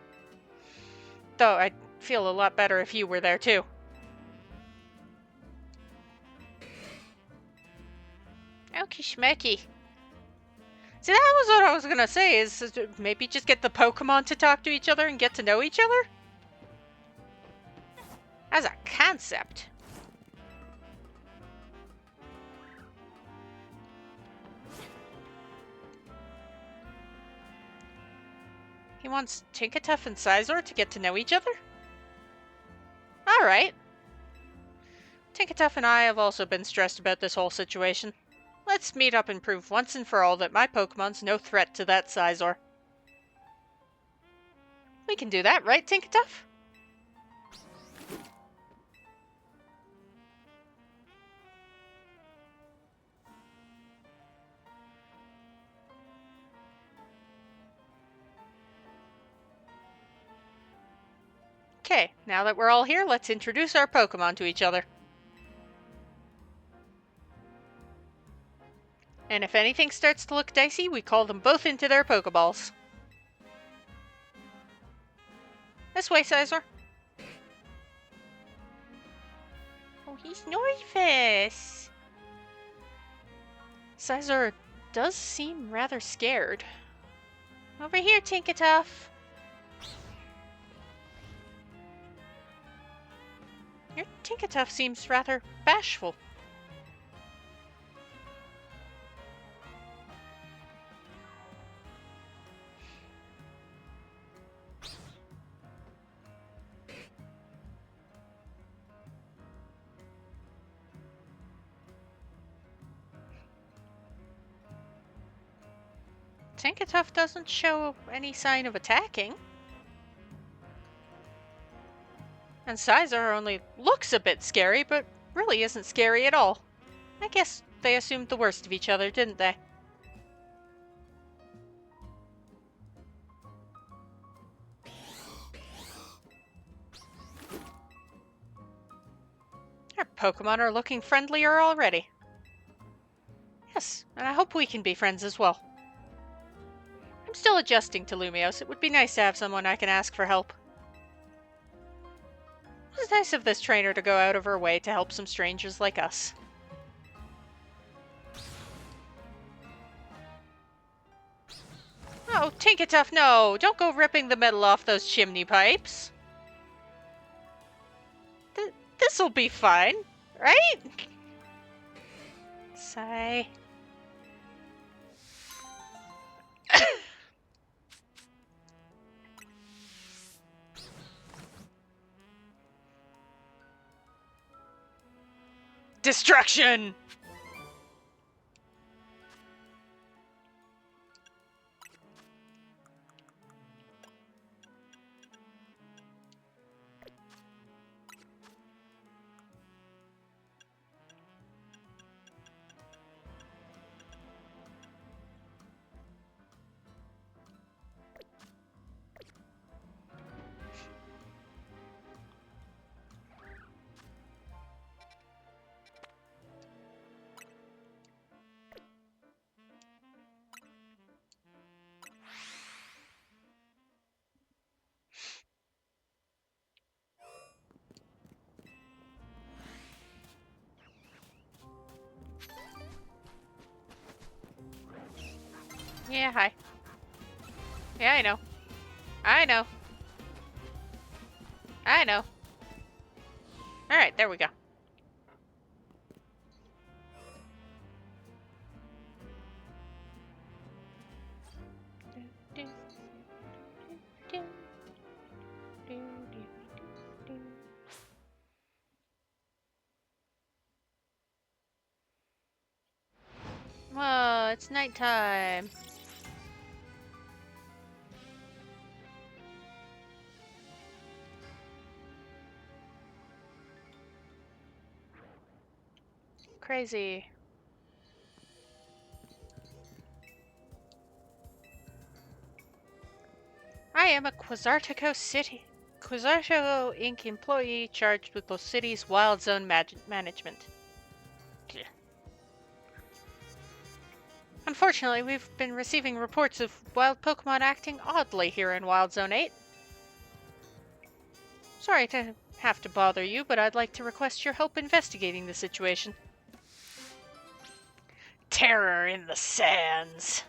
Though I feel a lot better if you were there too. Okie schmecky. See, that was what I was gonna say, is maybe just get the Pokemon to talk to each other and get to know each other? As a concept. He wants Tinkatuff and Scizor to get to know each other? Alright. Tinkatuff and I have also been stressed about this whole situation. Let's meet up and prove once and for all that my Pokemon's no threat to that Scizor. We can do that, right, Tinkatuff? Okay, now that we're all here, let's introduce our Pokemon to each other. And if anything starts to look dicey, we call them both into their Pokeballs. This way, Scizor. Oh, he's nervous. Scizor does seem rather scared. Over here, Tinkatuff. Your Tinkatuff seems rather bashful. Tinkatuff doesn't show any sign of attacking. And Scizor only looks a bit scary, but really isn't scary at all. I guess they assumed the worst of each other, didn't they? Our Pokemon are looking friendlier already. Yes, and I hope we can be friends as well. I'm still adjusting to Lumiose. It would be nice to have someone I can ask for help. It was nice of this trainer to go out of her way to help some strangers like us. Oh, Tinkatuff, no! Don't go ripping the metal off those chimney pipes! This'll be fine, right? Sigh. Destruction! Yeah, hi. Yeah, I know. I know. I know. Alright, there we go. Whoa, it's nighttime. Crazy. I am a Quasartico Inc. employee charged with the city's wild zone management. Unfortunately, we've been receiving reports of wild Pokemon acting oddly here in Wild Zone 8. Sorry to have to bother you, but I'd like to request your help investigating the situation. Terror in the sands.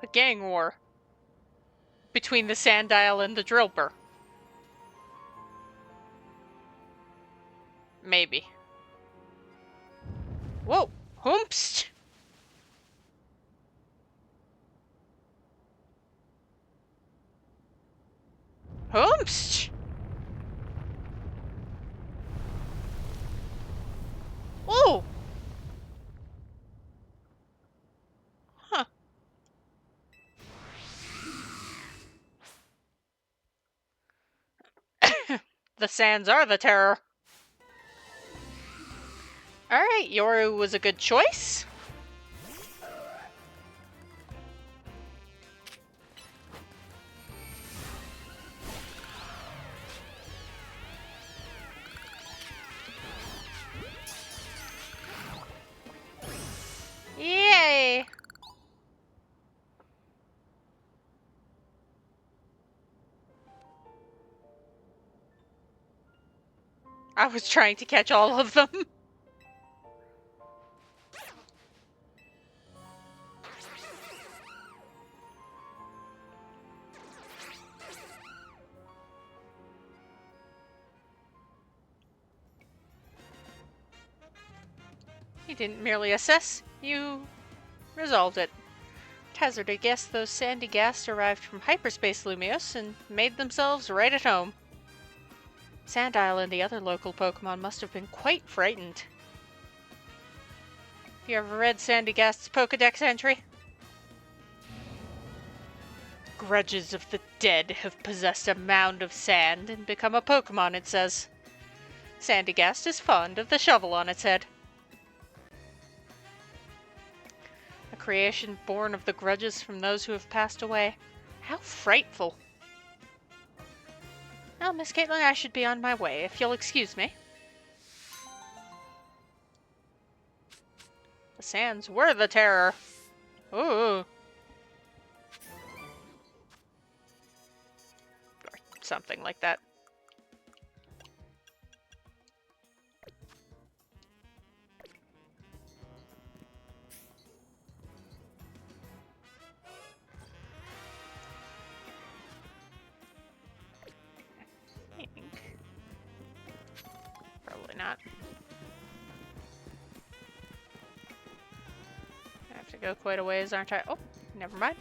A gang war between the Sandile and the Drillper. Maybe. Whoa! Hoomst! Hoomst! Whoa! Huh. The sands are the terror. Alright, Yoru was a good choice. Yay! I was trying to catch all of them. You didn't merely assess, you resolved it. I'd hazard a guess those sandy ghasts arrived from hyperspace Lumios and made themselves right at home. Sandile and the other local Pokemon must have been quite frightened. Have you ever read Sandy Ghast's Pokedex entry? Grudges of the dead have possessed a mound of sand and become a Pokemon, it says. Sandy Ghast is fond of the shovel on its head. A creation born of the grudges from those who have passed away. How frightful. Well, Miss Caitlin, I should be on my way, if you'll excuse me. The sands were the terror. Ooh. Or something like that. Probably not. I have to go quite a ways, aren't I? Oh, never mind.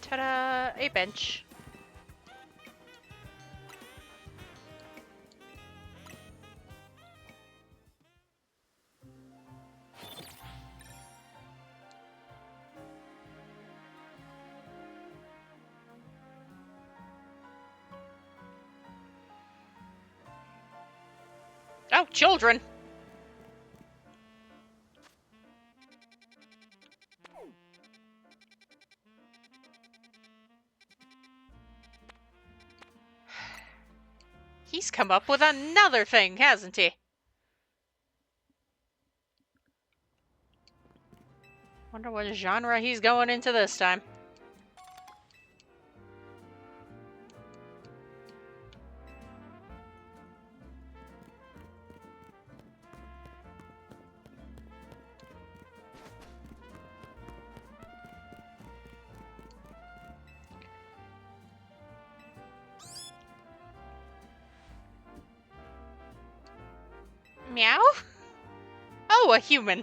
Ta-da! A bench. Oh, children! He's come up with another thing, hasn't he? Wonder what genre he's going into this time. Meow? Oh, a human.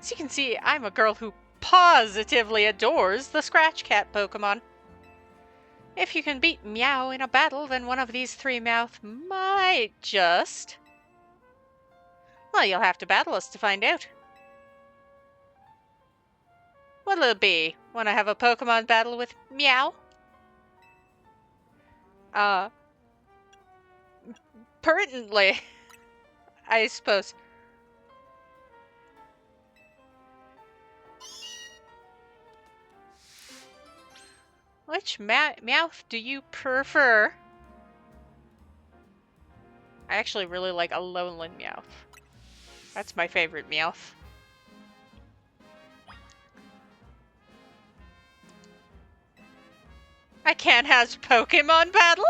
As you can see, I'm a girl who positively adores the Scratch Cat Pokemon. If you can beat Meow in a battle, then one of these three Meowth might just... Well, you'll have to battle us to find out. What'll it be? Want to have a Pokemon battle with Meow? Uh, pertinently, I suppose. Which Meowth do you prefer? I actually really like a Lowland Meowth. That's my favorite Meowth. I can't have Pokemon battle?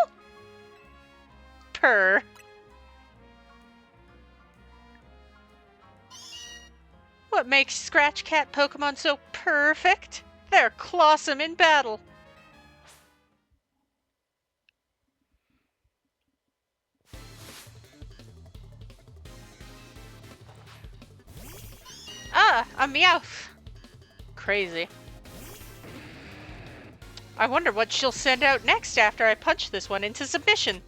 Purr. What makes Scratch Cat Pokemon so perfect? They're clawsome in battle. Ah, a Meowth. Crazy. I wonder what she'll send out next after I punch this one into submission.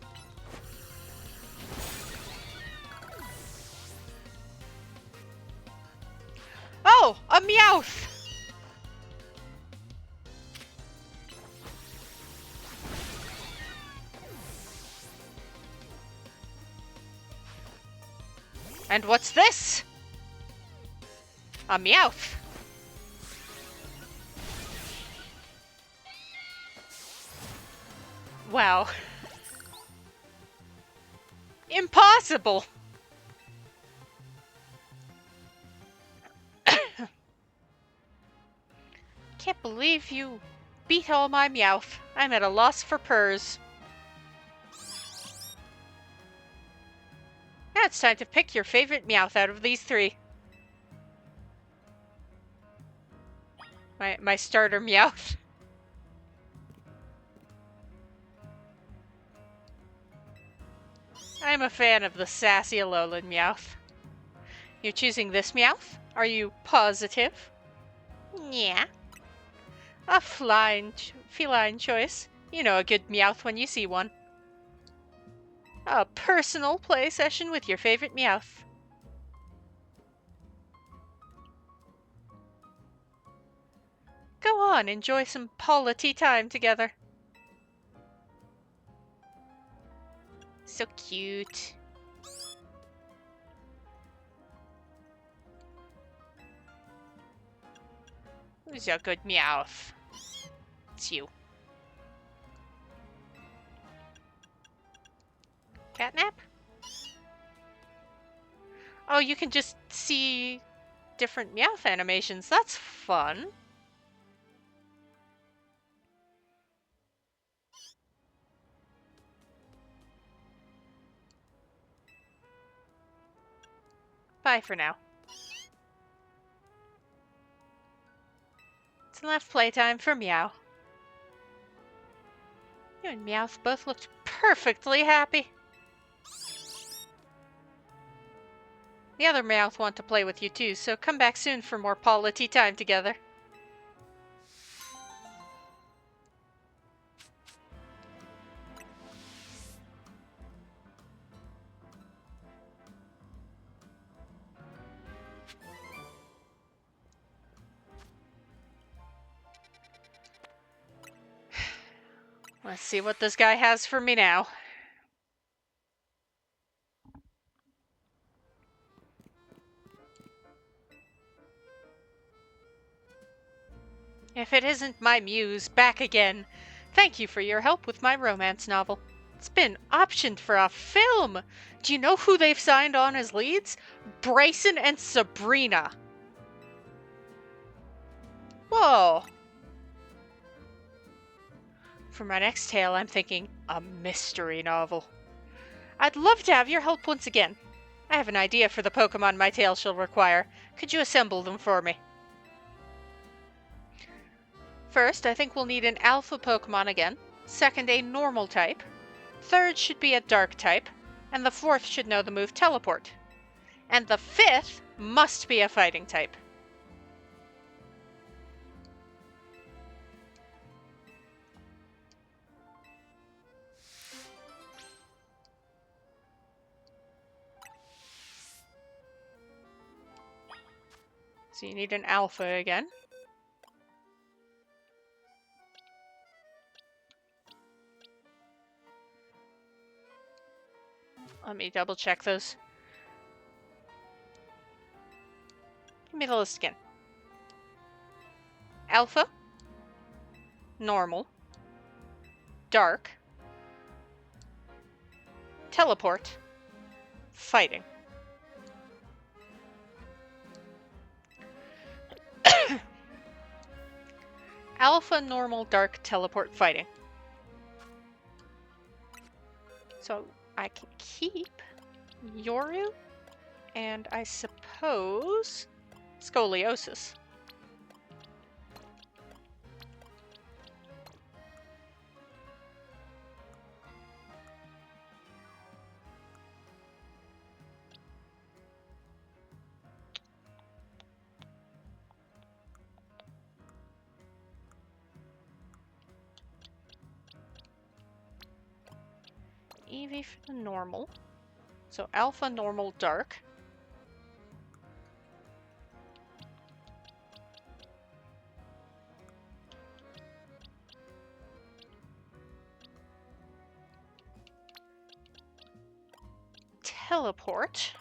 Oh, a Meowth! And what's this? A Meowth. Wow. Impossible! Can't believe you beat all my Meowth. I'm at a loss for purrs. Now it's time to pick your favorite Meowth out of these three. My starter Meowth. I'm a fan of the sassy Alolan Meowth. You're choosing this Meowth? Are you positive? Yeah. A feline choice. You know a good Meowth when you see one. A personal play session with your favorite Meowth. Go on, enjoy some polity time together. So cute. Who's your good Meowth? It's you. Catnap? Oh, you can just see different Meowth animations. That's fun. Bye for now. It's enough playtime for Meow. You and Meowth both looked perfectly happy. The other Meowth want to play with you too, so come back soon for more polity time together. Let's see what this guy has for me now. If it isn't my muse, back again. Thank you for your help with my romance novel. It's been optioned for a film. Do you know who they've signed on as leads? Bryson and Sabrina. Whoa. For my next tale, I'm thinking a mystery novel. I'd love to have your help once again. I have an idea for the Pokemon my tale shall require. Could you assemble them for me? First, I think we'll need an Alpha Pokemon again. Second, a normal type. Third should be a dark type. And the fourth should know the move Teleport. And the fifth must be a fighting type. So you need an Alpha again. Let me double check those. Give me the list again. Alpha, normal, dark, teleport, fighting. Alpha, normal, dark, teleport, fighting. So I can keep Yoru and I suppose scoliosis. Eevee for the normal. So alpha, normal, dark. Teleport.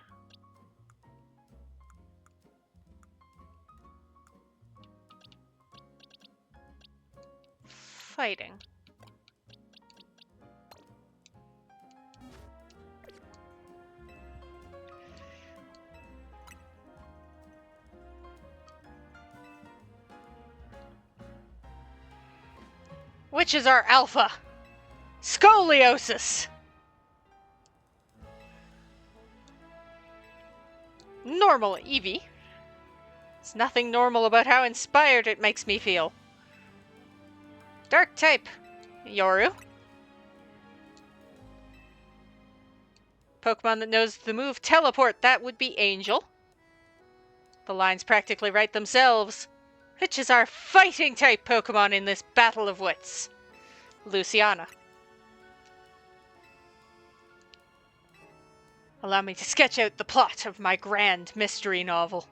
Fighting. Which is our alpha? Scoliosis! Normal Eevee. There's nothing normal about how inspired it makes me feel. Dark type. Yoru. Pokemon that knows the move teleport, that would be Angel. The lines practically write themselves. Which is our fighting type Pokemon in this battle of wits? Luciana. Allow me to sketch out the plot of my grand mystery novel.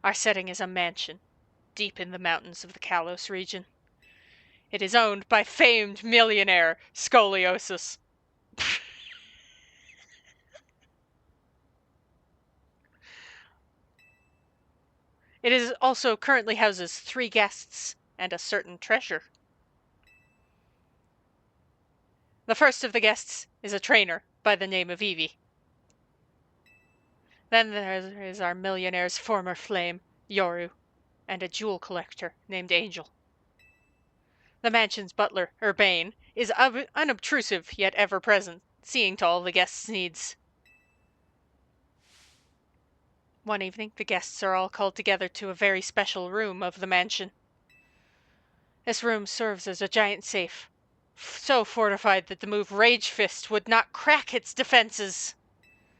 Our setting is a mansion, deep in the mountains of the Kalos region. It is owned by famed millionaire Scoliosis. It is also currently houses 3 guests and a certain treasure. The first of the guests is a trainer by the name of Eevee. Then there is our millionaire's former flame, Yoru, and a jewel collector named Angel. The mansion's butler, Urbane, is unobtrusive yet ever-present, seeing to all the guests' needs. One evening, the guests are all called together to a very special room of the mansion. This room serves as a giant safe, so fortified that the move Rage Fist would not crack its defenses.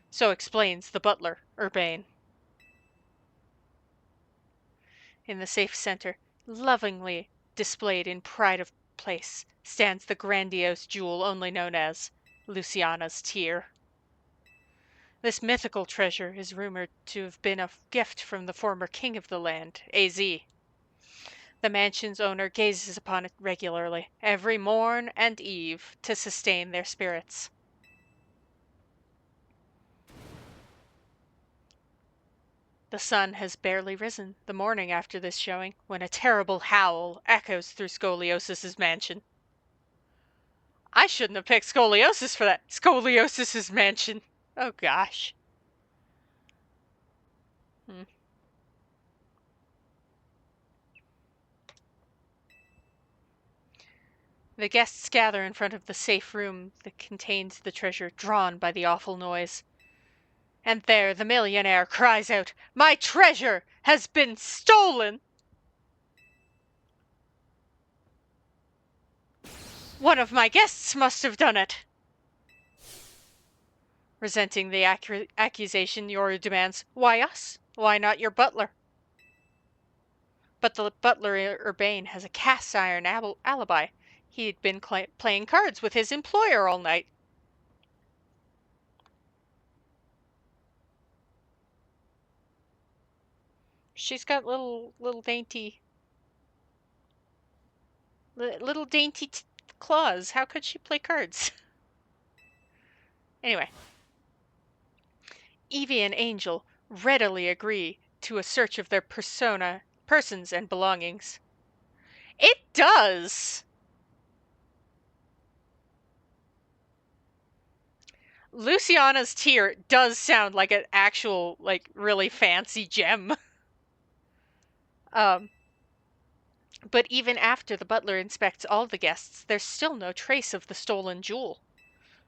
So explains the butler, Urbane. In the safe center, lovingly displayed in pride of place, stands the grandiose jewel only known as Luciana's Tear. This mythical treasure is rumored to have been a gift from the former king of the land, AZ. The mansion's owner gazes upon it regularly, every morn and eve, to sustain their spirits. The sun has barely risen the morning after this showing when a terrible howl echoes through Scoliosis's mansion. I shouldn't have picked Scoliosis for that. Scoliosis's mansion. Oh gosh. The guests gather in front of the safe room that contains the treasure drawn by the awful noise. And there the millionaire cries out, "My treasure has been stolen!" One of my guests must have done it. Resenting the accusation, Yoru demands, "Why us? Why not your butler?" But the butler, Urbane, has a cast iron alibi. He'd been playing cards with his employer all night. She's got little dainty claws. How could she play cards? Anyway. Evie and Angel readily agree to a search of their persons and belongings. It does! Luciana's tear does sound like an actual, like, really fancy gem. But even after the butler inspects all the guests, there's still no trace of the stolen jewel.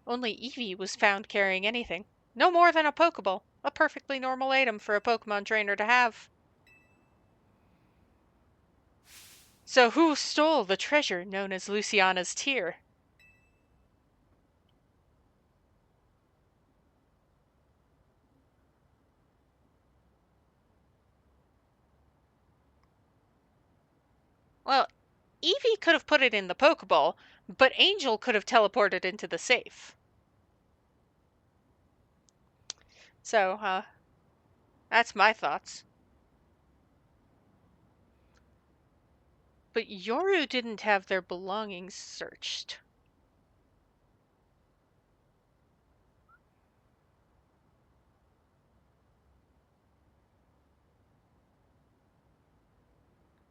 Only Evie was found carrying anything. No more than a Pokeball, a perfectly normal item for a Pokemon trainer to have. So who stole the treasure known as Luciana's tear? Well, Evie could have put it in the Pokeball, but Angel could have teleported into the safe. So, that's my thoughts. But Yoru didn't have their belongings searched.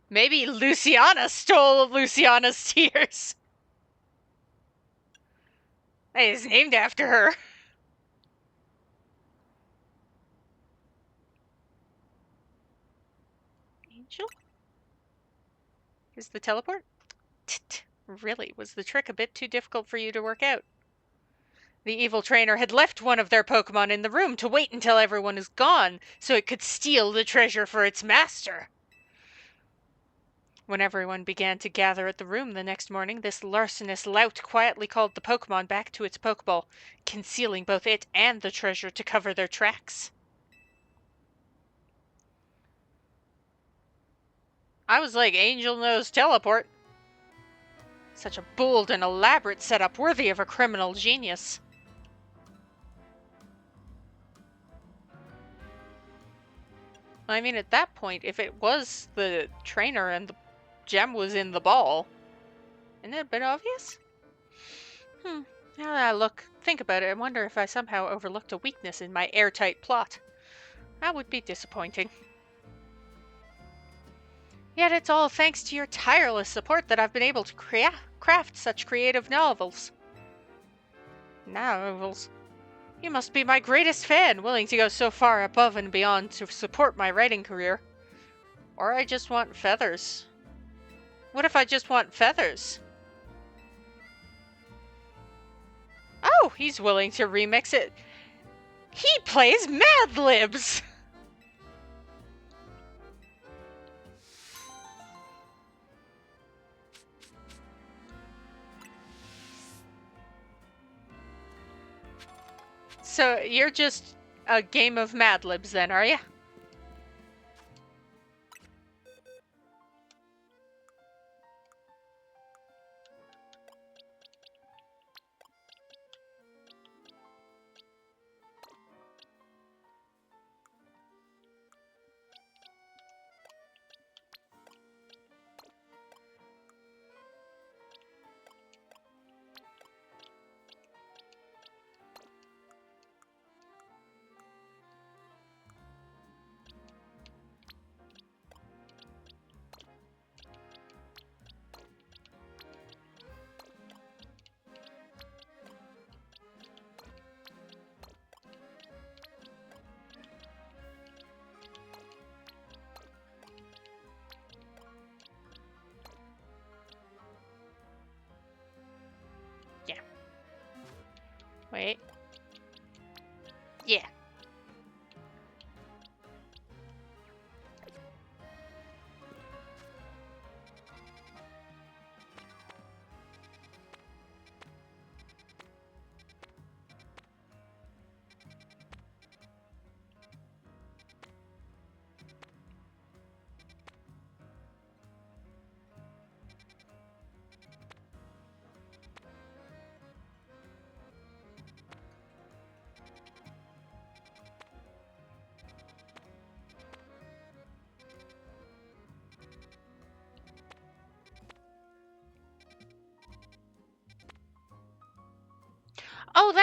Maybe Luciana stole Luciana's tears. It's named after her. Angel? Is the teleport? Really, was the trick a bit too difficult for you to work out? The evil trainer had left one of their Pokemon in the room to wait until everyone is gone so it could steal the treasure for its master. When everyone began to gather at the room the next morning, this larcenous lout quietly called the Pokemon back to its Pokeball, concealing both it and the treasure to cover their tracks. I was like, Angel knows teleport. Such a bold and elaborate setup worthy of a criminal genius. I mean, at that point, if it was the trainer and the gem was in the ball, isn't it a bit obvious? Now that I think about it, I wonder if I somehow overlooked a weakness in my airtight plot. That would be disappointing. Yet it's all thanks to your tireless support that I've been able to craft such creative novels. Novels? You must be my greatest fan, willing to go so far above and beyond to support my writing career. Or I just want feathers. What if I just want feathers? Oh, he's willing to remix it. He plays Mad Libs! So you're just a game of Mad Libs then, are you?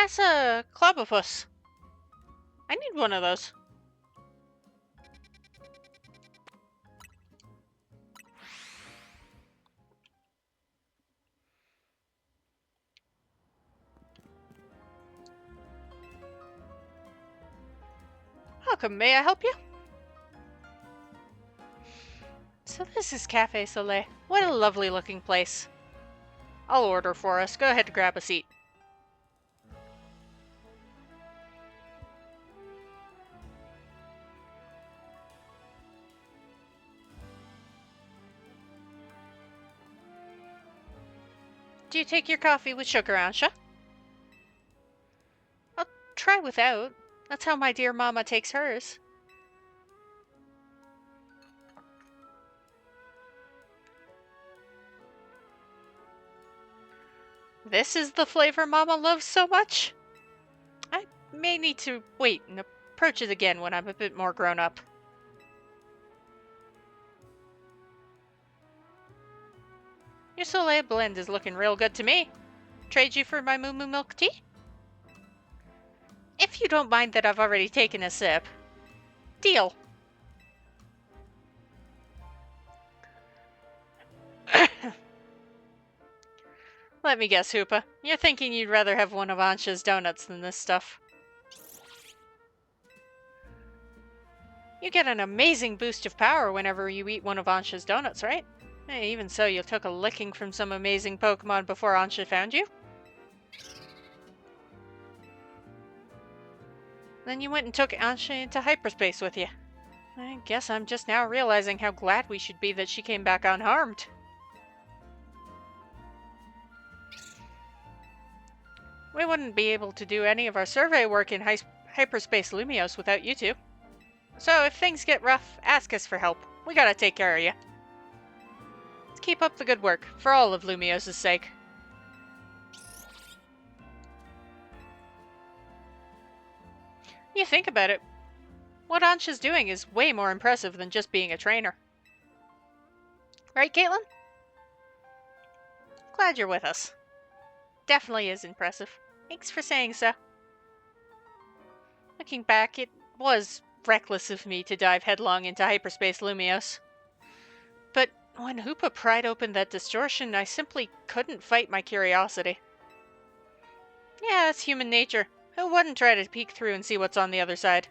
pass a Clobopus? I need one of those. Welcome, may I help you? So this is Cafe Soleil. What a lovely looking place. I'll order for us. Go ahead and grab a seat. Do you take your coffee with sugar, Ansha? I'll try without. That's how my dear mama takes hers. This is the flavor Mama loves so much? I may need to wait and approach it again when I'm a bit more grown up. Your Soleil blend is looking real good to me. Trade you for my Moo Moo milk tea? If you don't mind that I've already taken a sip. Deal. Let me guess, Hoopa. You're thinking you'd rather have one of Ansha's donuts than this stuff. You get an amazing boost of power whenever you eat one of Ansha's donuts, right? Even so, you took a licking from some amazing Pokemon before Ansha found you? Then you went and took Ansha into hyperspace with you. I guess I'm just now realizing how glad we should be that she came back unharmed. We wouldn't be able to do any of our survey work in hyperspace Lumios without you two. So if things get rough, ask us for help. We gotta take care of you. Let's keep up the good work, for all of Lumios' sake. You think about it. What Ansha's doing is way more impressive than just being a trainer. Right, Caitlin? Glad you're with us. Definitely is impressive. Thanks for saying so. Looking back, it was reckless of me to dive headlong into hyperspace Lumios. But when Hoopa pried open that distortion, I simply couldn't fight my curiosity. Yeah, that's human nature. Who wouldn't try to peek through and see what's on the other side?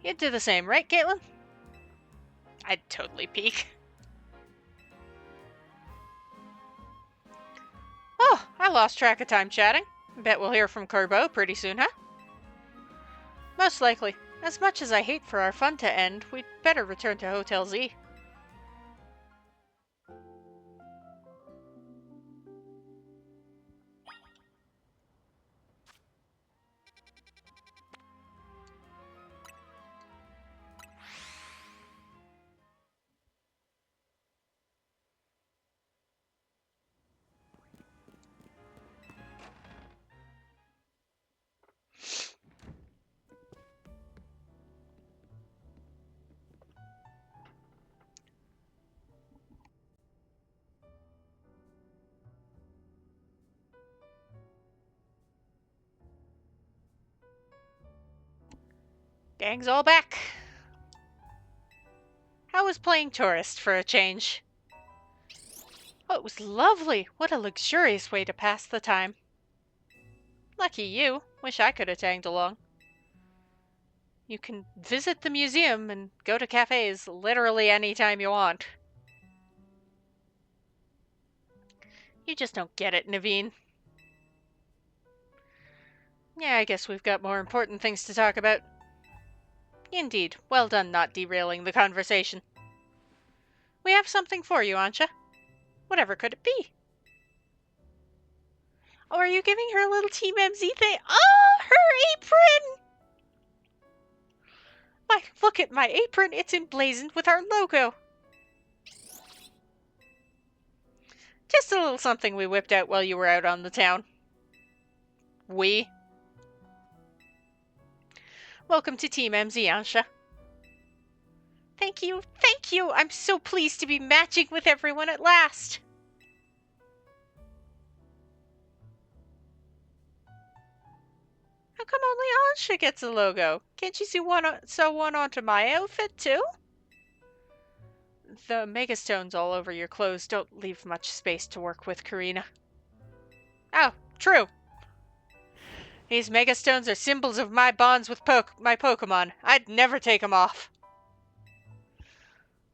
You'd do the same, right, Caitlin? I'd totally peek. Oh, I lost track of time chatting. Bet we'll hear from Corbeau pretty soon, huh? Most likely. As much as I hate for our fun to end, we'd better return to Hotel Z. Gang's all back. How was playing tourist for a change? Oh, it was lovely. What a luxurious way to pass the time. Lucky you. Wish I could have tagged along. You can visit the museum and go to cafes literally any time you want. You just don't get it, Naveen. Yeah, I guess we've got more important things to talk about. Indeed. Well done not derailing the conversation. We have something for you, Ansha. Whatever could it be? Oh, are you giving her a little Team MZ thing? Oh, her apron! Look at my apron. It's emblazoned with our logo. Just a little something we whipped out while you were out on the town. We? Welcome to Team MZ, Ansha. Thank you, thank you! I'm so pleased to be matching with everyone at last! How come only Ansha gets a logo? Can't you sew one onto my outfit too? The megastones all over your clothes don't leave much space to work with, Karina. Oh, true. These megastones are symbols of my bonds with my Pokemon. I'd never take them off.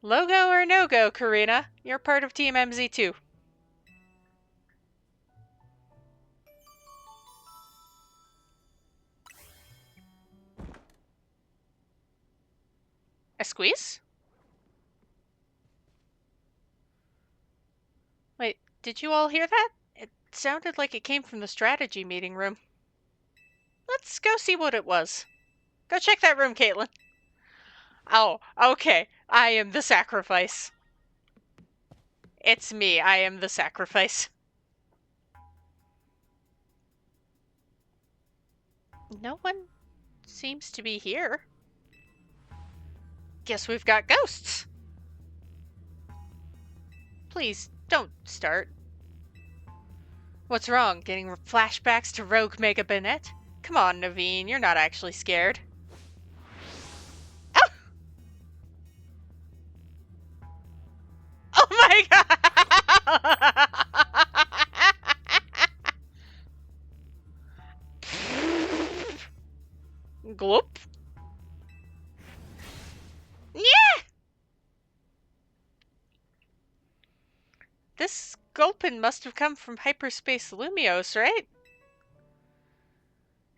Logo or no-go, Karina. You're part of Team MZ2. A squeeze? Wait, did you all hear that? It sounded like it came from the strategy meeting room. Let's go see what it was. Go check that room, Caitlin. Oh, okay. I am the sacrifice. It's me. I am the sacrifice. No one seems to be here. Guess we've got ghosts. Please, don't start. What's wrong? Getting flashbacks to Rogue Mega Banette? Come on, Naveen, you're not actually scared. Oh! Oh my god! Gloop. Yeah! This Gulpin must have come from hyperspace Lumios, right?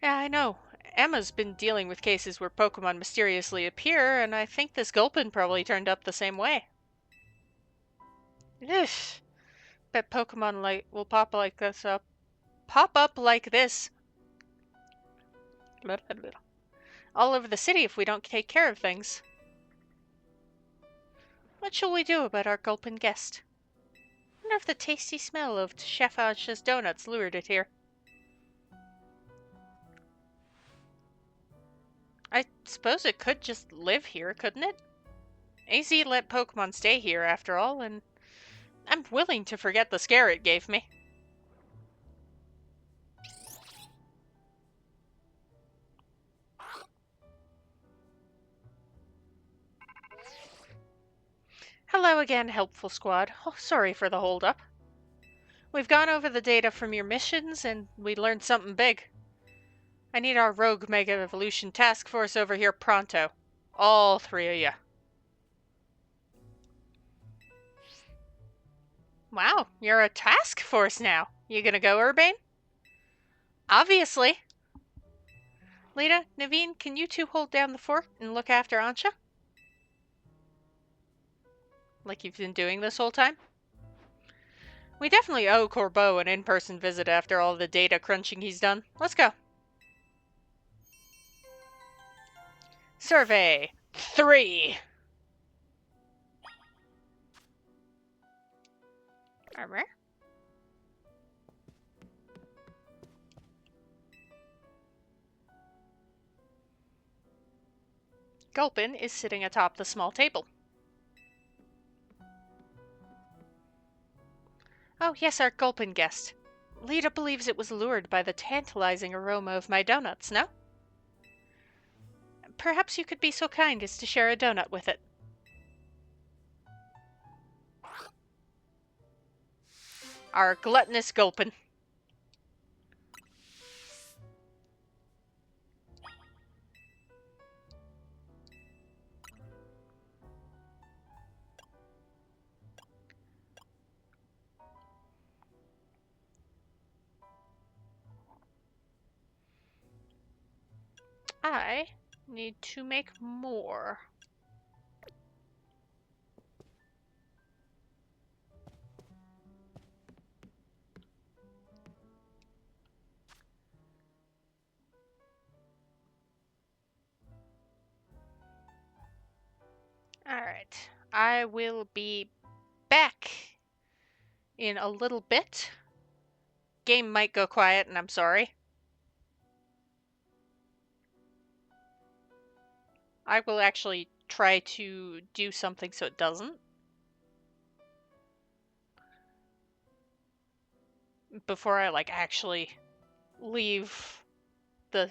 Yeah, I know. Emma's been dealing with cases where Pokemon mysteriously appear, and I think this Gulpin probably turned up the same way. Ugh. Bet Pokemon will pop up like this all over the city if we don't take care of things. What shall we do about our Gulpin guest? I wonder if the tasty smell of Chef Ansha's donuts lured it here. I suppose it could just live here, couldn't it? AZ let Pokemon stay here after all, and I'm willing to forget the scare it gave me. Hello again, helpful squad. Oh, sorry for the holdup. We've gone over the data from your missions, and we learned something big. I need our Rogue Mega Evolution Task Force over here pronto. All three of you. Wow, you're a task force now. You gonna go, Urbane? Obviously. Lita, Naveen, can you two hold down the fort and look after Ansha? Like you've been doing this whole time? We definitely owe Corbeau an in-person visit after all the data crunching he's done. Let's go. Survey 3. Armor. Gulpin is sitting atop the small table. Oh, yes, our Gulpin guest. Lita believes it was lured by the tantalizing aroma of my donuts, no? Perhaps you could be so kind as to share a donut with it. Our gluttonous Gulpin. I need to make more. Alright, I will be back in a little bit. Game might go quiet, and I'm sorry. I will actually try to do something so it doesn't. Before I, actually leave the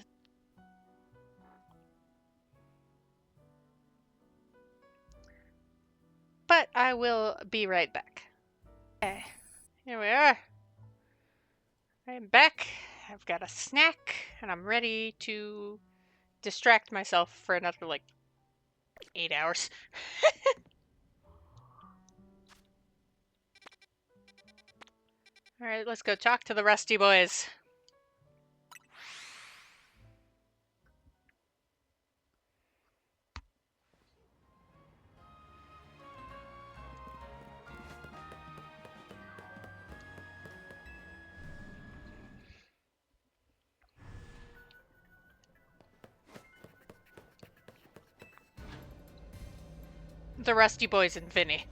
I will be right back. Okay, here we are. I'm back. I've got a snack, and I'm ready to distract myself for another, like, 8 hours. Alright, let's go talk to the Rusty Boys. The Rusty Boys and Vinny.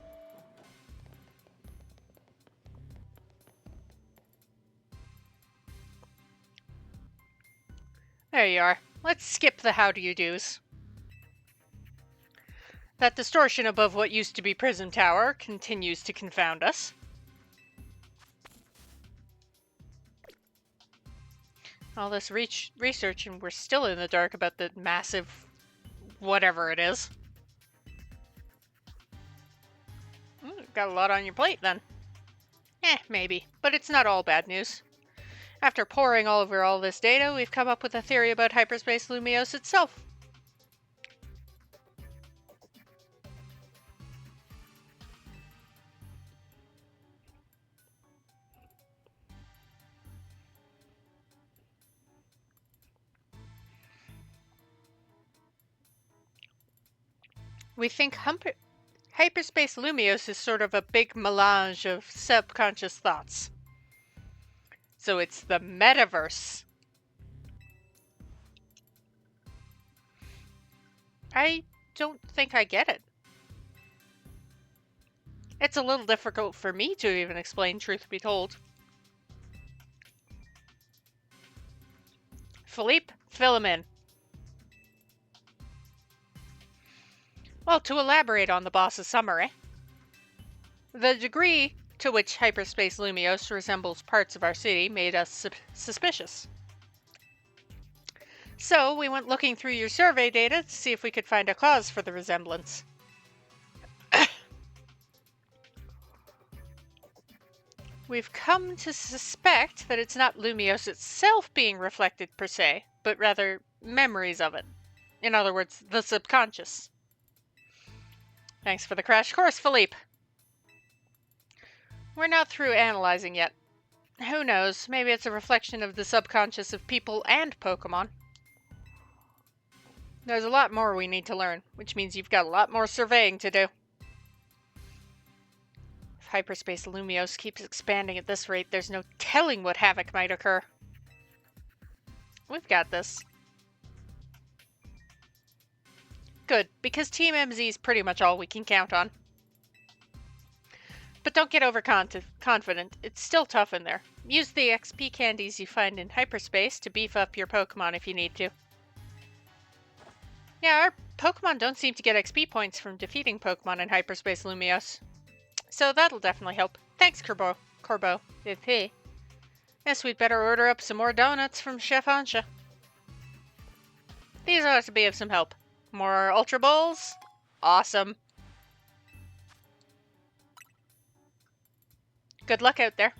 There you are. Let's skip the how do you do's. That distortion above what used to be Prism Tower continues to confound us. All this research and we're still in the dark about the massive whatever it is. Got a lot on your plate then. Maybe, but it's not all bad news. After poring over all this data, we've come up with a theory about hyperspace Lumiose itself. We think hyperspace Lumiose is sort of a big melange of subconscious thoughts. So it's the metaverse. I don't think I get it. It's a little difficult for me to even explain, truth be told. Philippe, fill him in. Well, to elaborate on the boss's summary, the degree to which hyperspace Lumiose resembles parts of our city made us suspicious. So we went looking through your survey data to see if we could find a cause for the resemblance. We've come to suspect that it's not Lumiose itself being reflected per se, but rather memories of it. In other words, the subconscious. Thanks for the crash course, Philippe. We're not through analyzing yet. Who knows, maybe it's a reflection of the subconscious of people and Pokemon. There's a lot more we need to learn, which means you've got a lot more surveying to do. If hyperspace Lumiose keeps expanding at this rate, there's no telling what havoc might occur. We've got this. Good, because Team MZ is pretty much all we can count on. But don't get overconfident, it's still tough in there. Use the XP candies you find in hyperspace to beef up your Pokemon if you need to. Yeah, our Pokemon don't seem to get XP points from defeating Pokemon in hyperspace Lumiose. So that'll definitely help. Thanks, Corbo. Yes, we'd better order up some more donuts from Chef Ansha. These ought to be of some help. More Ultra Balls? Awesome. Good luck out there.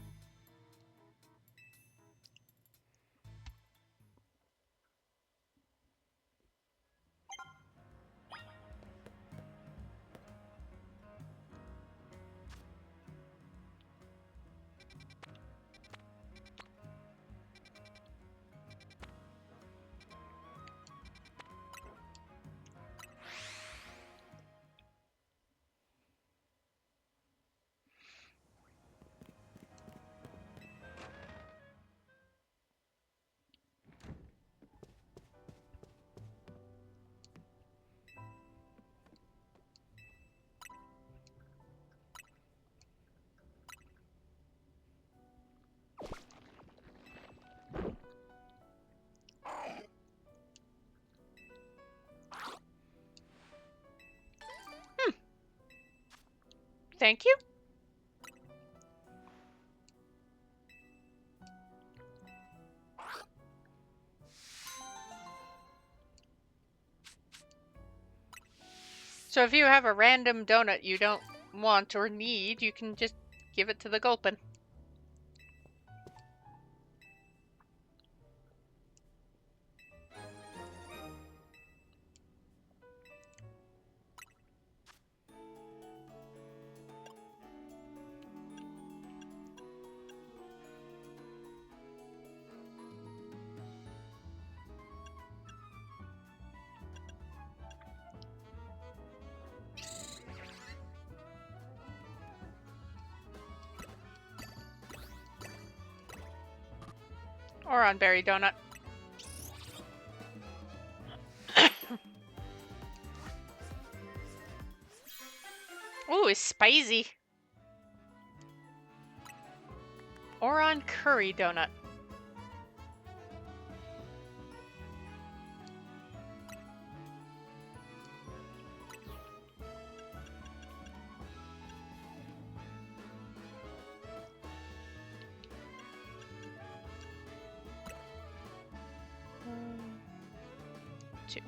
Thank you. So if you have a random donut you don't want or need, you can just give it to the Gulpin. Or on berry donut. Ooh, it's spicy. Or on curry donut. Two.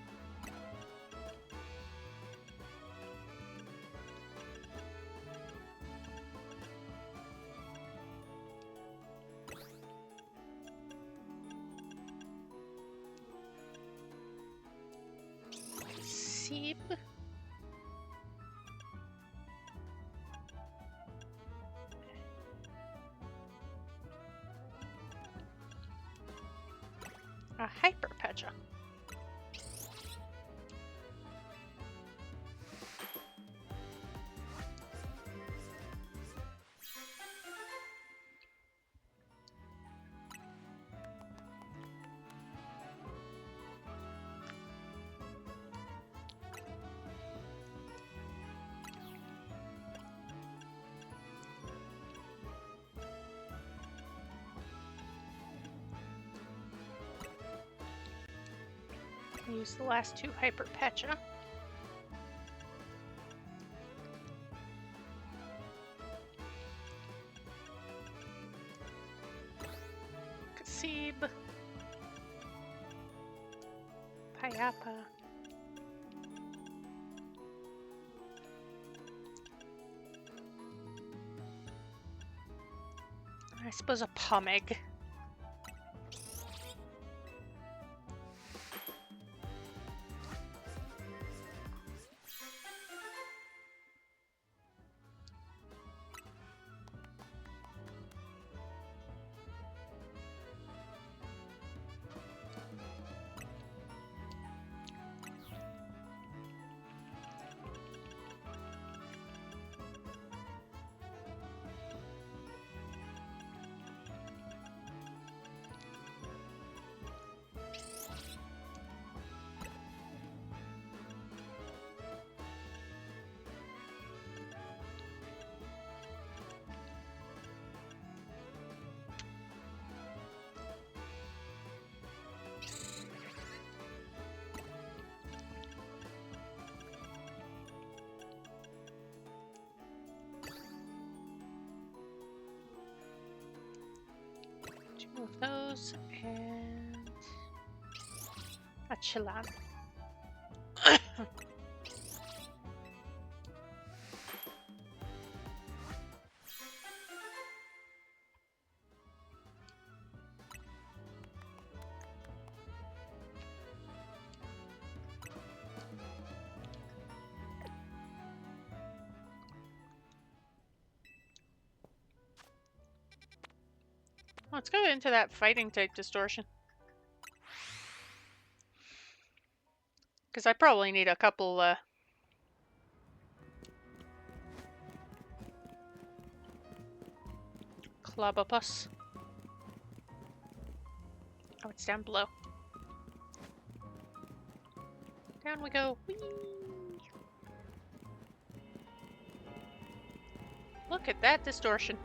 Seep. A hyperpecha. Use the last two hyperpecha. Kasib. Payapa. I suppose a pomeg. Two of those and a chilan. Let's go into that fighting type distortion. Because I probably need a couple Clobopus. Oh, it's down below. Down we go. Whee! Look at that distortion.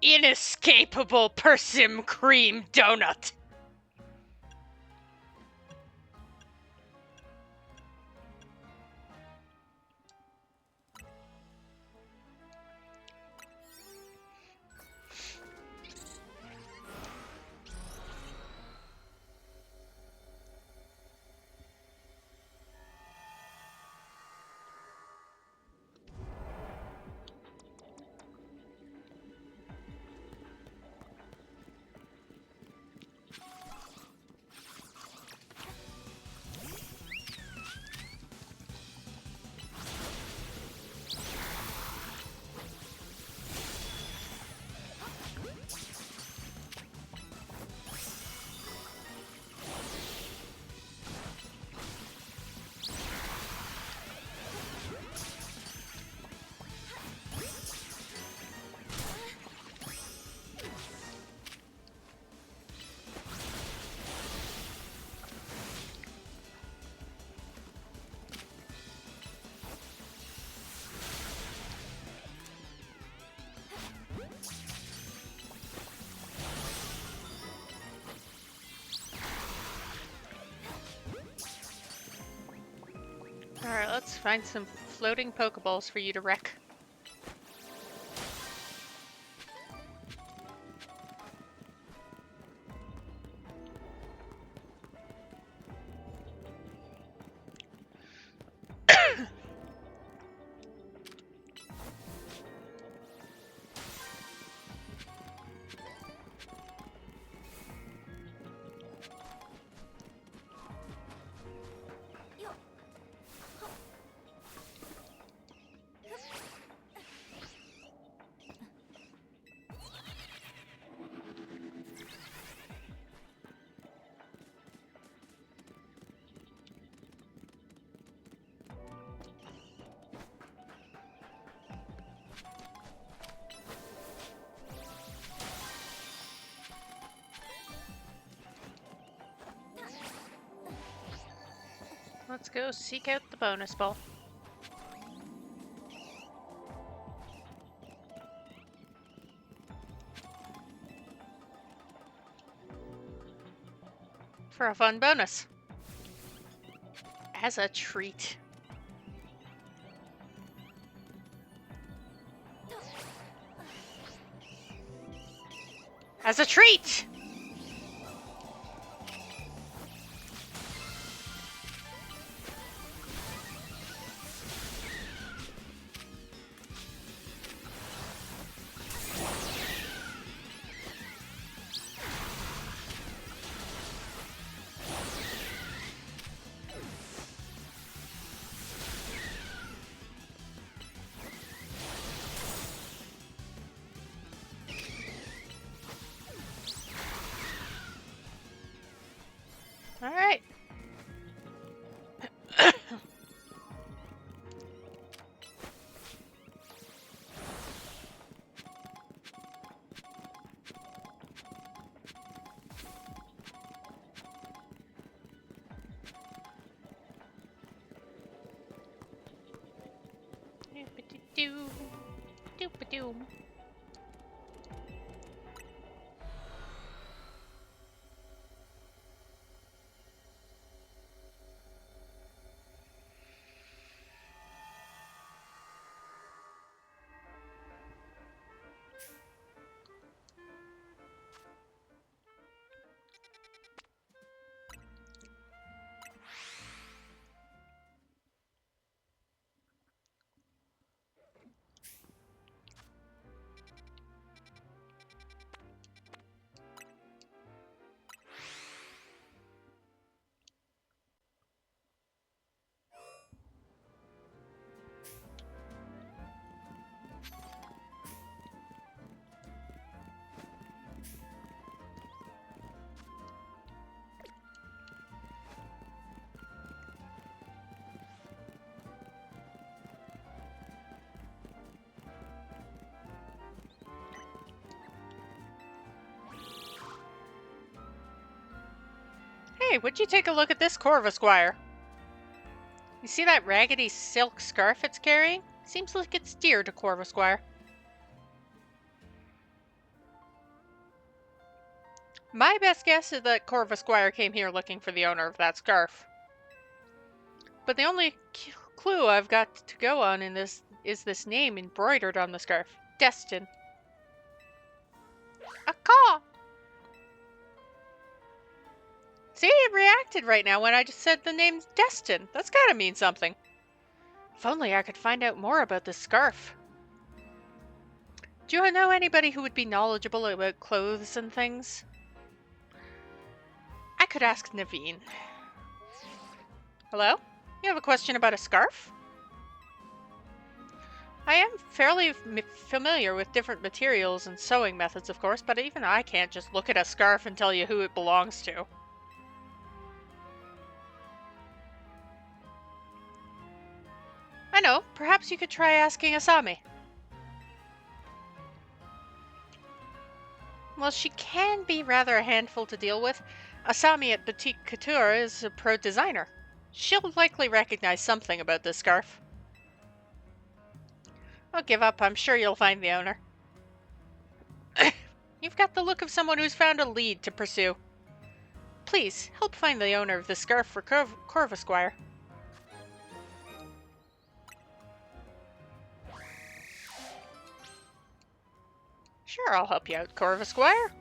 Inescapable persim cream donut. Alright, let's find some floating Pokeballs for you to wreck. Let's go seek out the bonus ball. For a fun bonus. As a treat. As a treat! Alright. Doop-a-doo-doo. Doop-a-doo. Hey, would you take a look at this Corvusquire? You see that raggedy silk scarf it's carrying? Seems like it's dear to Corvusquire. My best guess is that Corvusquire came here looking for the owner of that scarf. But the only clue I've got to go on in this is this name embroidered on the scarf. Destin. A caw! See, it reacted right now when I just said the name Destin. That's gotta mean something. If only I could find out more about this scarf. Do you know anybody who would be knowledgeable about clothes and things? I could ask Naveen. Hello? You have a question about a scarf? I am fairly familiar with different materials and sewing methods, of course, but even I can't just look at a scarf and tell you who it belongs to. I know. Perhaps you could try asking Asami. Well, she can be rather a handful to deal with. Asami at Boutique Couture is a pro designer. She'll likely recognize something about this scarf. I'll give up. I'm sure you'll find the owner. You've got the look of someone who's found a lead to pursue. Please, help find the owner of the scarf for Corvusquire. Sure, I'll help you out, Corva Squire.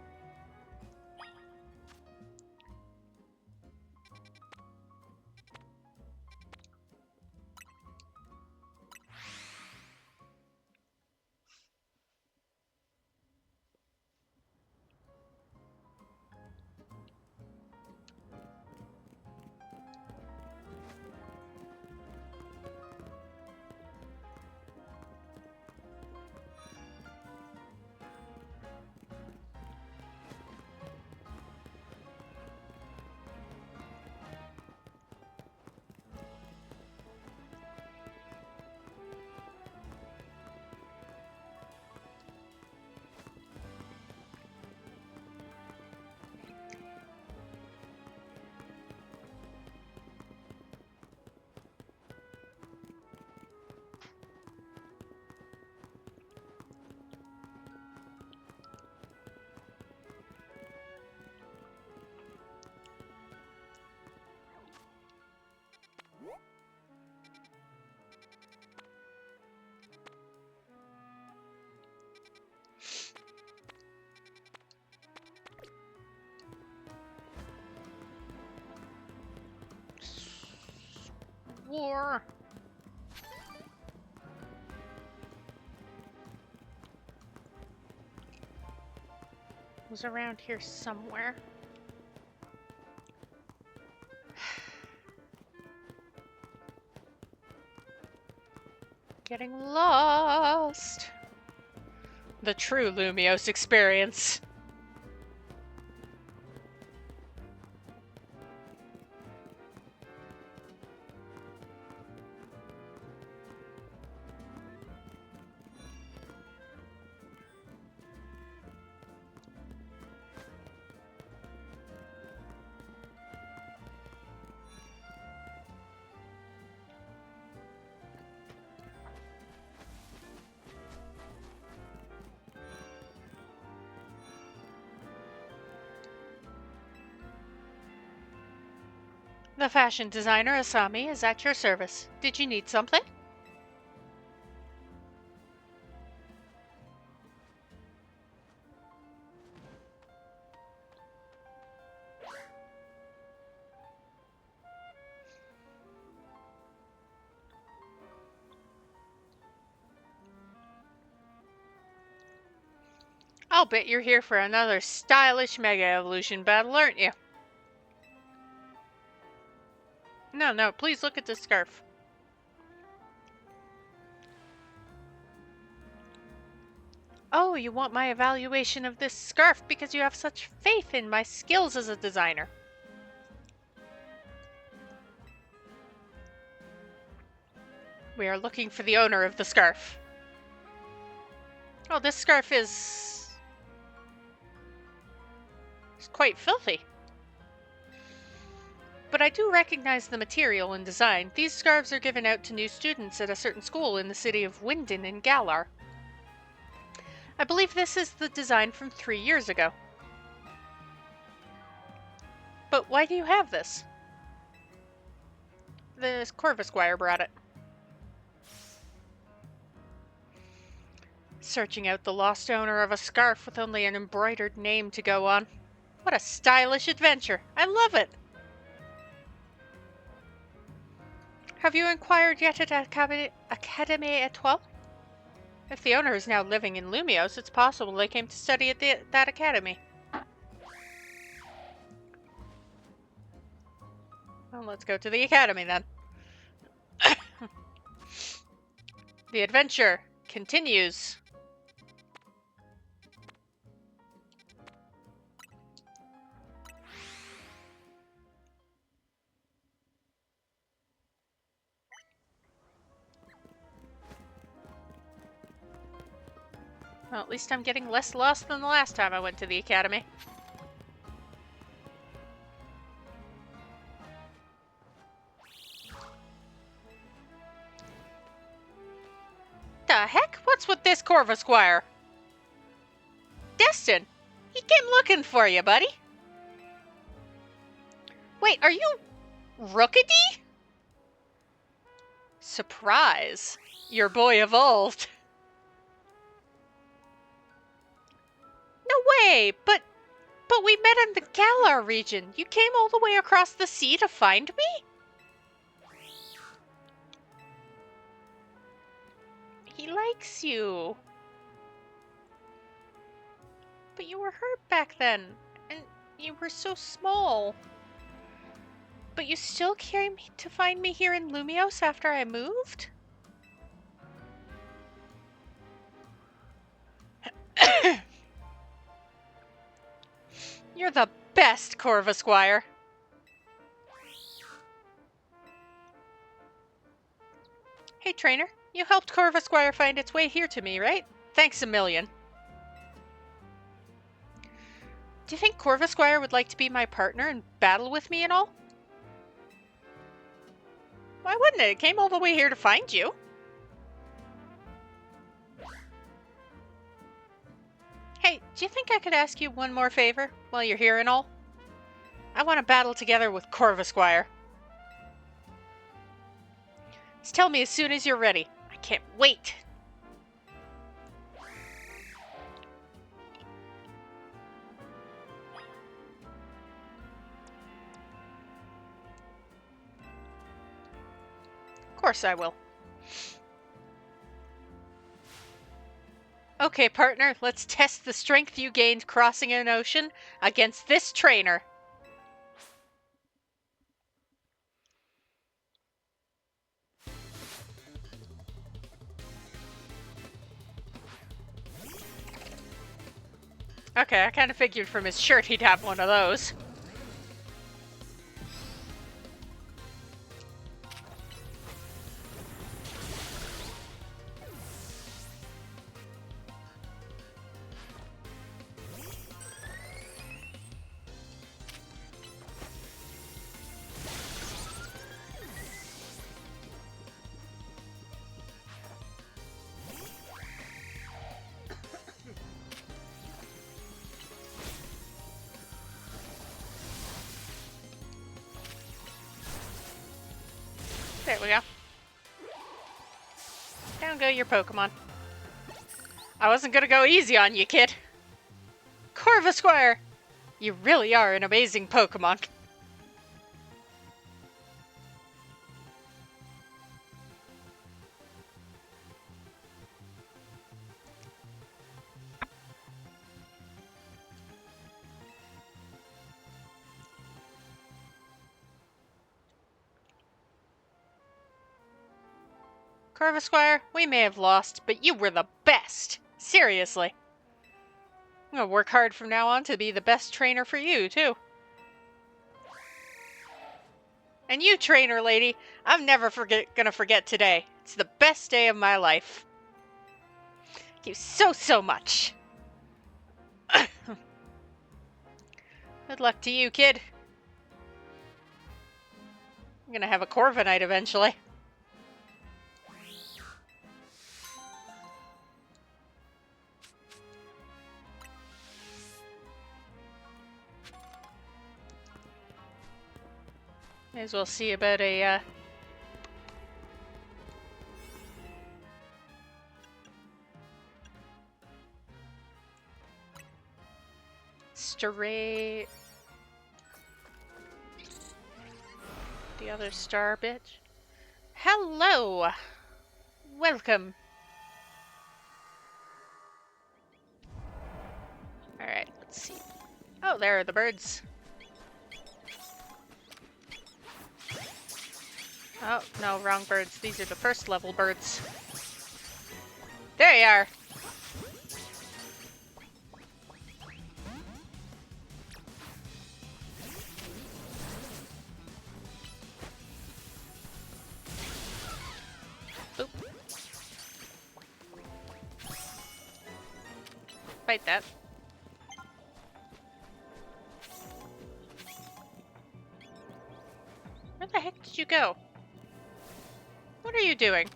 War. It was around here somewhere. Getting lost. The true Lumios experience. The fashion designer Asami is at your service. Did you need something? I'll bet you're here for another stylish Mega Evolution battle, aren't you? No, please look at this scarf. Oh, you want my evaluation of this scarf because you have such faith in my skills as a designer. We are looking for the owner of the scarf. Oh, this scarf is quite filthy. But I do recognize the material and design. These scarves are given out to new students at a certain school in the city of Winden in Galar. I believe this is the design from 3 years ago. But why do you have this? The Corva Squire brought it. Searching out the lost owner of a scarf with only an embroidered name to go on. What a stylish adventure! I love it! Have you inquired yet at Academy Etoile? If the owner is now living in Lumios, it's possible they came to study at that academy. Well, let's go to the academy then. The adventure continues. Well, at least I'm getting less lost than the last time I went to the academy. The heck? What's with this Corva Squire? Destin! He came looking for you, buddy. Wait, are you Rookity? Surprise. Your boy evolved. No way! But we met in the Galar region. You came all the way across the sea to find me? He likes you. But you were hurt back then, and you were so small. But you still came to find me here in Lumios after I moved? You're the best, Corva Squire. Hey, trainer. You helped Corva Squire find its way here to me, right? Thanks a million. Do you think Corva Squire would like to be my partner and battle with me and all? Why wouldn't it? It came all the way here to find you. Hey, do you think I could ask you one more favor while you're here and all? I want to battle together with Corva Squire. Just tell me as soon as you're ready. I can't wait. Of course I will. Okay, partner, let's test the strength you gained crossing an ocean against this trainer. Okay, I kind of figured from his shirt he'd have one of those. There we go. Down go your Pokemon. I wasn't gonna go easy on you, kid. Corva Squire! You really are an amazing Pokemon. Corva Squire, we may have lost, but you were the best. Seriously. I'm gonna work hard from now on to be the best trainer for you, too. And you, trainer lady, I'm never gonna forget today. It's the best day of my life. Thank you so much. Good luck to you, kid. I'm gonna have a Corviknight eventually. May as well see about a, stray... The other star bitch. Hello! Welcome. Alright, let's see. Oh, there are the birds. Oh, no, wrong birds. These are the first level birds. There you are! Boop. Fight that. Where the heck did you go? What are you doing?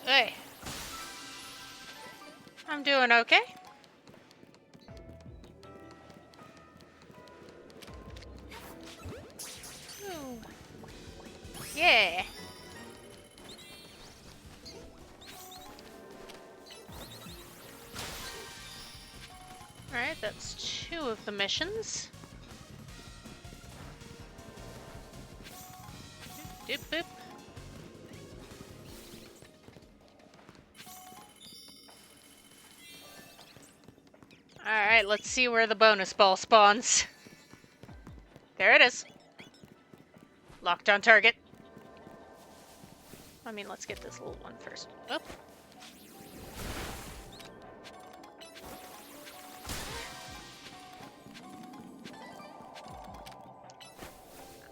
Hey. doing okay. Ooh. Yeah. Alright, that's 2 of the missions. Doop boop. Alright, let's see where the bonus ball spawns. There it is. Locked on target. I mean, let's get this little one first. Oh.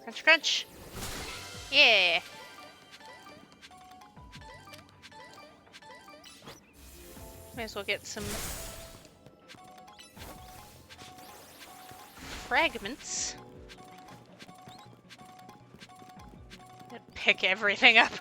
Crunch, crunch. Yeah. May as well get some fragments. Pick everything up.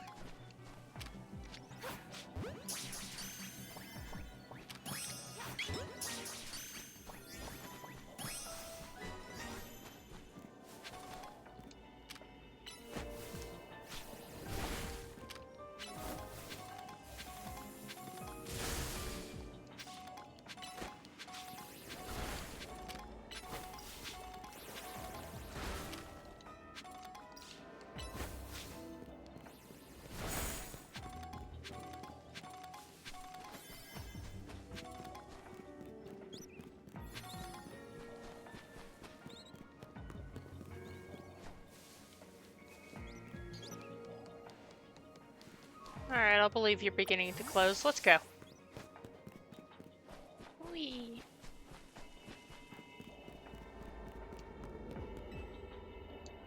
Alright, I'll believe you're beginning to close. Let's go. Whee.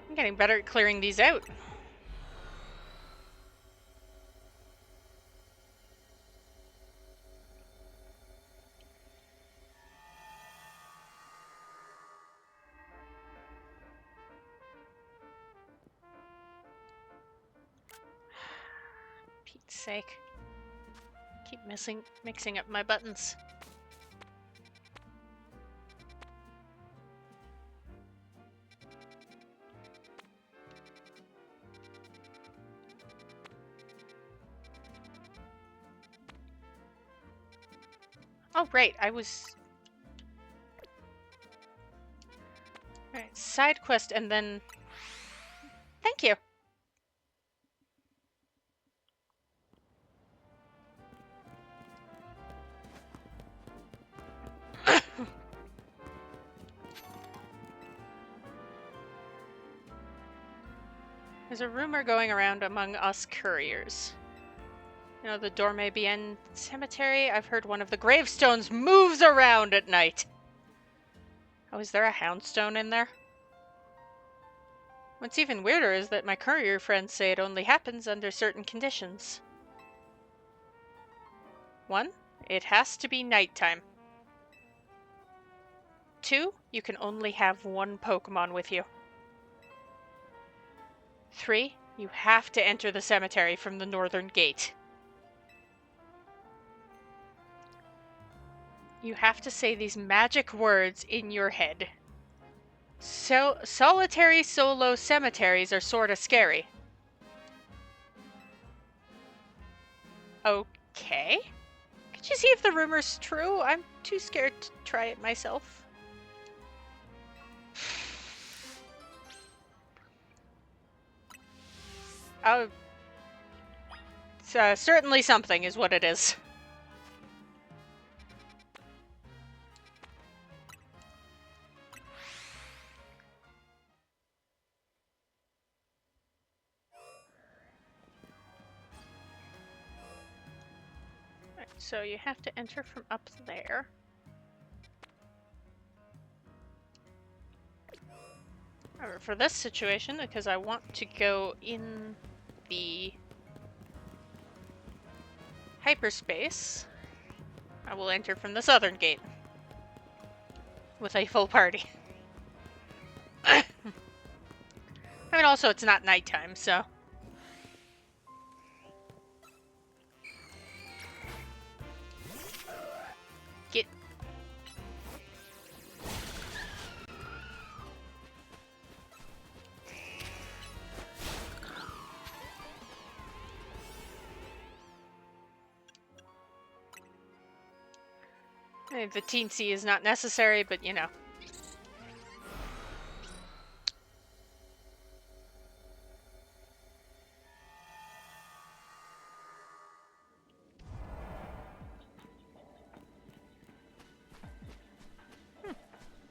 I'm getting better at clearing these out. Pete's sake. Keep mixing up my buttons. Oh, right, I was... Alright, side quest and then... Thank you! There's a rumor going around among us couriers. You know, the Dorme Bien cemetery? I've heard one of the gravestones moves around at night. Oh, is there a houndstone in there? What's even weirder is that my courier friends say it only happens under certain conditions. 1. It has to be nighttime. 2. You can only have 1 Pokemon with you. 3. You have to enter the cemetery from the northern gate. You have to say these magic words in your head. So, solitary solo cemeteries are sorta scary. Okay. Could you see if the rumor's true? I'm too scared to try it myself. Oh. Certainly something is what it is. Right, so you have to enter from up there. However, for this situation, because I want to go in the hyperspace, I will enter from the southern gate with a full party. I mean, also, it's not nighttime, so... The teensy is not necessary, but you know.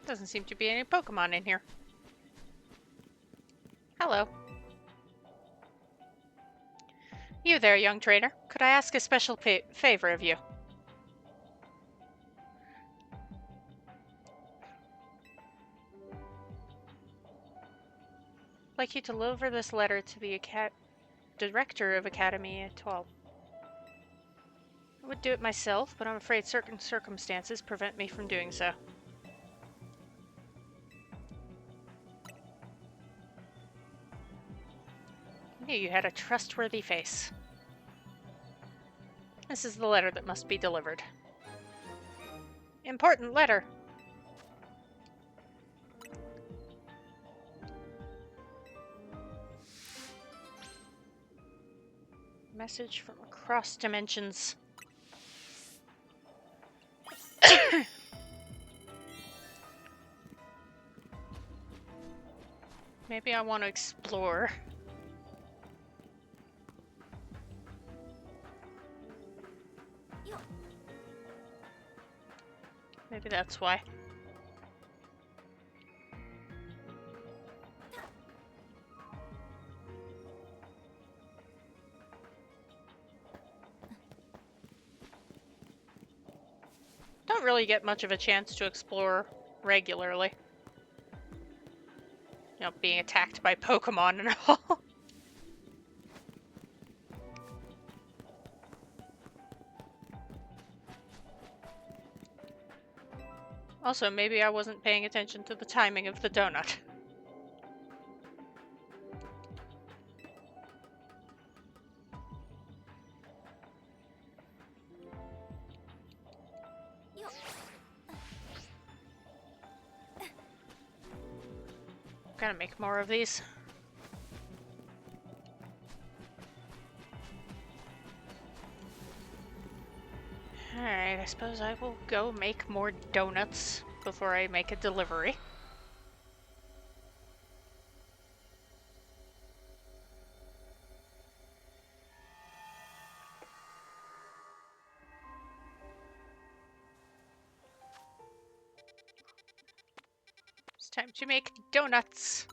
Doesn't seem to be any Pokemon in here. Hello. You there, young trainer. Could I ask a special favor of you? I'd like you to deliver this letter to the director of Academy at 12. I would do it myself, but I'm afraid certain circumstances prevent me from doing so. I knew you had a trustworthy face. This is the letter that must be delivered. Important letter. Message from across dimensions. Maybe I want to explore. Maybe that's why. Don't really get much of a chance to explore regularly. You know, being attacked by Pokemon and all. Also, maybe I wasn't paying attention to the timing of the donut. Gotta make more of these. Alright, I suppose I will go make more donuts before I make a delivery. It's time to make donuts.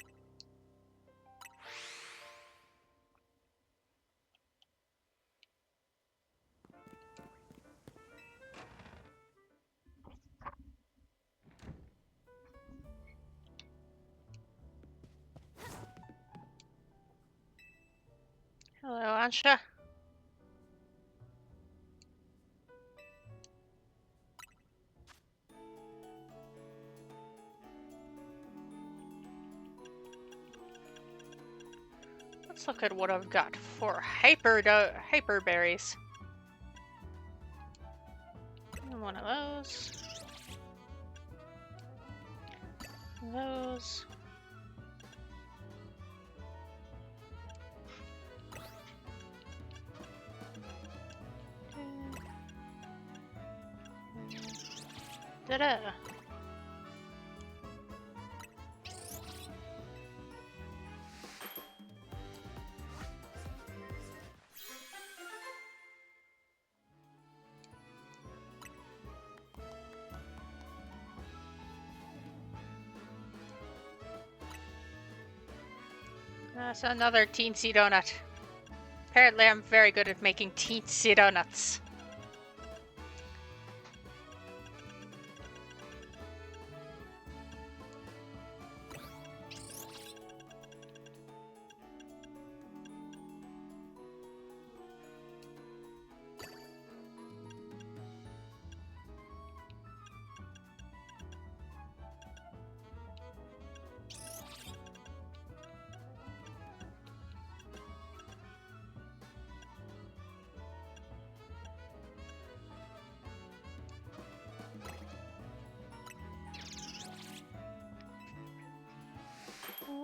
Hello, Ansha. Let's look at what I've got for hyper berries. And one of those. Those. Ta-da! That's another teensy donut. Apparently I'm very good at making teensy donuts.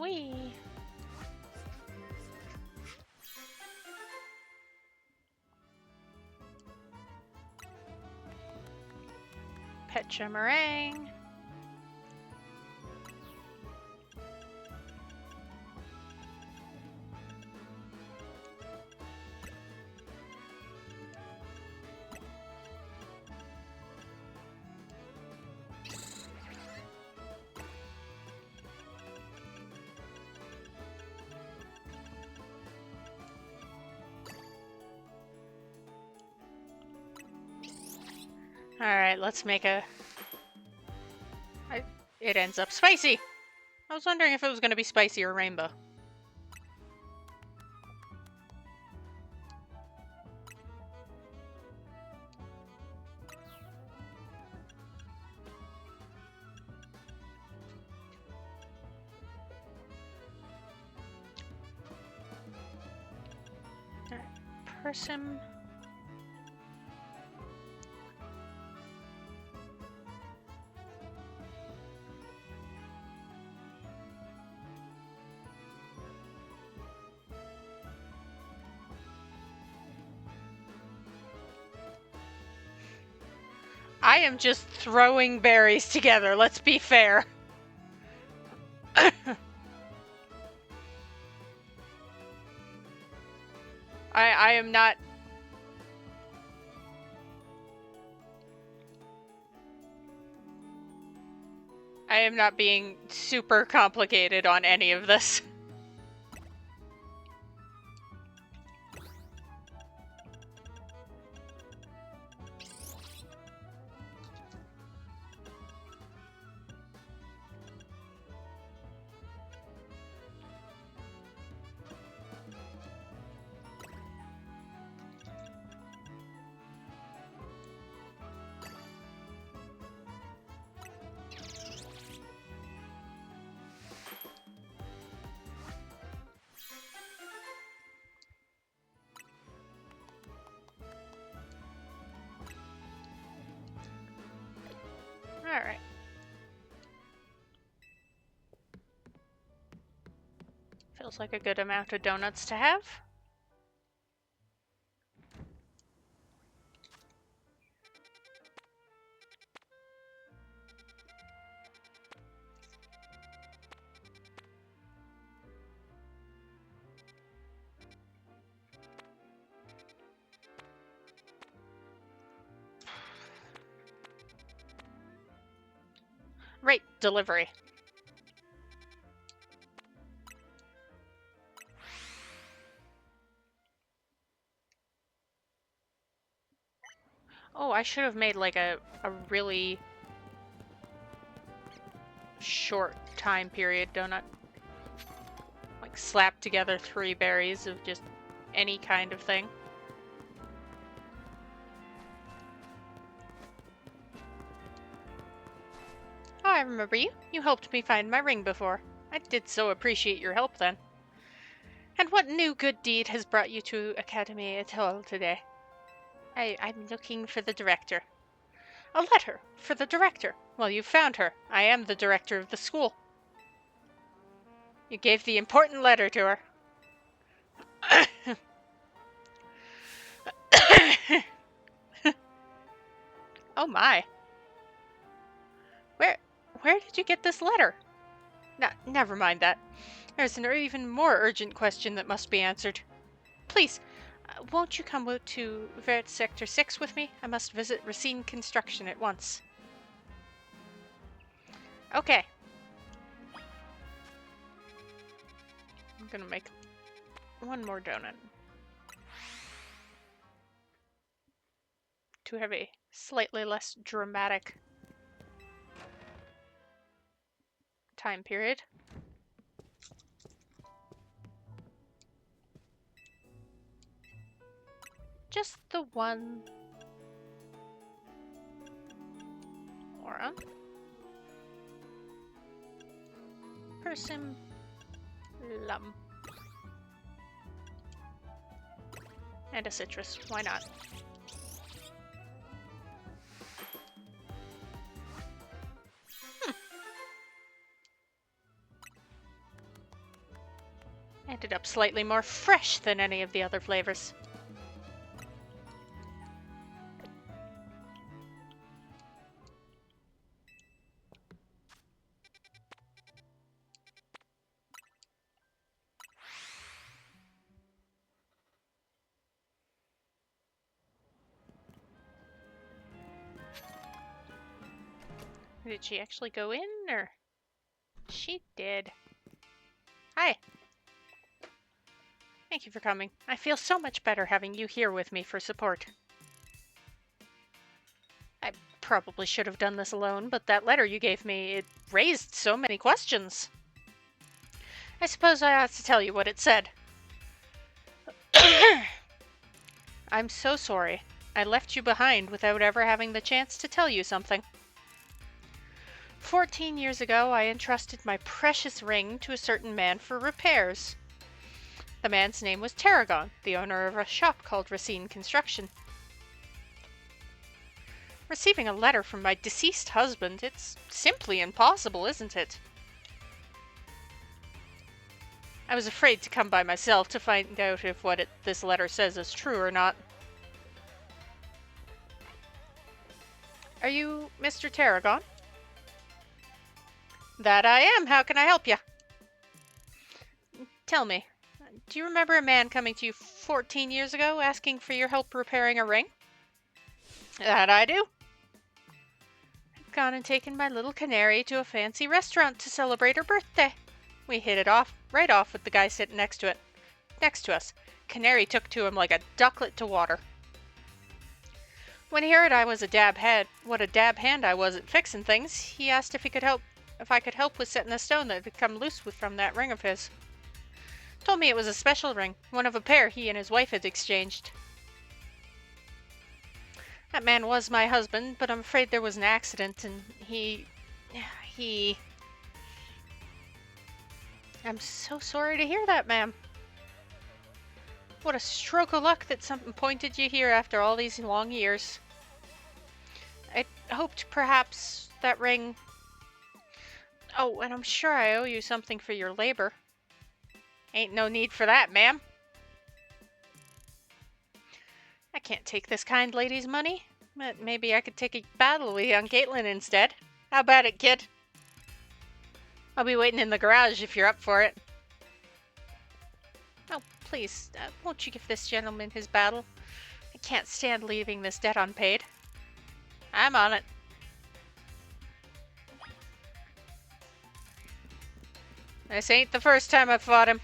Wee. Pecha meringue. Alright, let's make a... It ends up spicy! I was wondering if it was going to be spicy or rainbow. Alright, persim... I am just throwing berries together, let's be fair. I am not... I am not being super complicated on any of this. Alright. Feels like a good amount of donuts to have. Right, delivery. Oh, I should have made like a really short time period donut. Like slap together 3 berries of just any kind of thing. Oh, I remember you. You helped me find my ring before. I did so appreciate your help then. And what new good deed has brought you to Academy Atoll today? I'm looking for the director. A letter for the director. Well, you've found her. I am the director of the school. You gave the important letter to her. Oh my. Where did you get this letter? No, never mind that. There's an even more urgent question that must be answered. Please, won't you come to Vert Sector 6 with me? I must visit Racine Construction at once. Okay. I'm gonna make one more donut. To have a slightly less dramatic time period. Just the one aura. Persim Lum. And a citrus, why not? Ended up slightly more fresh than any of the other flavors. Did she actually go in, or? She did. Hi. Thank you for coming. I feel so much better having you here with me for support. I probably should have done this alone, but that letter you gave me, it raised so many questions. I suppose I ought to tell you what it said. I'm so sorry. I left you behind without ever having the chance to tell you something. 14 years ago, I entrusted my precious ring to a certain man for repairs. The man's name was Tarragon, the owner of a shop called Racine Construction. Receiving a letter from my deceased husband, it's simply impossible, isn't it? I was afraid to come by myself to find out if what this letter says is true or not. Are you Mr. Tarragon? That I am. How can I help you? Tell me, do you remember a man coming to you 14 years ago asking for your help repairing a ring? That I do. I've gone and taken my little canary to a fancy restaurant to celebrate her birthday. We hit it off right off with the guy sitting next to us. Canary took to him like a ducklet to water. When he heard I was what a dab hand I was at fixing things, he asked if I could help with setting a stone that had come loose from that ring of his. Told me it was a special ring, one of a pair he and his wife had exchanged. That man was my husband, but I'm afraid there was an accident, and he... I'm so sorry to hear that, ma'am. What a stroke of luck that something pointed you here after all these long years. I hoped perhaps that ring... Oh, and I'm sure I owe you something for your labor. Ain't no need for that, ma'am. I can't take this kind lady's money, but maybe I could take a battle with young Caitlin instead. How about it, kid? I'll be waiting in the garage if you're up for it. Oh, please, won't you give this gentleman his battle? I can't stand leaving this debt unpaid. I'm on it. This ain't the first time I've fought him.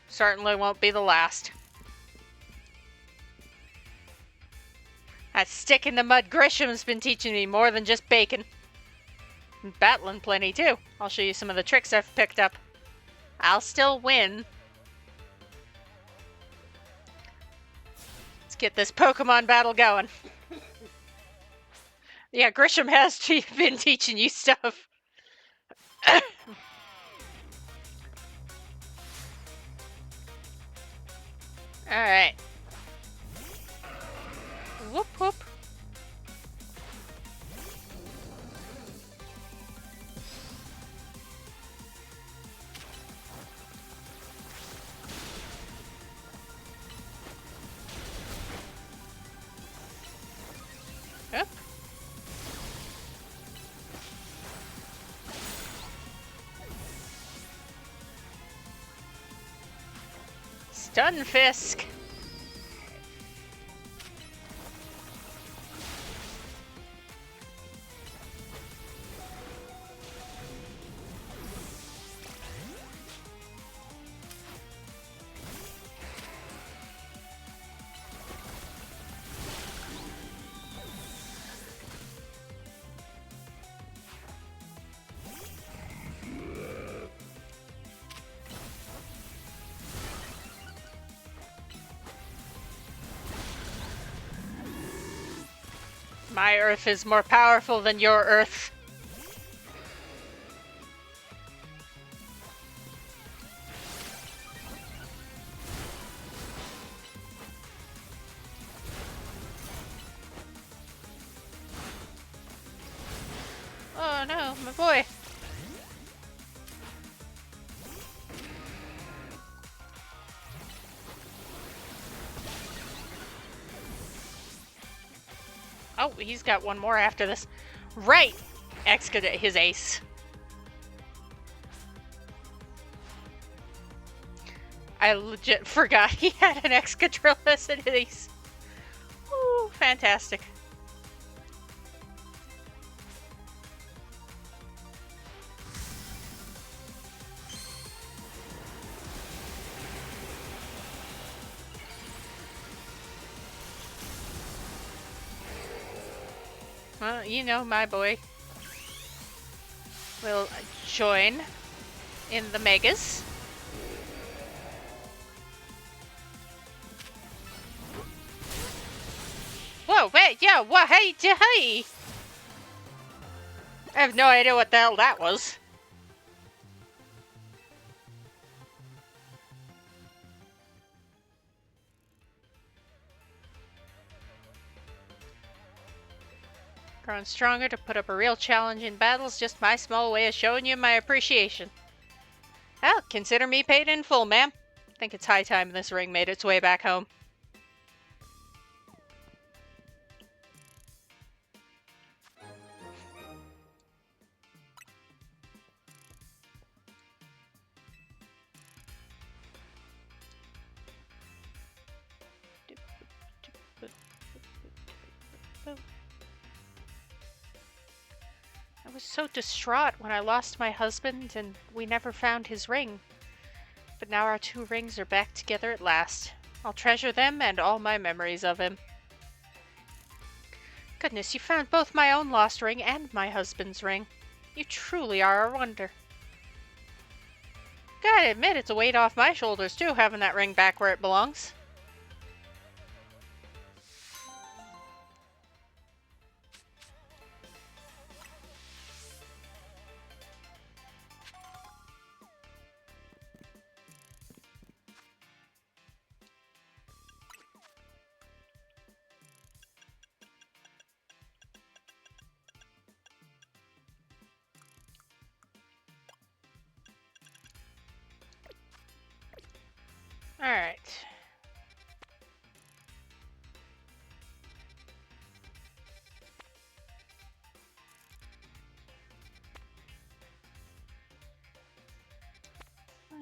Certainly won't be the last. That stick in the mud Grisham's been teaching me more than just bacon. And battling plenty too. I'll show you some of the tricks I've picked up. I'll still win. Let's get this Pokemon battle going. Yeah, Grisham has been teaching you stuff. Alright. Whoop whoop. Up. Stunfisk. My Earth is more powerful than your Earth. Oh no, my boy. Oh, he's got one more after this. Right! Excavate his ace. I legit forgot he had an Excadrill as an ace. Ooh, fantastic. You know, my boy will join in the megas. Whoa, wait, yeah, what, hey, hey! I have no idea what the hell that was. Growing stronger to put up a real challenge in battle is just my small way of showing you my appreciation. Well, consider me paid in full, ma'am. Think it's high time this ring made its way back home. I was so distraught when I lost my husband and we never found his ring. But now our two rings are back together at last. I'll treasure them and all my memories of him. Goodness, you found both my own lost ring and my husband's ring. You truly are a wonder. Gotta admit, it's a weight off my shoulders too, having that ring back where it belongs. Alright.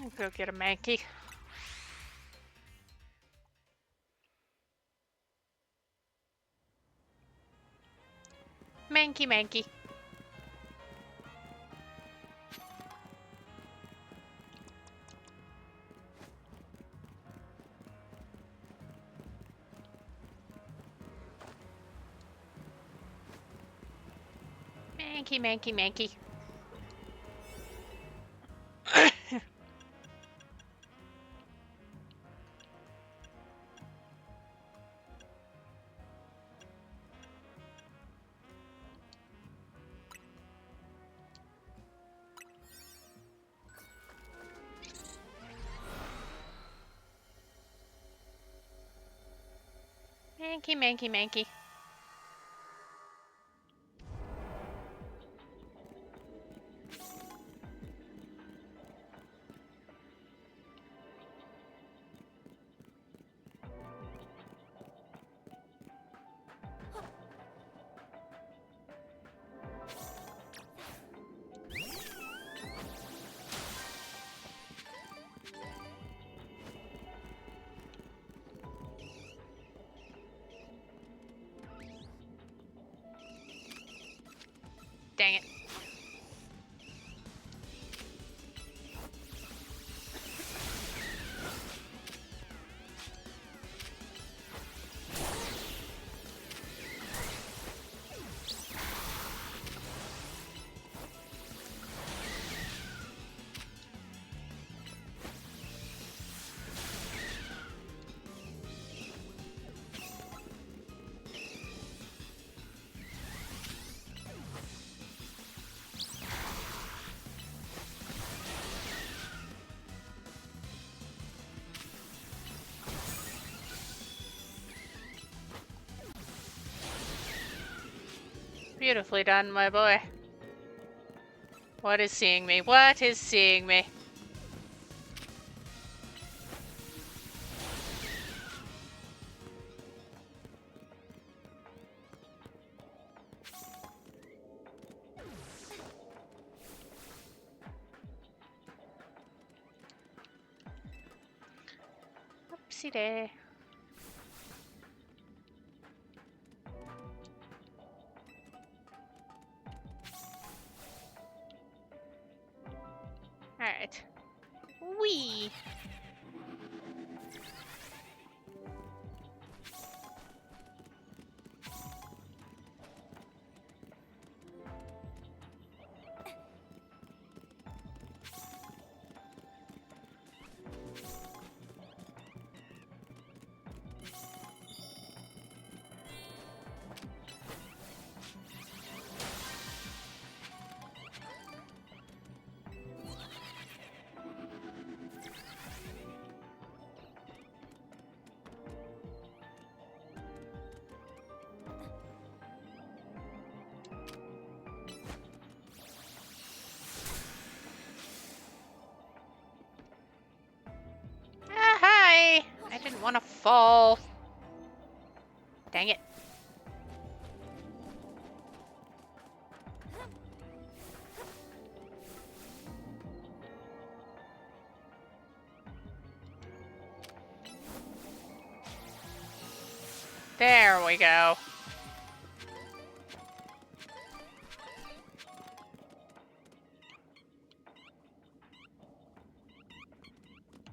I'll go get a Mankey. Mankey, Mankey. Mankey, Mankey, Mankey. Mankey, Mankey, Mankey. Dang it. Beautifully done, my boy. What is seeing me? What is seeing me? Oopsie day. Alright. Wee! Don't want to fall. Dang it. There we go.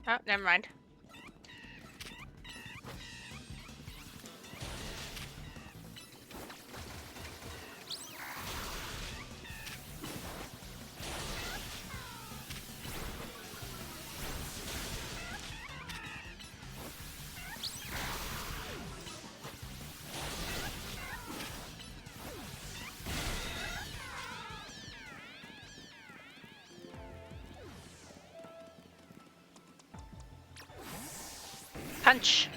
Oh, never mind. Punch.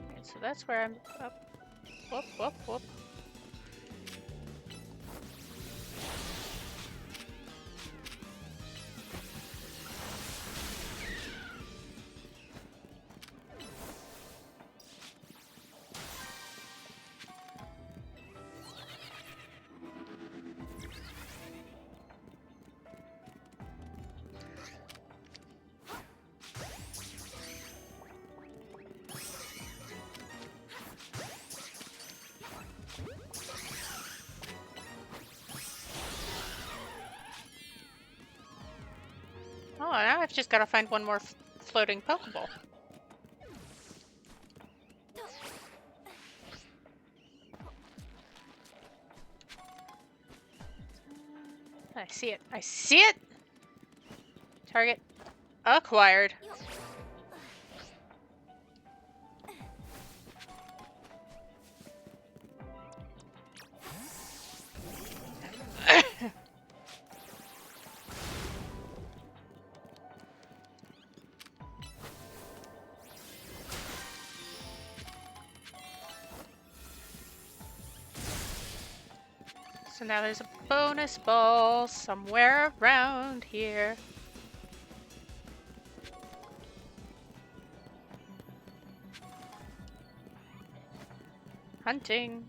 Okay, so that's where I'm up. Whoop, whoop, whoop. Oh, now I've just got to find one more floating Pokeball. I see it. I see it! Target acquired. So now there's a bonus ball somewhere around here. Hunting.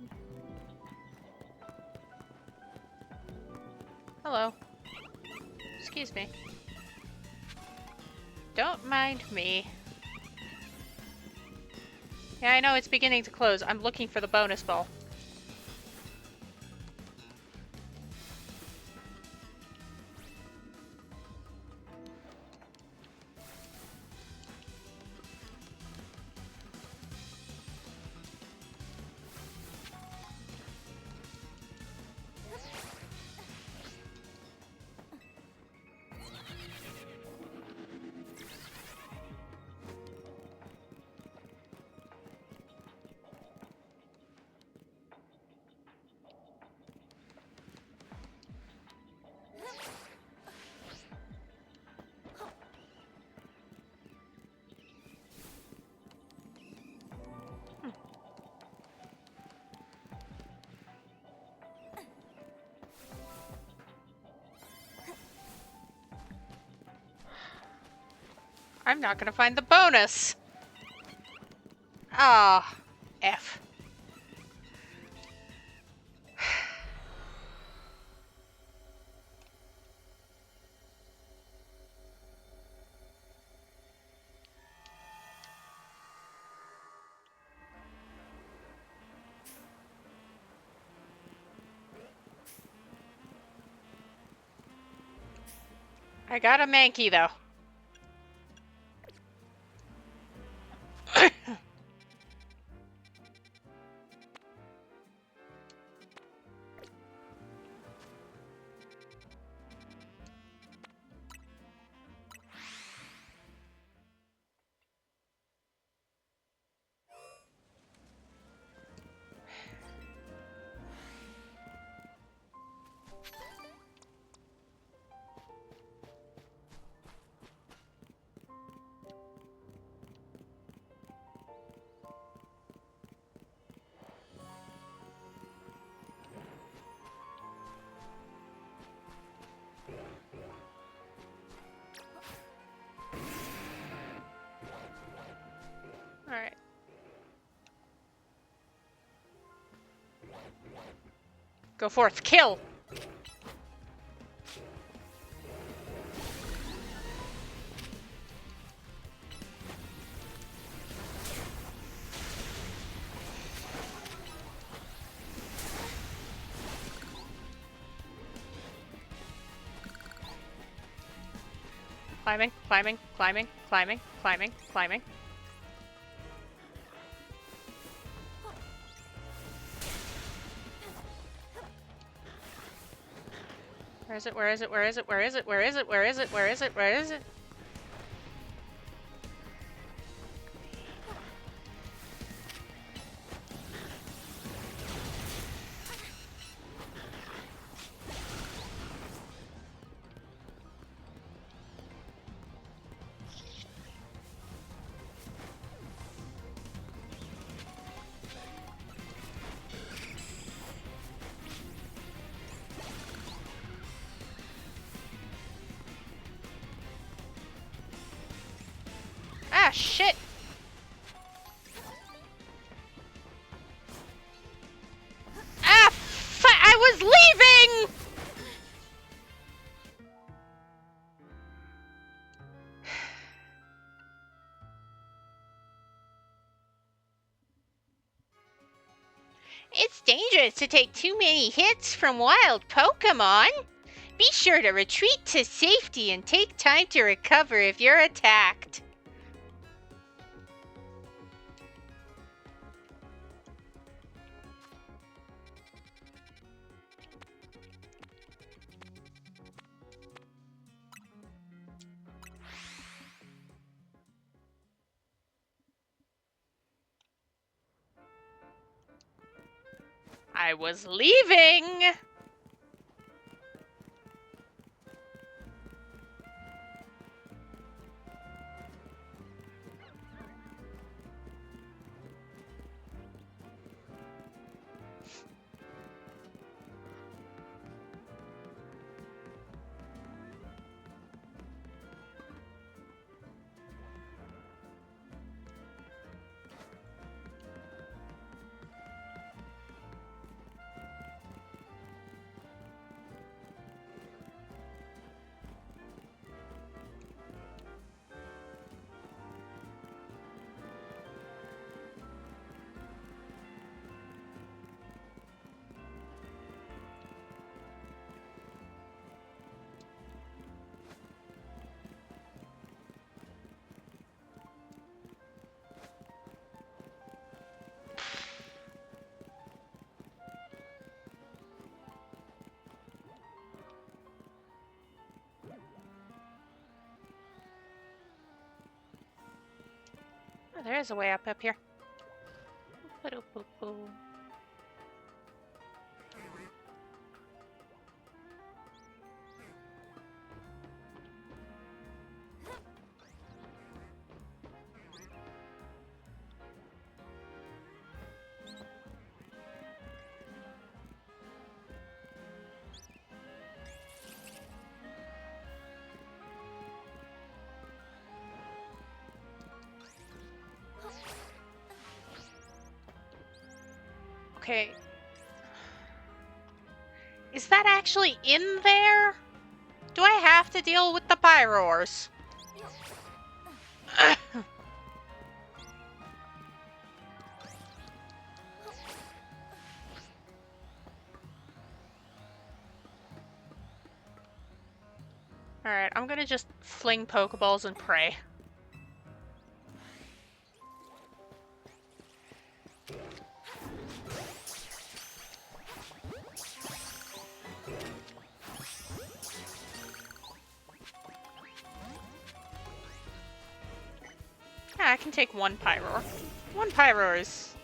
Hello. Excuse me. Don't mind me. Yeah, I know it's beginning to close. I'm looking for the bonus ball. I'm not gonna find the bonus. Ah, F. I got a Mankey though. Go forth, kill! Climbing, climbing, climbing, climbing, climbing, climbing. Where is it? Where is it? Where is it? Where is it? Where is it? Where is it? Where is it? Where is it? Ah, shit! Ah, I was leaving! It's dangerous to take too many hits from wild Pokemon. Be sure to retreat to safety and take time to recover if you're attacked. I was leaving! Oh, there is a way up here. Okay. Is that actually in there? Do I have to deal with the Pyroars? Alright, I'm gonna just fling Pokeballs and pray. Yeah, I can take one Pyroar. One Pyroar is...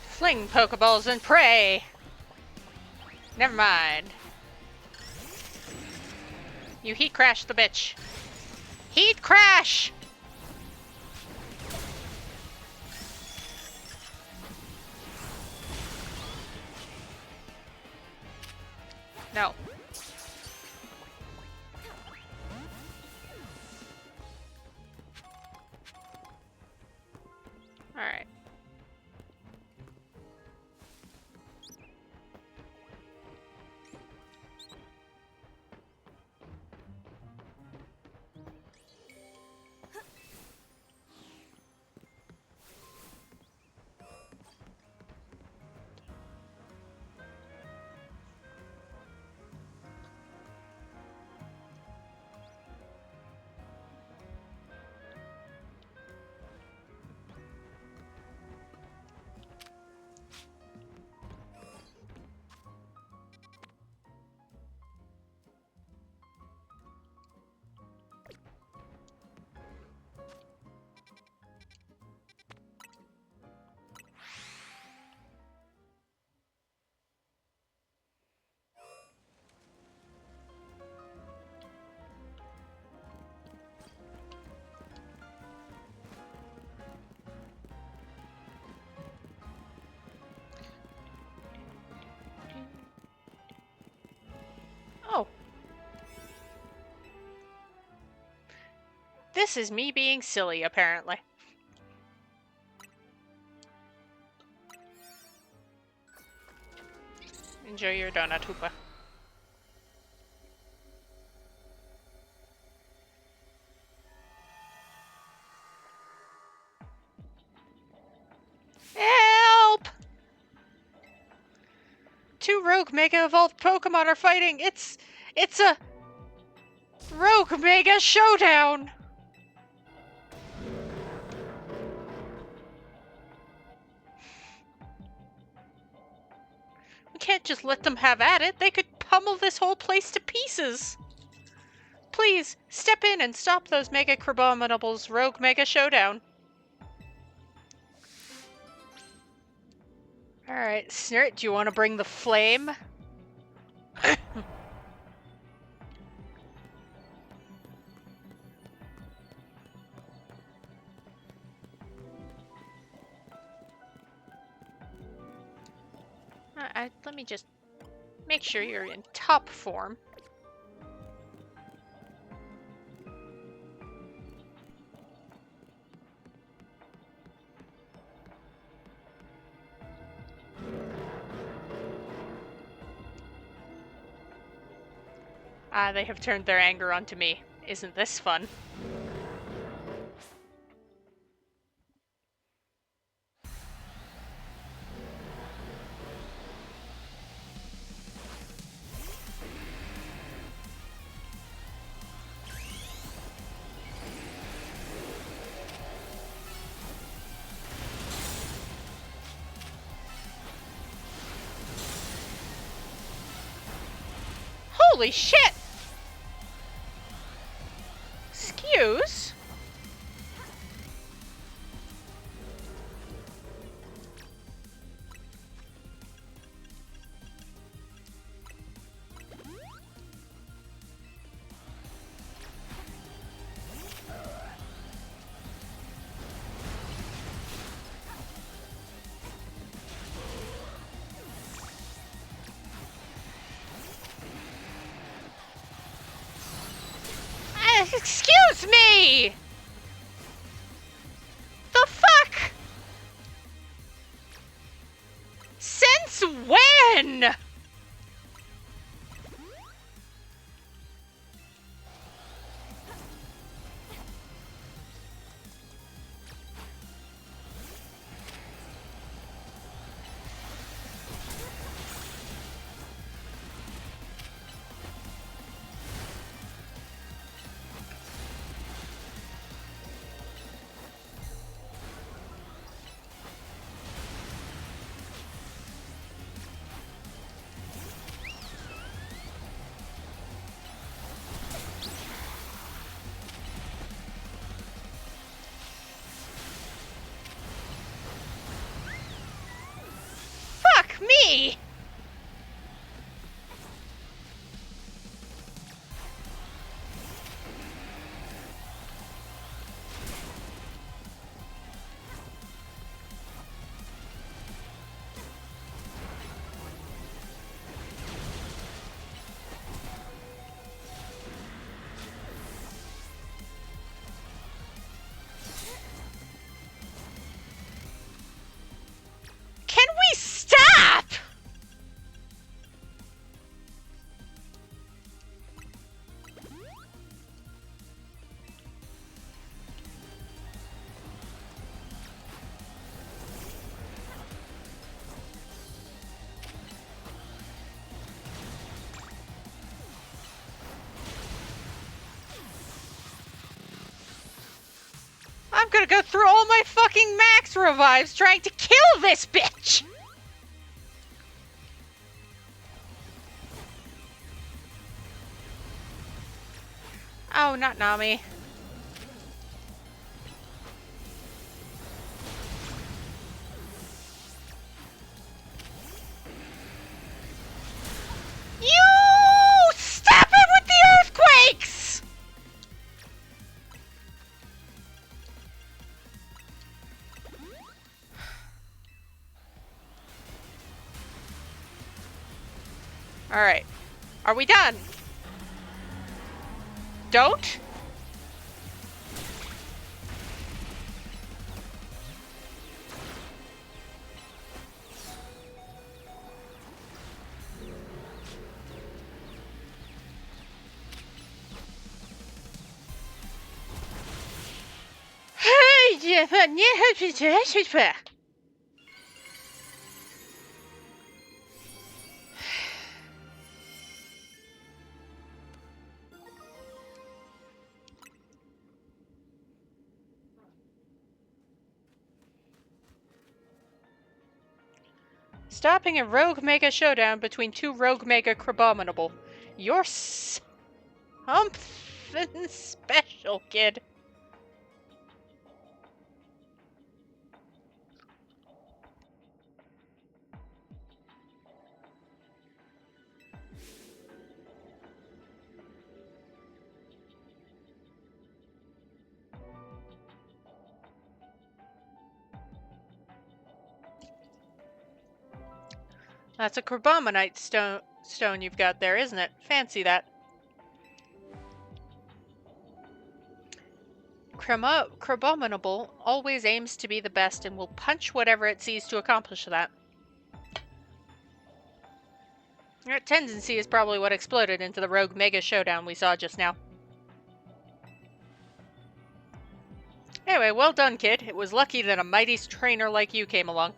Fling Pokeballs and pray! Never mind. You heat crash the bitch. Heat crash! No. Alright. Oh. This is me being silly, apparently. Enjoy your donut, Hoopa. Help! Two rogue Mega Evolved Pokemon are fighting! It's a Rogue Mega Showdown! We can't just let them have at it. They could pummel this whole place to pieces. Please, step in and stop those Mega Crabominables Rogue Mega Showdown. Alright, Snert, do you want to bring the flame? Let me just make sure you're in top form. They have turned their anger onto me. Isn't this fun? Holy shit! Excuse? Excuse me! The fuck? Since when? Fuck me! I'm gonna go through all my fucking max revives trying to kill this bitch! Oh, not Nami. You! Stop it with the earthquakes! Alright. Are we done? Don't? Stopping a rogue mega showdown between two rogue mega Crabominable. You're something special, kid. That's a Crabominite stone you've got there, isn't it? Fancy that. Crabominable always aims to be the best and will punch whatever it sees to accomplish that. That tendency is probably what exploded into the rogue mega showdown we saw just now. Anyway, well done, kid. It was lucky that a mighty trainer like you came along.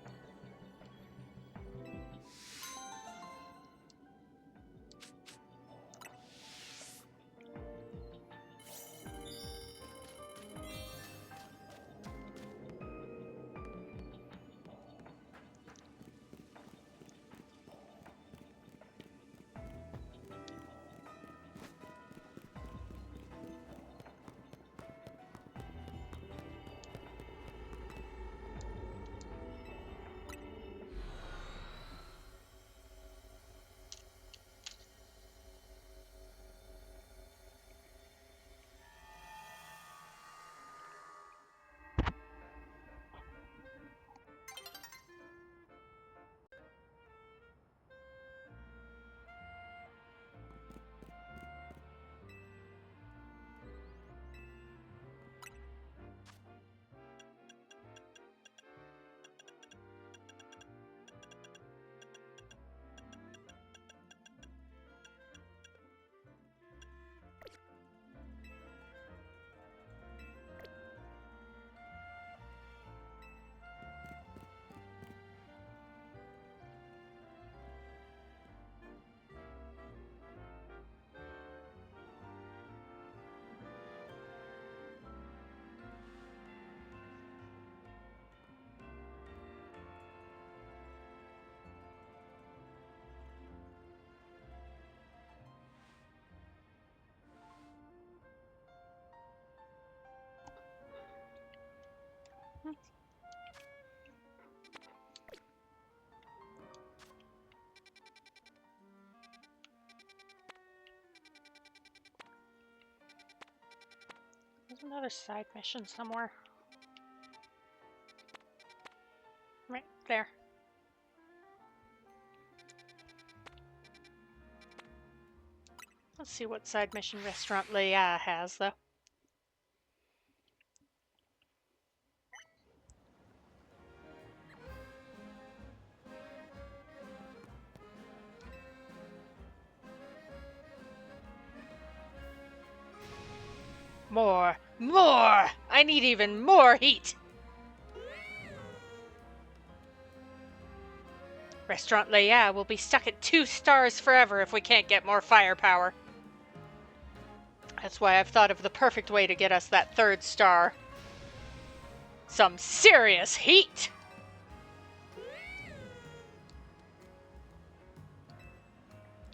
There's another side mission somewhere. Right there. Let's see what side mission Restaurant Leia has, though. More! More! I need even more heat! Restaurant Leia will be stuck at 2 stars forever if we can't get more firepower. That's why I've thought of the perfect way to get us that 3rd star. some serious heat.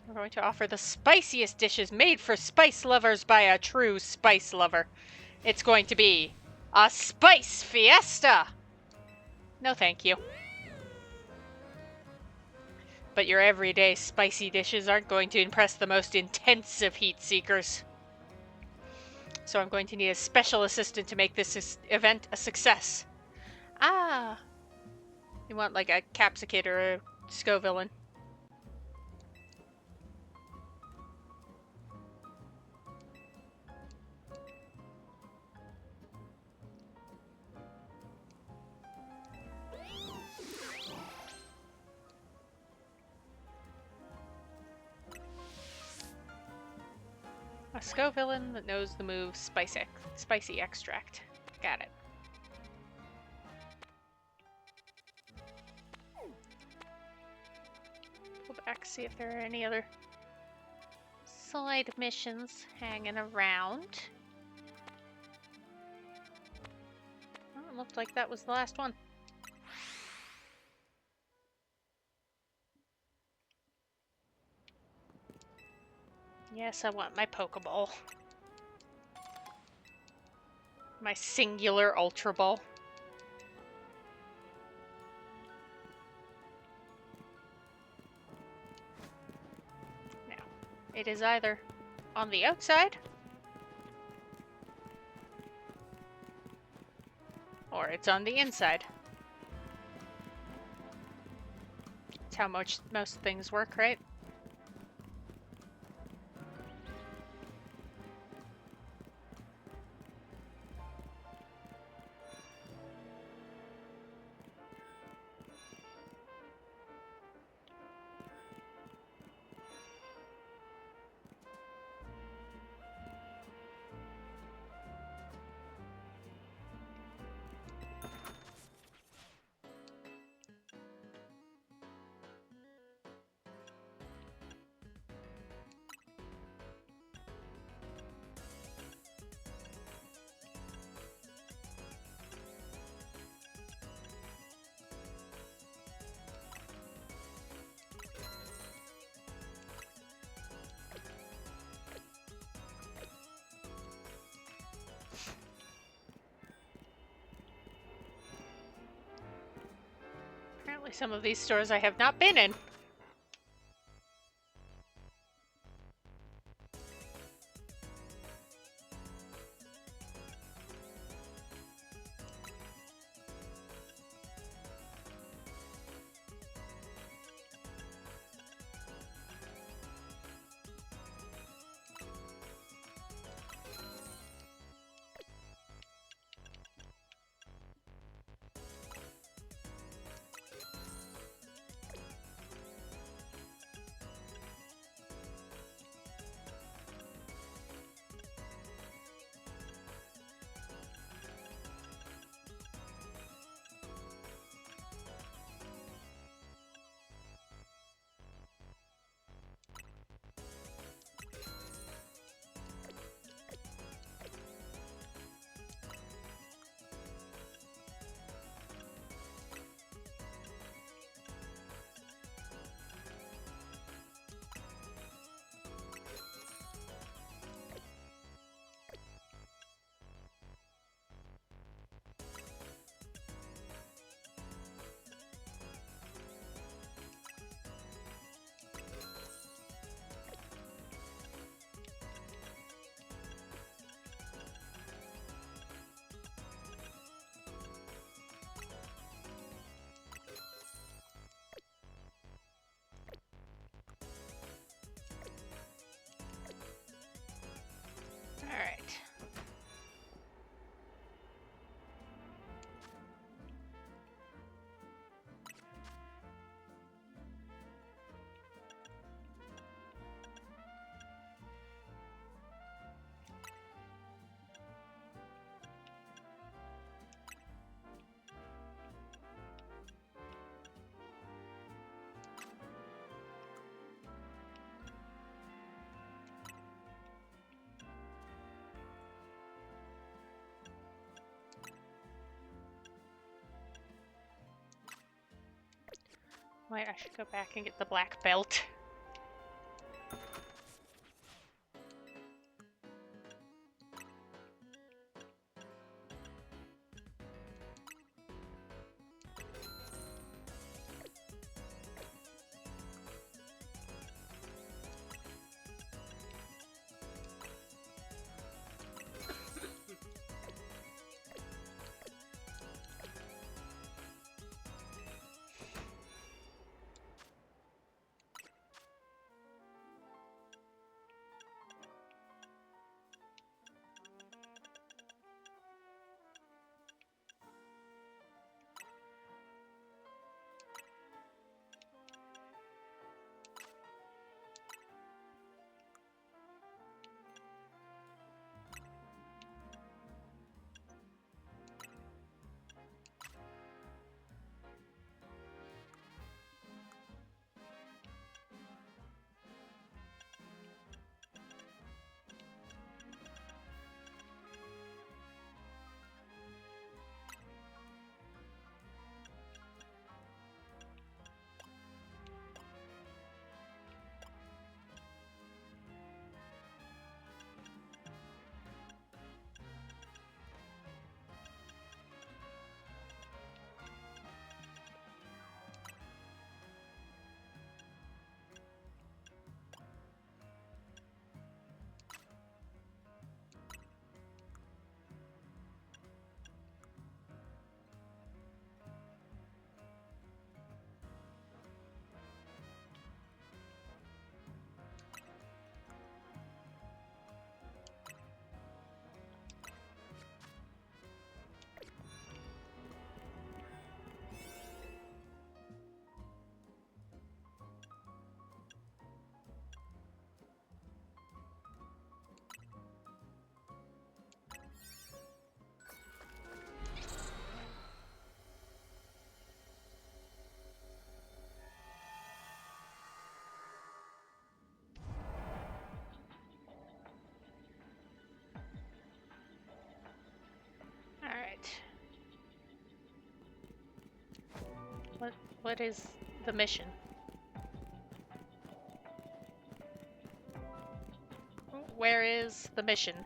We're going to offer the spiciest dishes made for spice lovers by a true spice lover. It's going to be a spice fiesta. No, thank you. But your everyday spicy dishes aren't going to impress the most intensive heat seekers. So I'm going to need a special assistant to make this event a success. Ah. You want like a Capsicate or a Scovillain. A Scovillain that knows the move Spicy Extract. Got it. Pull back, see if there are any other side missions hanging around. Oh, it looked like that was the last one. Yes, I want my Pokeball. My singular Ultra Ball. Now, it is either on the outside or it's on the inside. That's how most things work, right? Apparently some of these stores I have not been in. Wait, I should go back and get the black belt. Alright. What is the mission? Where is the mission?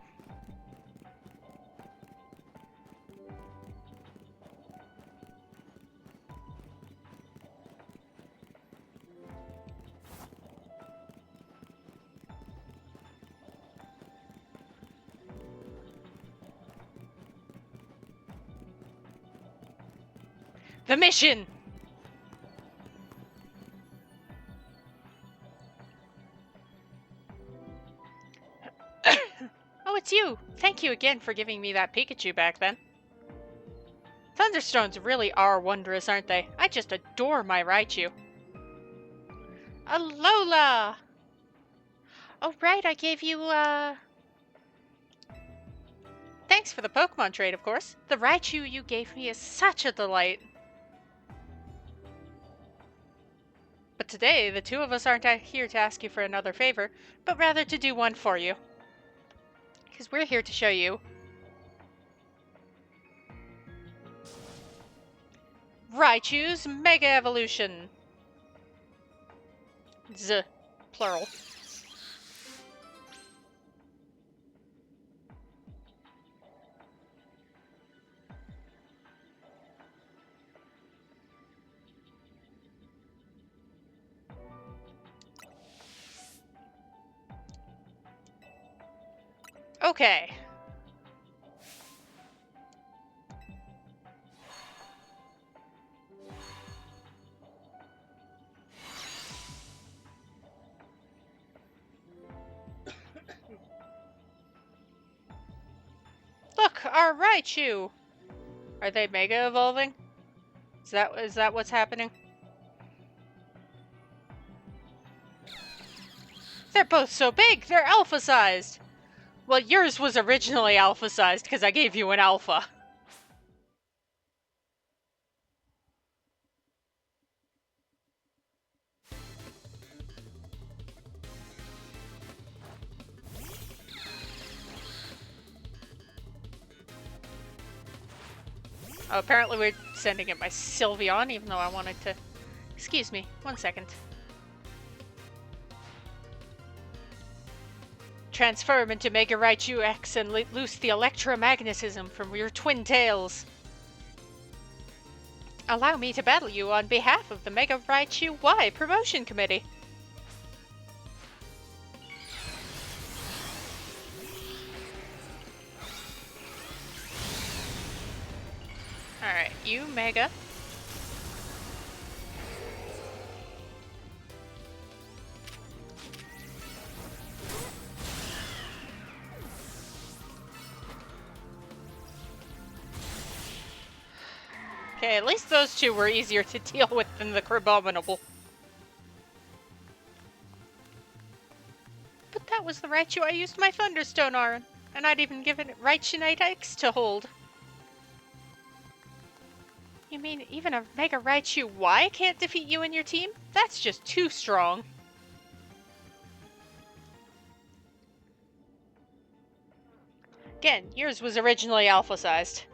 The mission! Oh, it's you! Thank you again for giving me that Pikachu back then. Thunderstones really are wondrous, aren't they? I just adore my Raichu. Alola! Oh, right, I gave you, Thanks for the Pokemon trade, of course. The Raichu you gave me is such a delight. But today, the two of us aren't here to ask you for another favor, but rather to do one for you. Because we're here to show you Raichu's Mega Evolution. Z, plural. Okay. Look, our Raichu! Are they Mega Evolving? Is that what's happening? They're both so big, they're alpha-sized! Well, yours was originally alpha-sized, because I gave you an alpha. Oh, apparently we're sending it by Sylveon, even though I wanted to Excuse me, 1 second. Transform into Mega Raichu X and loose the electromagnetism from your twin tails. Allow me to battle you on behalf of the Mega Raichu Y Promotion Committee. Alright, you Mega. Okay, at least those two were easier to deal with than the Crabominable. But that was the Raichu I used my Thunderstone on, and I'd even given it Raichunite X to hold. You mean even a Mega Raichu Y can't defeat you and your team? That's just too strong. Again, yours was originally alpha-sized.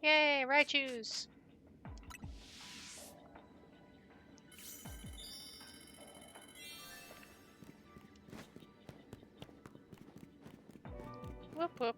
Yay, Raichus! Whoop whoop.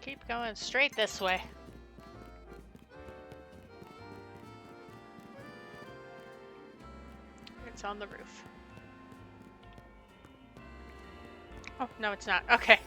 Keep going straight this way. It's on the roof. Oh, no, it's not. Okay.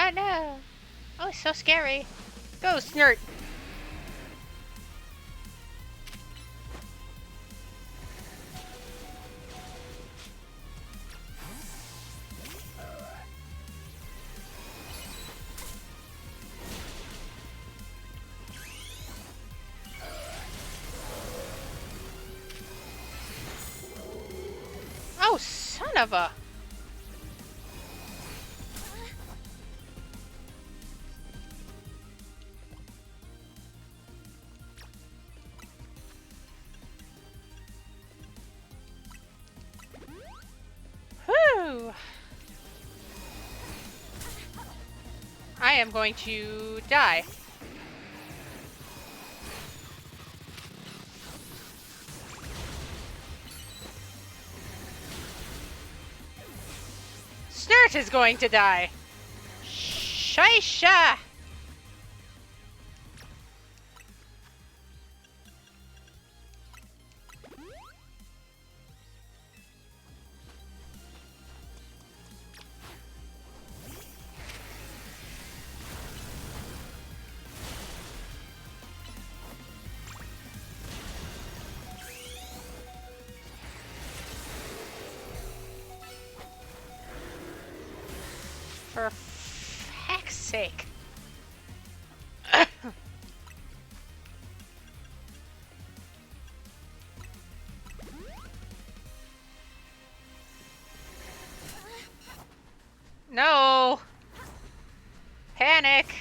Oh no! Oh, it's so scary. Go, Snurt! Oh, son of a... Whew! I am going to die. Snurt is going to die. Shaisha! For heck's sake. No! Panic!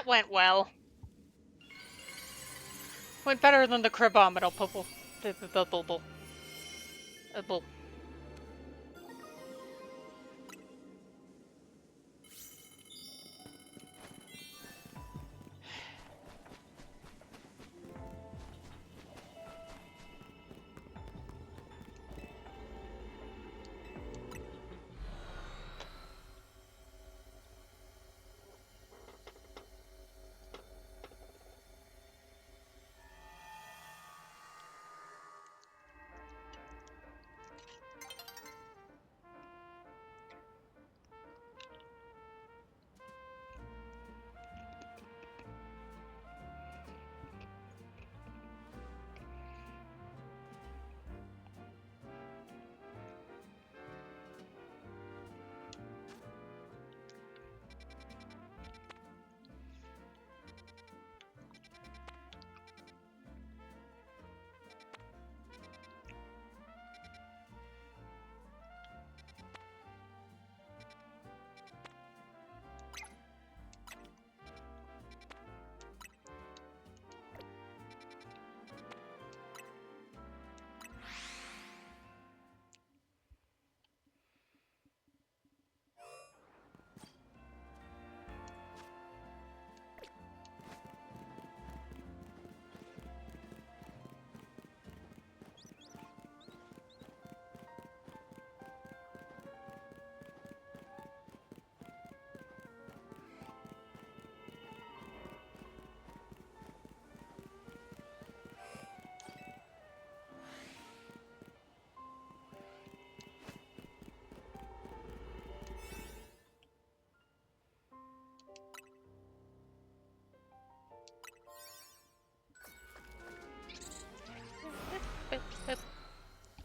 That went well. Went better than the Crabominal bubble. Bubble.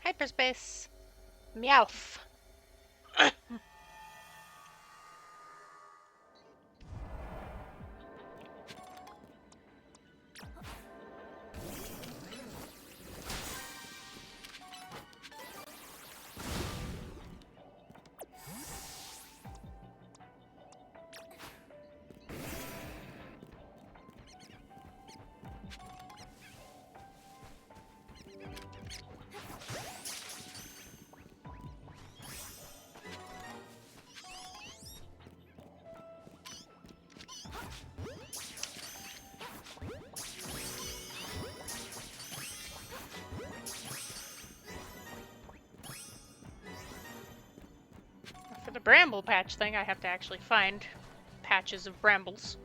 Hyperspace. Meowth. For the bramble patch thing, I have to actually find patches of brambles.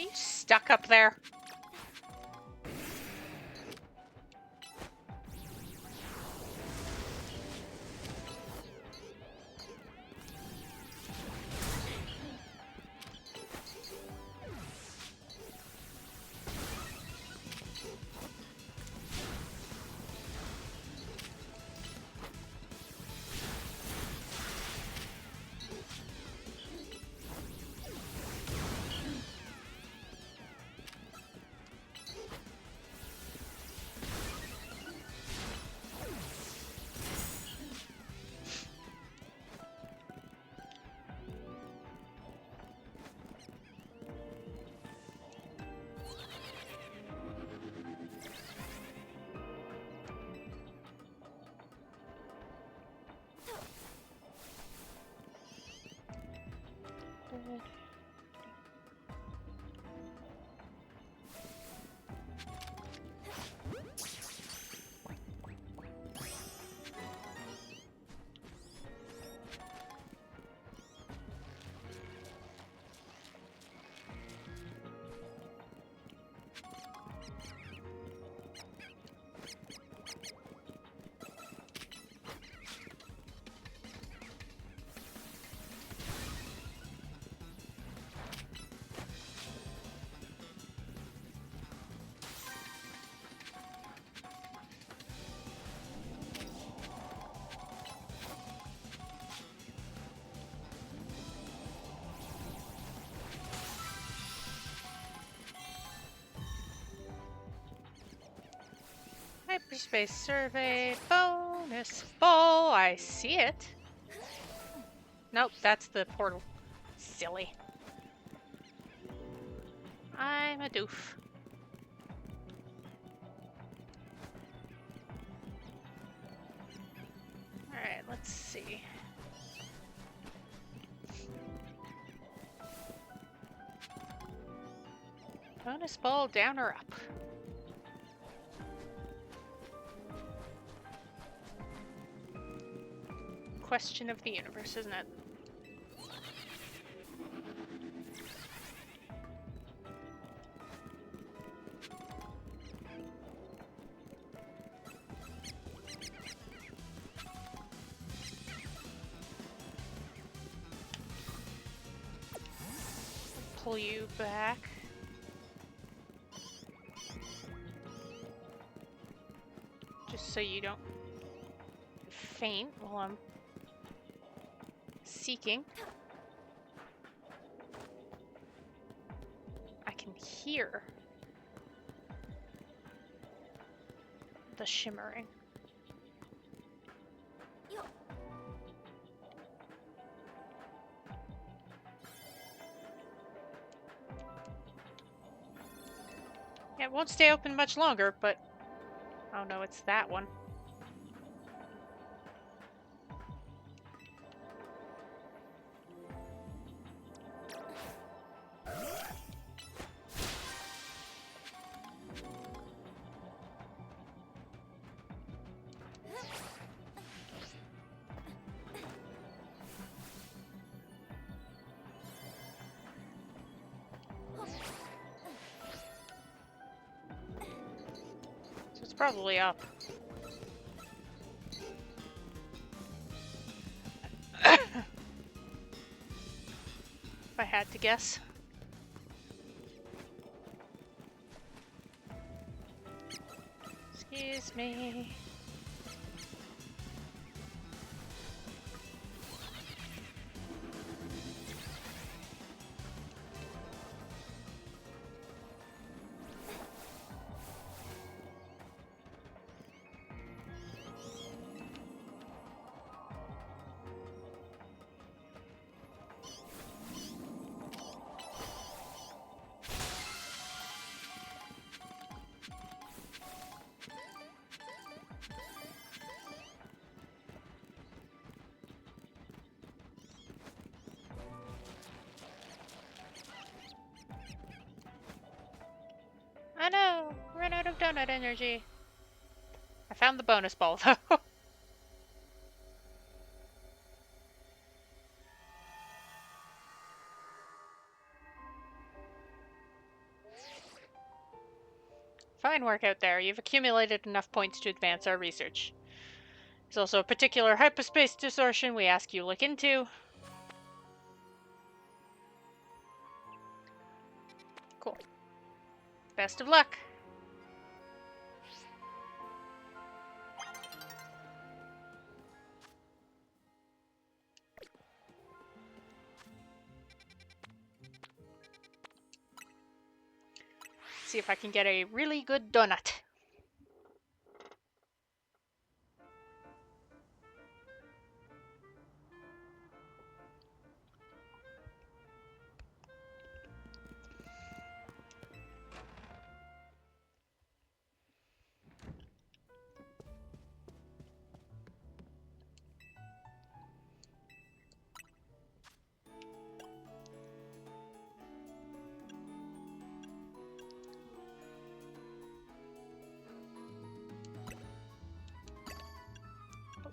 Are you stuck up there? Hyperspace survey bonus ball. I see it. Nope, that's the portal. Silly. I'm a doof. Alright, let's see. Bonus ball down or up? Question of the universe, isn't it? pull you back. Just so you don't faint while I'm seeking. I can hear the shimmering. Yeah, it won't stay open much longer, but oh no, it's that one. So it's probably up. If I had to guess. Excuse me. I know! Run out of donut energy. I found the bonus ball, though. Fine work out there. You've accumulated enough points to advance our research. There's also a particular hyperspace distortion we ask you look into. Cool. Best of luck. See if I can get a really good donut.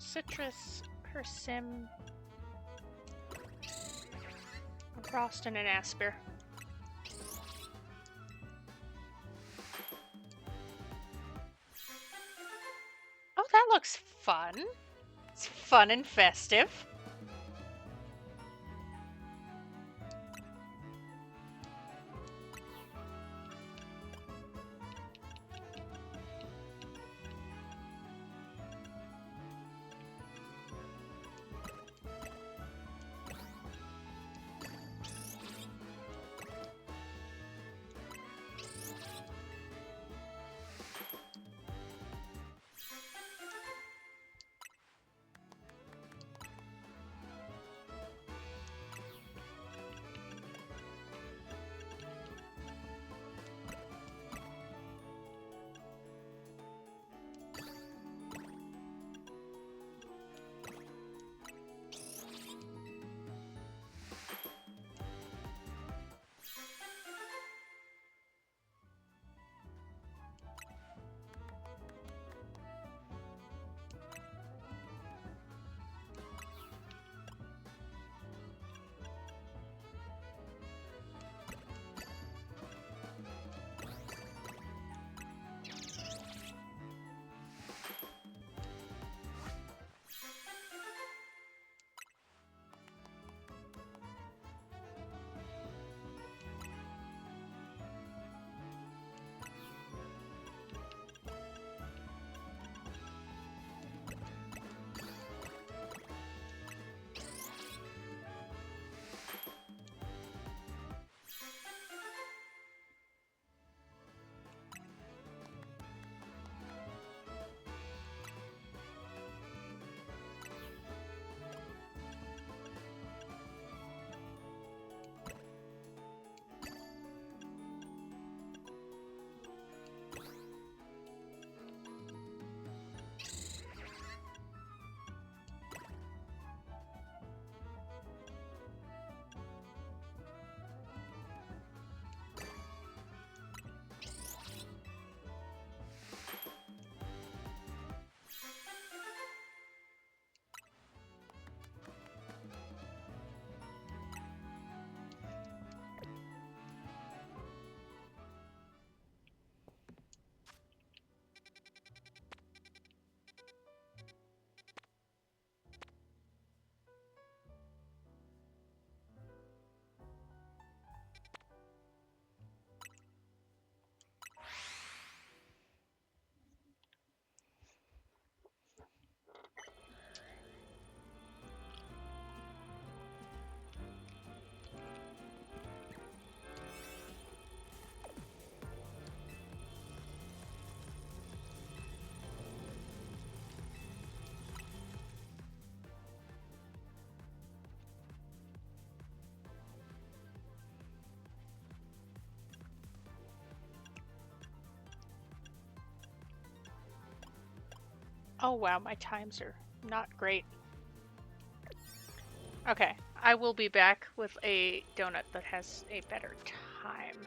Citrus, persim, a frost, and an asper. Oh, that looks fun. It's fun and festive. Oh wow, my times are not great. Okay, I will be back with a donut that has a better time.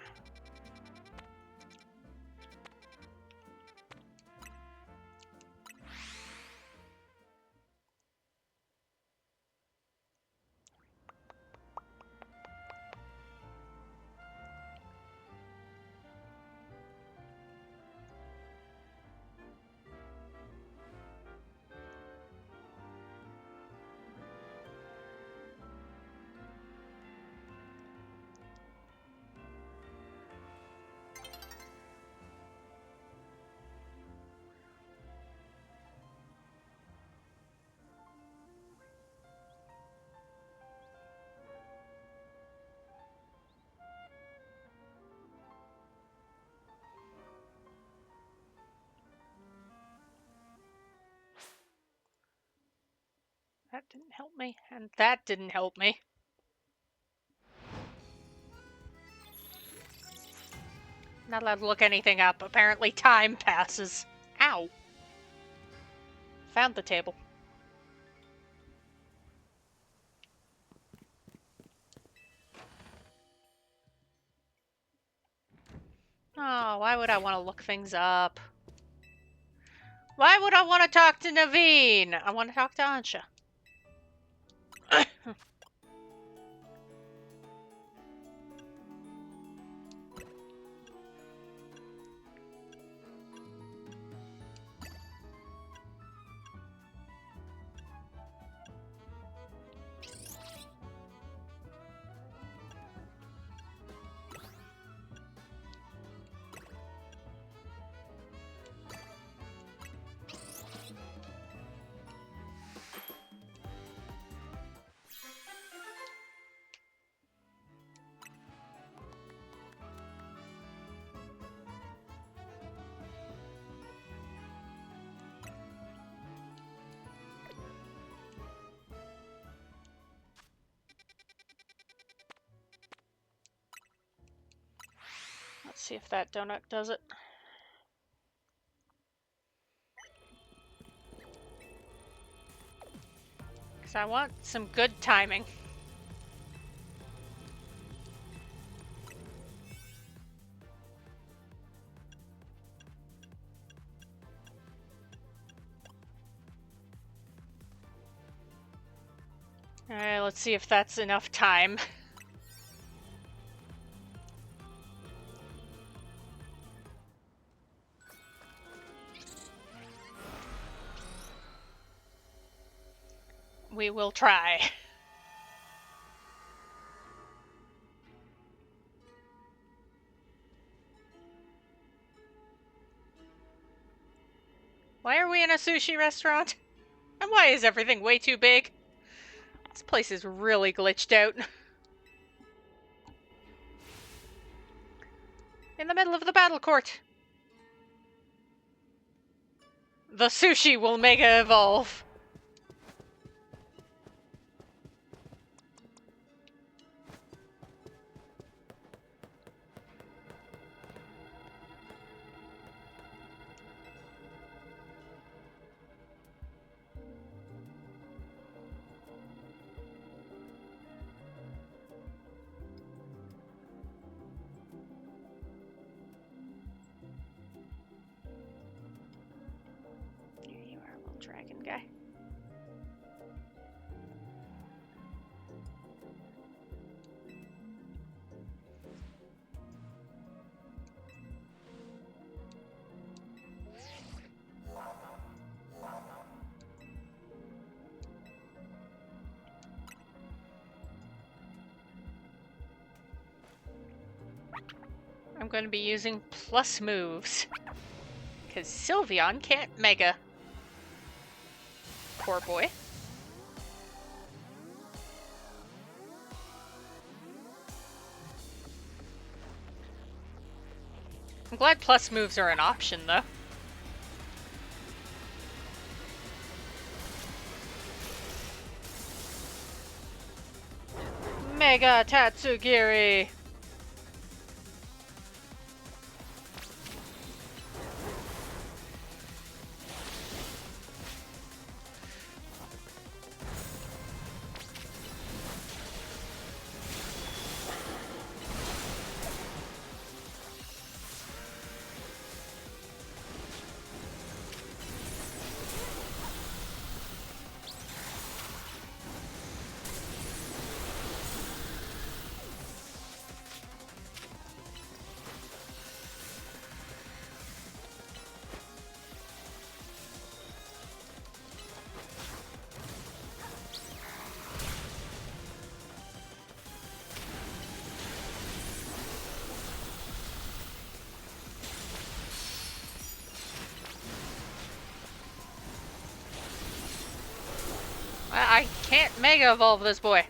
That didn't help me, and that didn't help me. Not allowed to look anything up. Apparently time passes. Ow. Found the table. Oh, why would I want to look things up? Why would I want to talk to Naveen? I want to talk to Ansha. Let's see if that donut does it. Because I want some good timing. Alright, let's see if that's enough time. We will try. Why are we in a sushi restaurant? And why is everything way too big? This place is really glitched out. In the middle of the battle court. The sushi will mega evolve. There you are, little dragon guy. I'm going to be using plus moves. Because Sylveon can't mega. Poor boy. I'm glad plus moves are an option, though. Mega Tatsugiri! I can't Mega Evolve this boy.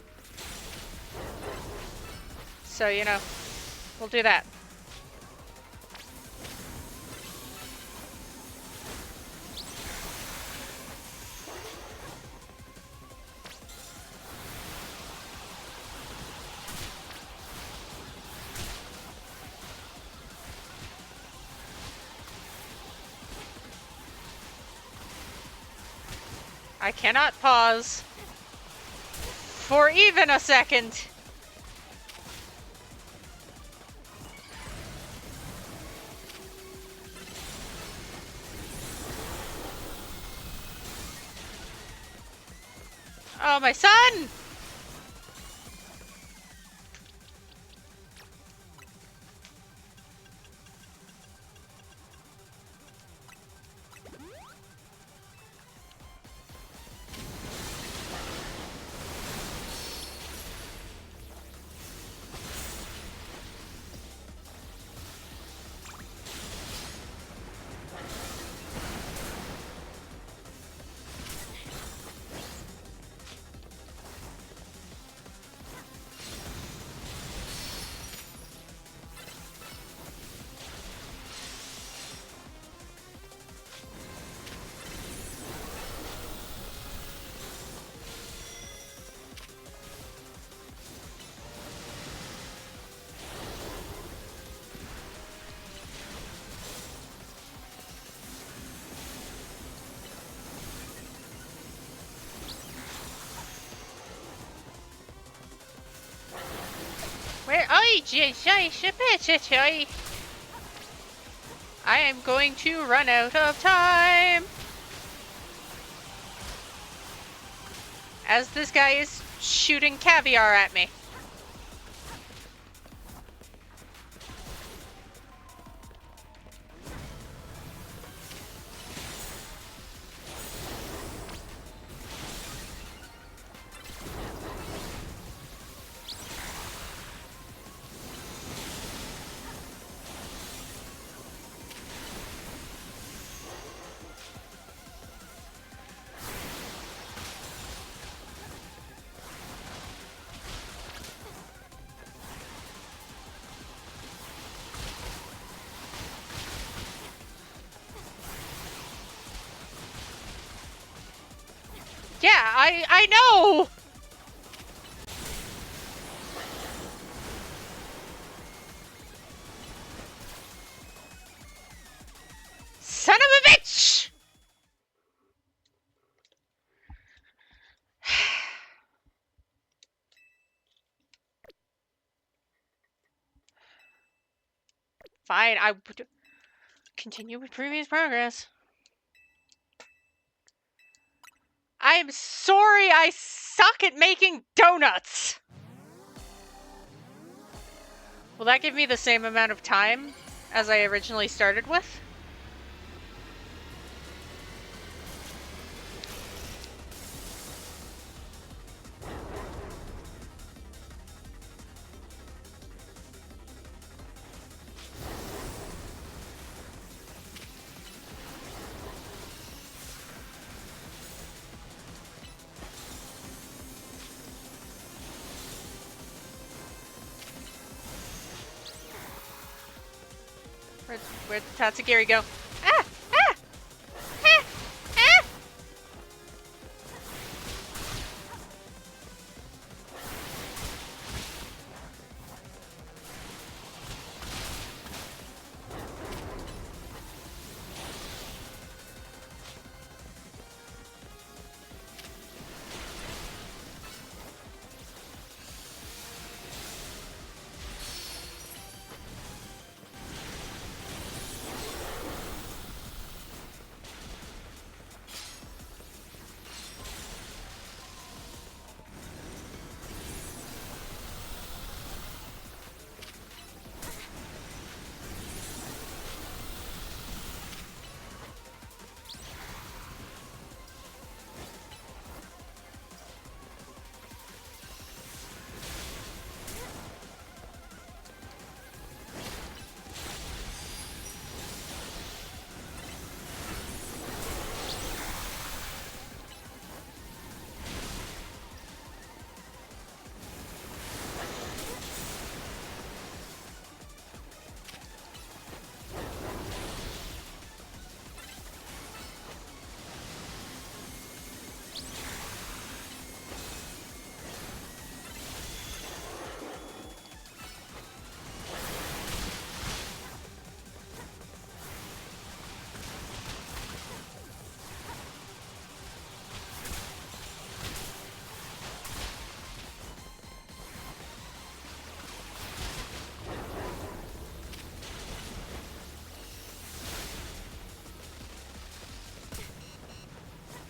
So, you know, we'll do that. I cannot pause for even a second. Oh, my son! Where? I am going to run out of time. As this guy is shooting caviar at me. Yeah, I know! Son of a bitch! Fine, I would continue with previous progress. I'm sorry, I suck at making donuts! Will that give me the same amount of time as I originally started with? Where'd Tatsugiri go? Ah! Ah! Ah! Ah!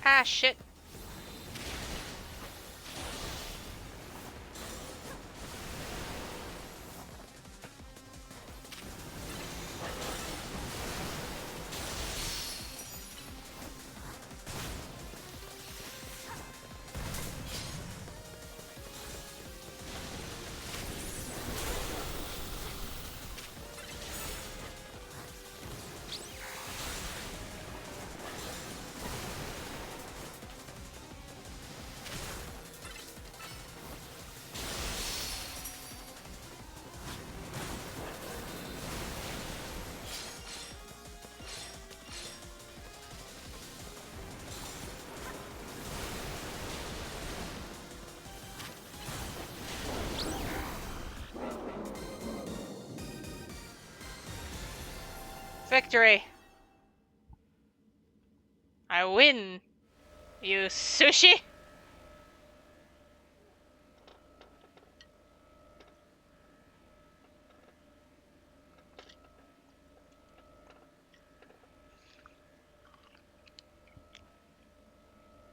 Ah, shit. Victory. I win. You sushi?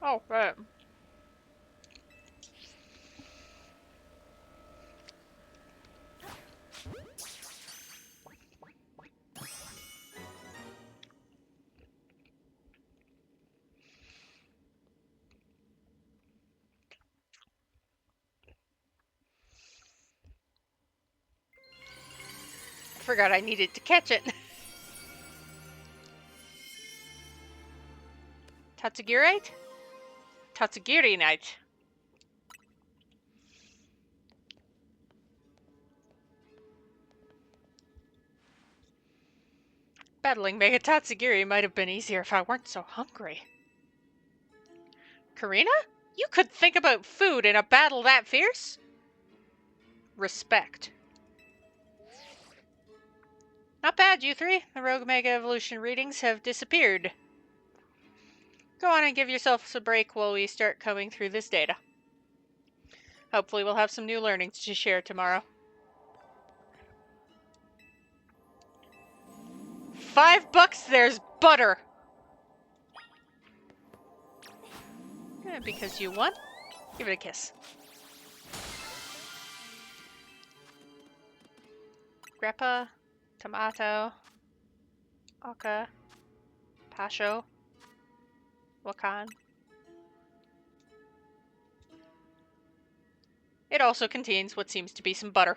Oh, right. I forgot I needed to catch it. Tatsugiri? Tatsugiri night. Battling Mega Tatsugiri might have been easier if I weren't so hungry. Karina? You could think about food in a battle that fierce? Respect. Not bad, you three. The Rogue Mega Evolution readings have disappeared. Go on and give yourselves a break while we start combing through this data. Hopefully we'll have some new learnings to share tomorrow. $5, there's butter! Because you won, give it a kiss. Grappa, tomato, Aka, Pasho, Wakan. It also contains what seems to be some butter.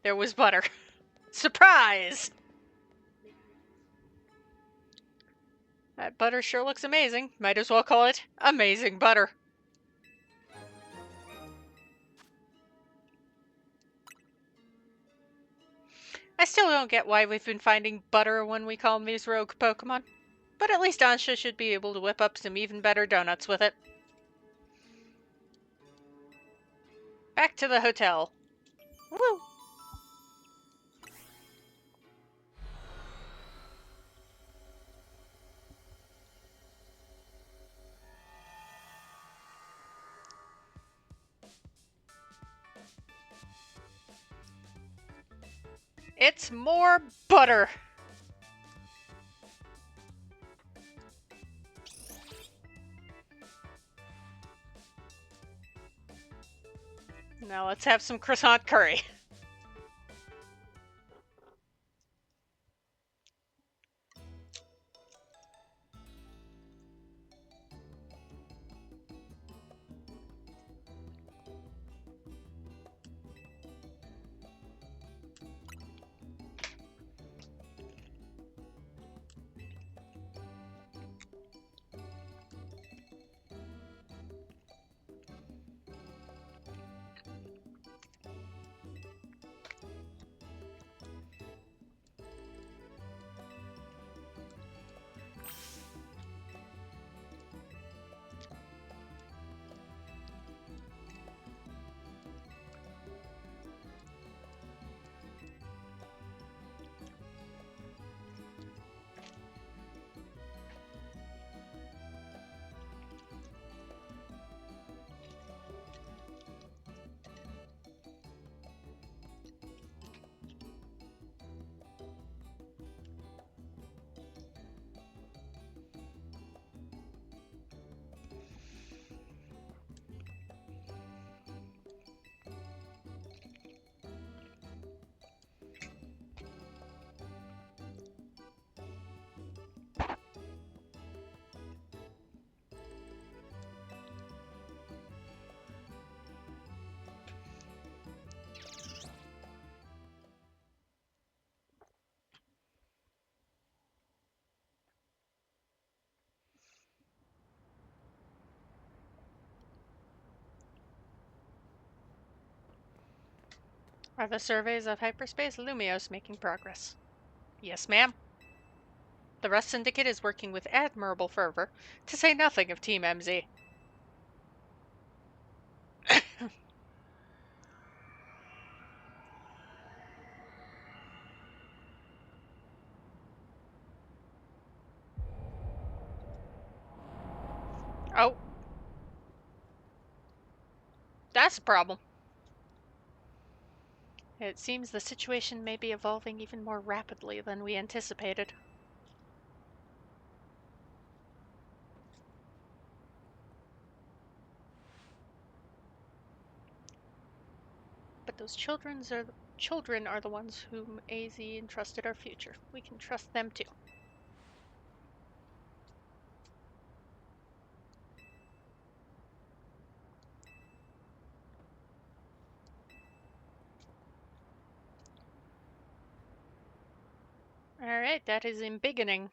There was butter. Surprise! That butter sure looks amazing. Might as well call it amazing butter. I still don't get why we've been finding butter when we calm these rogue Pokemon. But at least Ansha should be able to whip up some even better donuts with it. Back to the hotel. Woo! It's more butter! Now let's have some croissant curry. Are the surveys of hyperspace Lumios making progress? Yes, ma'am. The Rust Syndicate is working with admirable fervor, to say nothing of Team MZ. Oh. That's a problem. It seems the situation may be evolving even more rapidly than we anticipated. But those children are the ones whom AZ entrusted our future. We can trust them too. Alright, that is embiggening.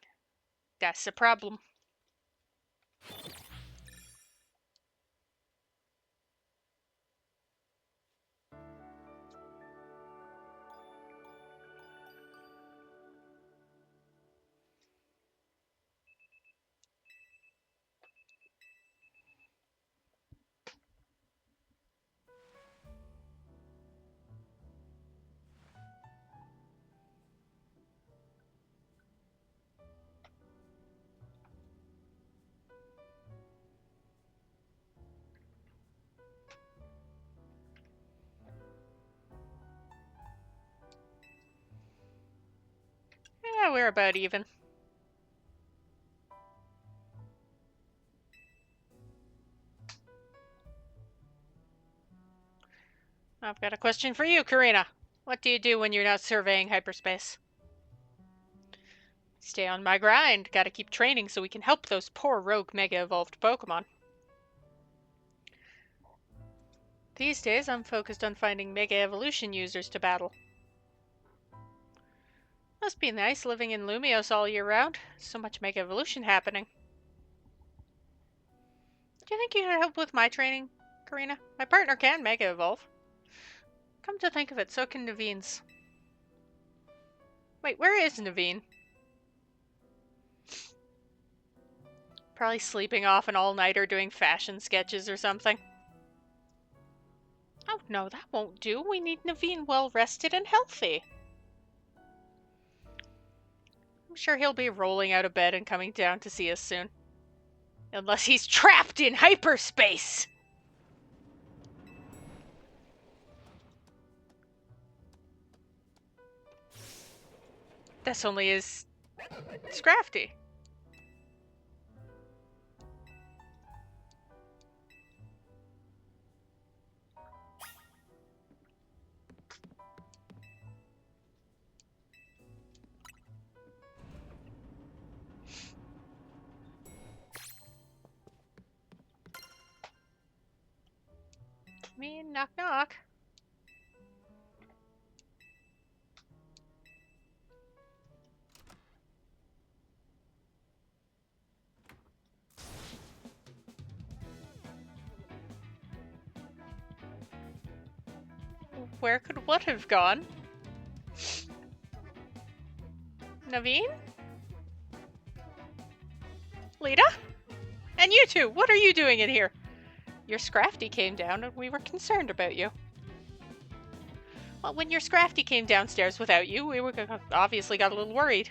That's a problem. Yeah, we're about even. I've got a question for you, Karina. What do you do when you're not surveying hyperspace? Stay on my grind. Gotta keep training so we can help those poor rogue mega-evolved Pokemon. These days, I'm focused on finding Mega Evolution users to battle. Must be nice living in Lumios all year round. So much Mega Evolution happening. Do you think you could help with my training, Karina? My partner can Mega Evolve. Come to think of it, so can Naveen's. Wait, where is Naveen? Probably sleeping off an all-nighter doing fashion sketches or something. Oh no, that won't do. We need Naveen well-rested and healthy. I'm sure he'll be rolling out of bed and coming down to see us soon. Unless he's trapped in hyperspace! That's only his Scrafty. Knock knock. Where could what have gone? Naveen? Lita? And you two, what are you doing in here? Your Scrafty came down and we were concerned about you. Well, when your Scrafty came downstairs without you, we obviously got a little worried.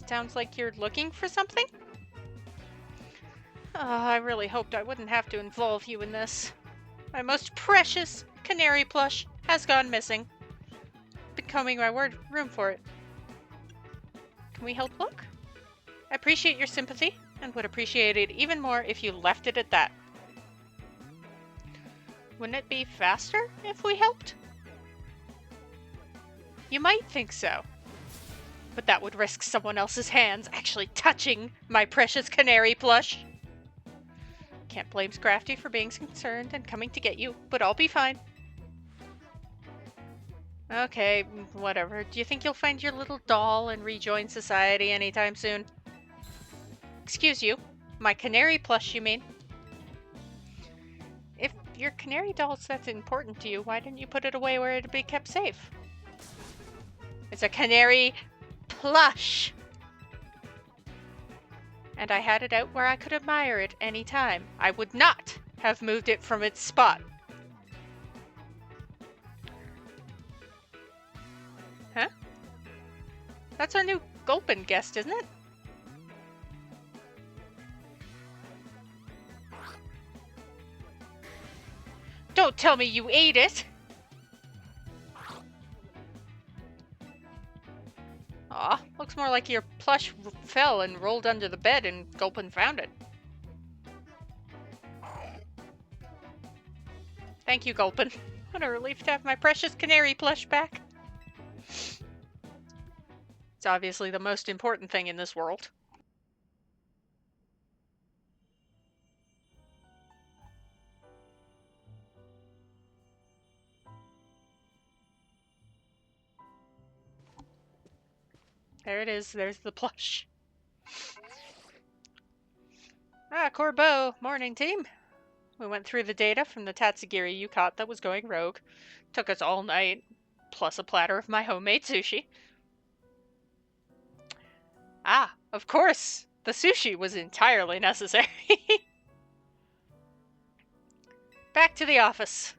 Sounds like you're looking for something? Oh, I really hoped I wouldn't have to involve you in this. My most precious canary plush has gone missing. Been combing my room for it. Can we help look? I appreciate your sympathy, and would appreciate it even more if you left it at that. Wouldn't it be faster if we helped? You might think so. But that would risk someone else's hands actually touching my precious canary plush. Can't blame Scrafty for being concerned and coming to get you, but I'll be fine. Okay, whatever. Do you think you'll find your little doll and rejoin society anytime soon? Excuse you. My canary plush, you mean? If your canary doll's that's important to you. Why didn't you put it away where it'd be kept safe? It's a canary plush. And I had it out where I could admire it any time. I would not have moved it from its spot. Huh? That's our new Gulpin guest, isn't it? Don't tell me you ate it! Aw, looks more like your plush fell and rolled under the bed and Gulpin found it. Thank you, Gulpin. What a relief to have my precious canary plush back. It's obviously the most important thing in this world. There it is. There's the plush. Ah, Corbeau. Morning, team. We went through the data from the Tatsugiri you caught that was going rogue. Took us all night, plus a platter of my homemade sushi. Ah, of course. The sushi was entirely necessary. Back to the office.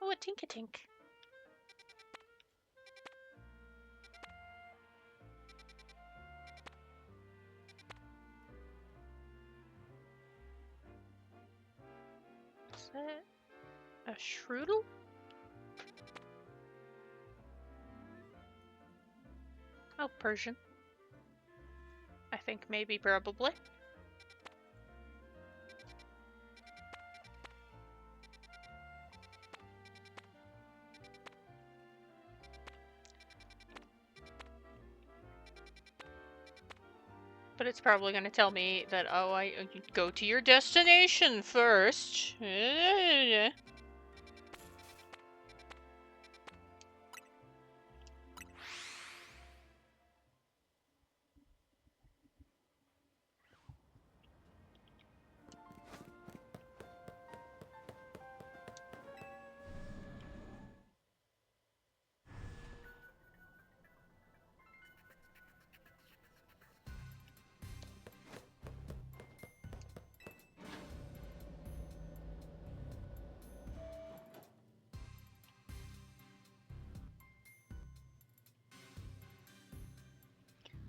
Oh, a tink-a-tink. Is that a shroodle? Oh, Persian. I think maybe, probably. But it's probably going to tell me that, oh, I go to your destination first.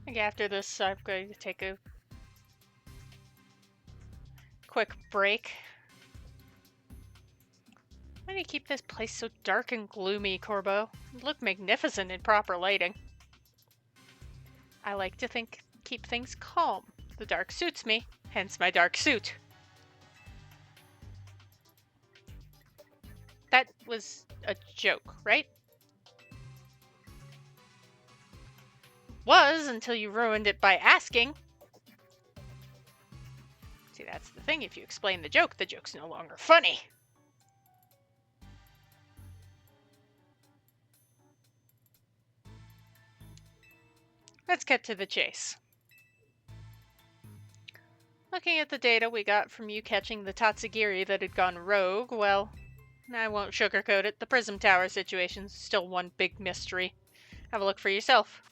Okay, after this, I'm going to take a quick break. Why do you keep this place so dark and gloomy, Corbeau? You look magnificent in proper lighting. I like to keep things calm. The dark suits me, hence my dark suit. That was a joke, right? Was until you ruined it by asking. See, that's the thing. If you explain the joke's no longer funny. Let's get to the chase. Looking at the data we got from you catching the Tatsugiri that had gone rogue, well, I won't sugarcoat it. The Prism Tower situation's still one big mystery. Have a look for yourself.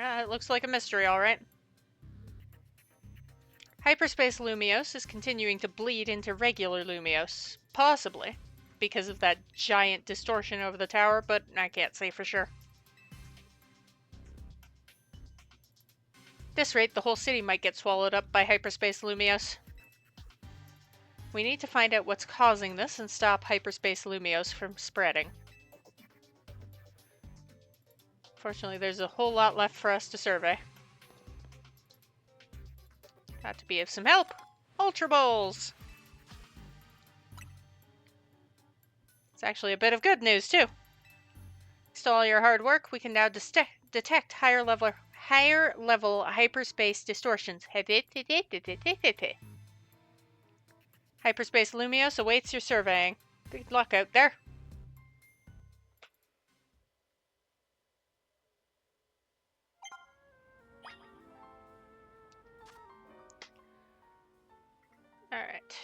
It looks like a mystery, alright. Hyperspace Lumios is continuing to bleed into regular Lumios. Possibly because of that giant distortion over the tower, but I can't say for sure. this rate, the whole city might get swallowed up by hyperspace Lumios. We need to find out what's causing this and stop hyperspace Lumios from spreading. Fortunately, there's a whole lot left for us to survey. Got to be of some help. Ultra Bowls! It's actually a bit of good news, too. Thanks to all your hard work, we can now detect higher level hyperspace distortions. Hyperspace Lumios awaits your surveying. Good luck out there. Alright.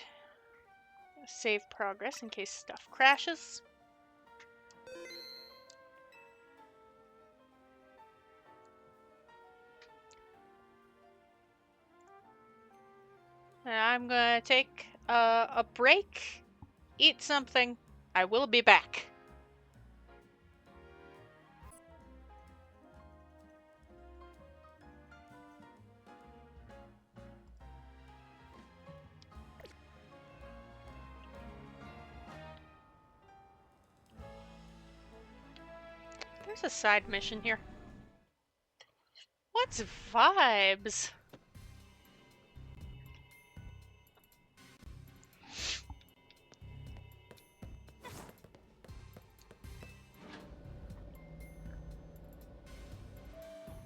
Save progress in case stuff crashes. I'm gonna take a break, eat something. I will be back. There's a side mission here. What's vibes?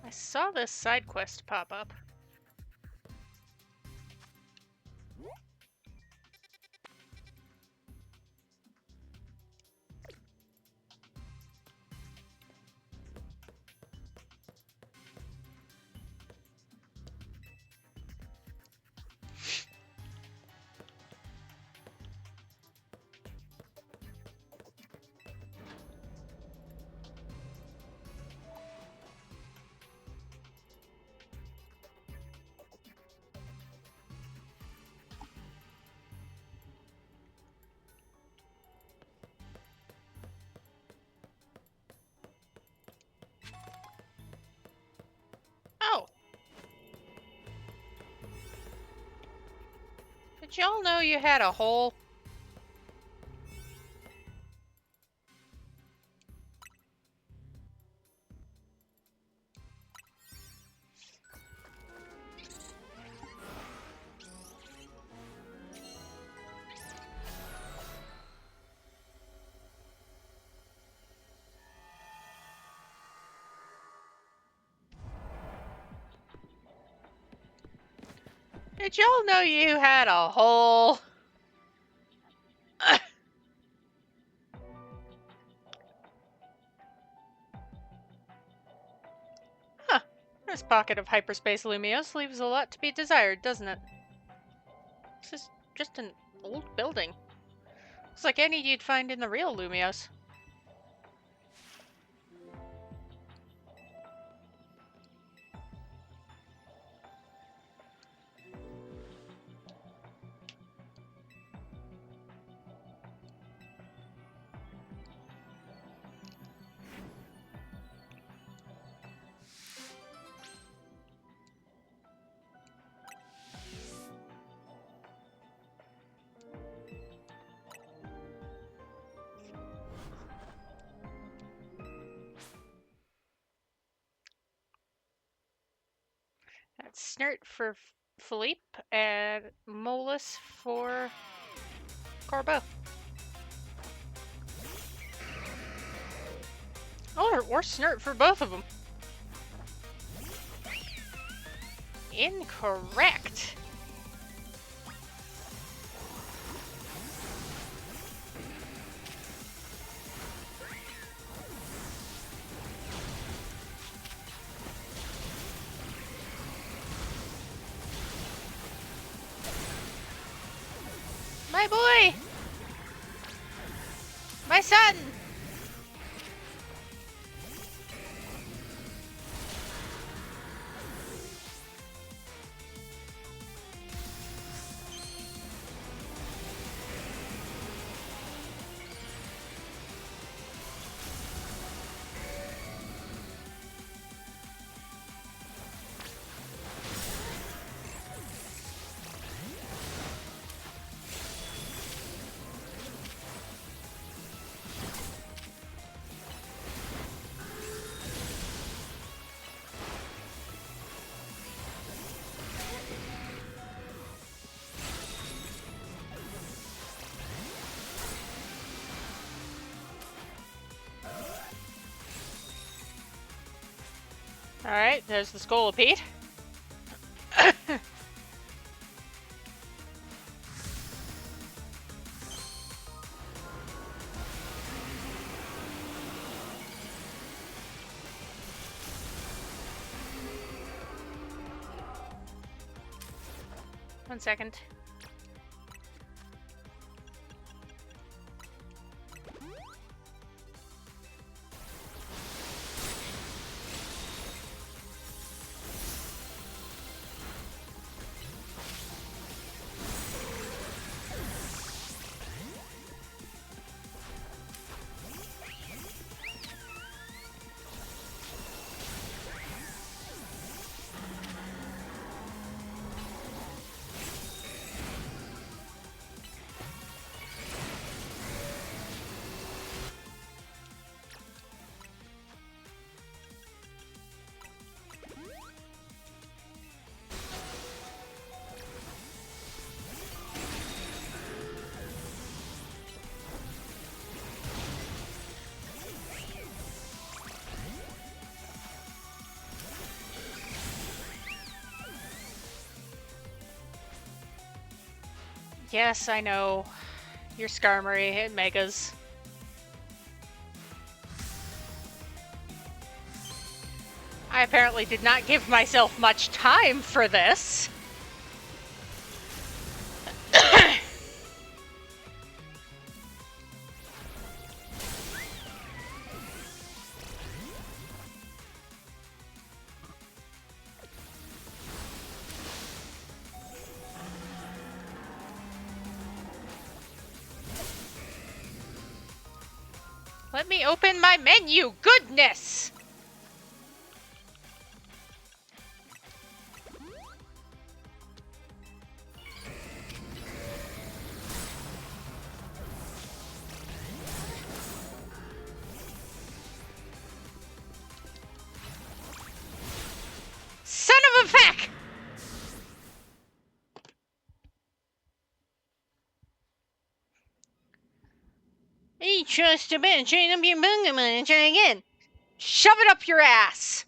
I saw this side quest pop up. Oh! Did y'all know you had a hole? Did y'all know you had a hole? Huh. This pocket of hyperspace Lumios leaves a lot to be desired, doesn't it? This is just an old building. Looks like any you'd find in the real Lumios. That's Snert for Philippe and Molus for Corbeau. Oh, or Snert for both of them. Incorrect. My boy! My son! Alright, there's the Scolipede. 1 second. Yes, I know. You're Skarmory, it megas. I apparently did not give myself much time for this. Let me open my menu, goodness! Son of a feck! Hey, trust a man, train up your bungaman and try again. Shove it up your ass!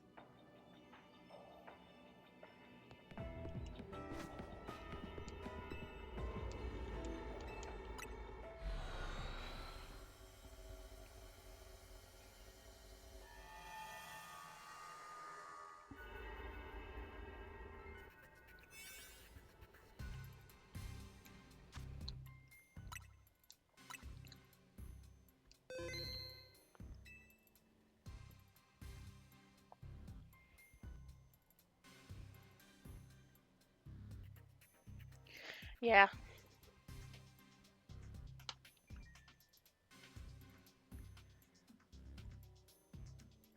Yeah.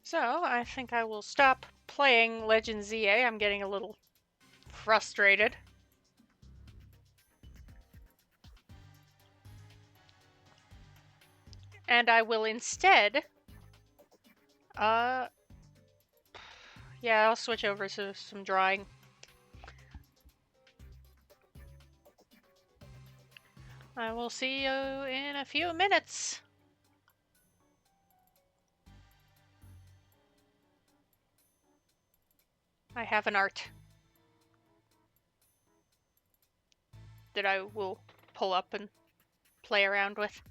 So, I think I will stop playing Legend ZA. I'm getting a little frustrated. And I will instead... yeah, I'll switch over to some drawing. I will see you in a few minutes. I have an art that I will pull up and play around with.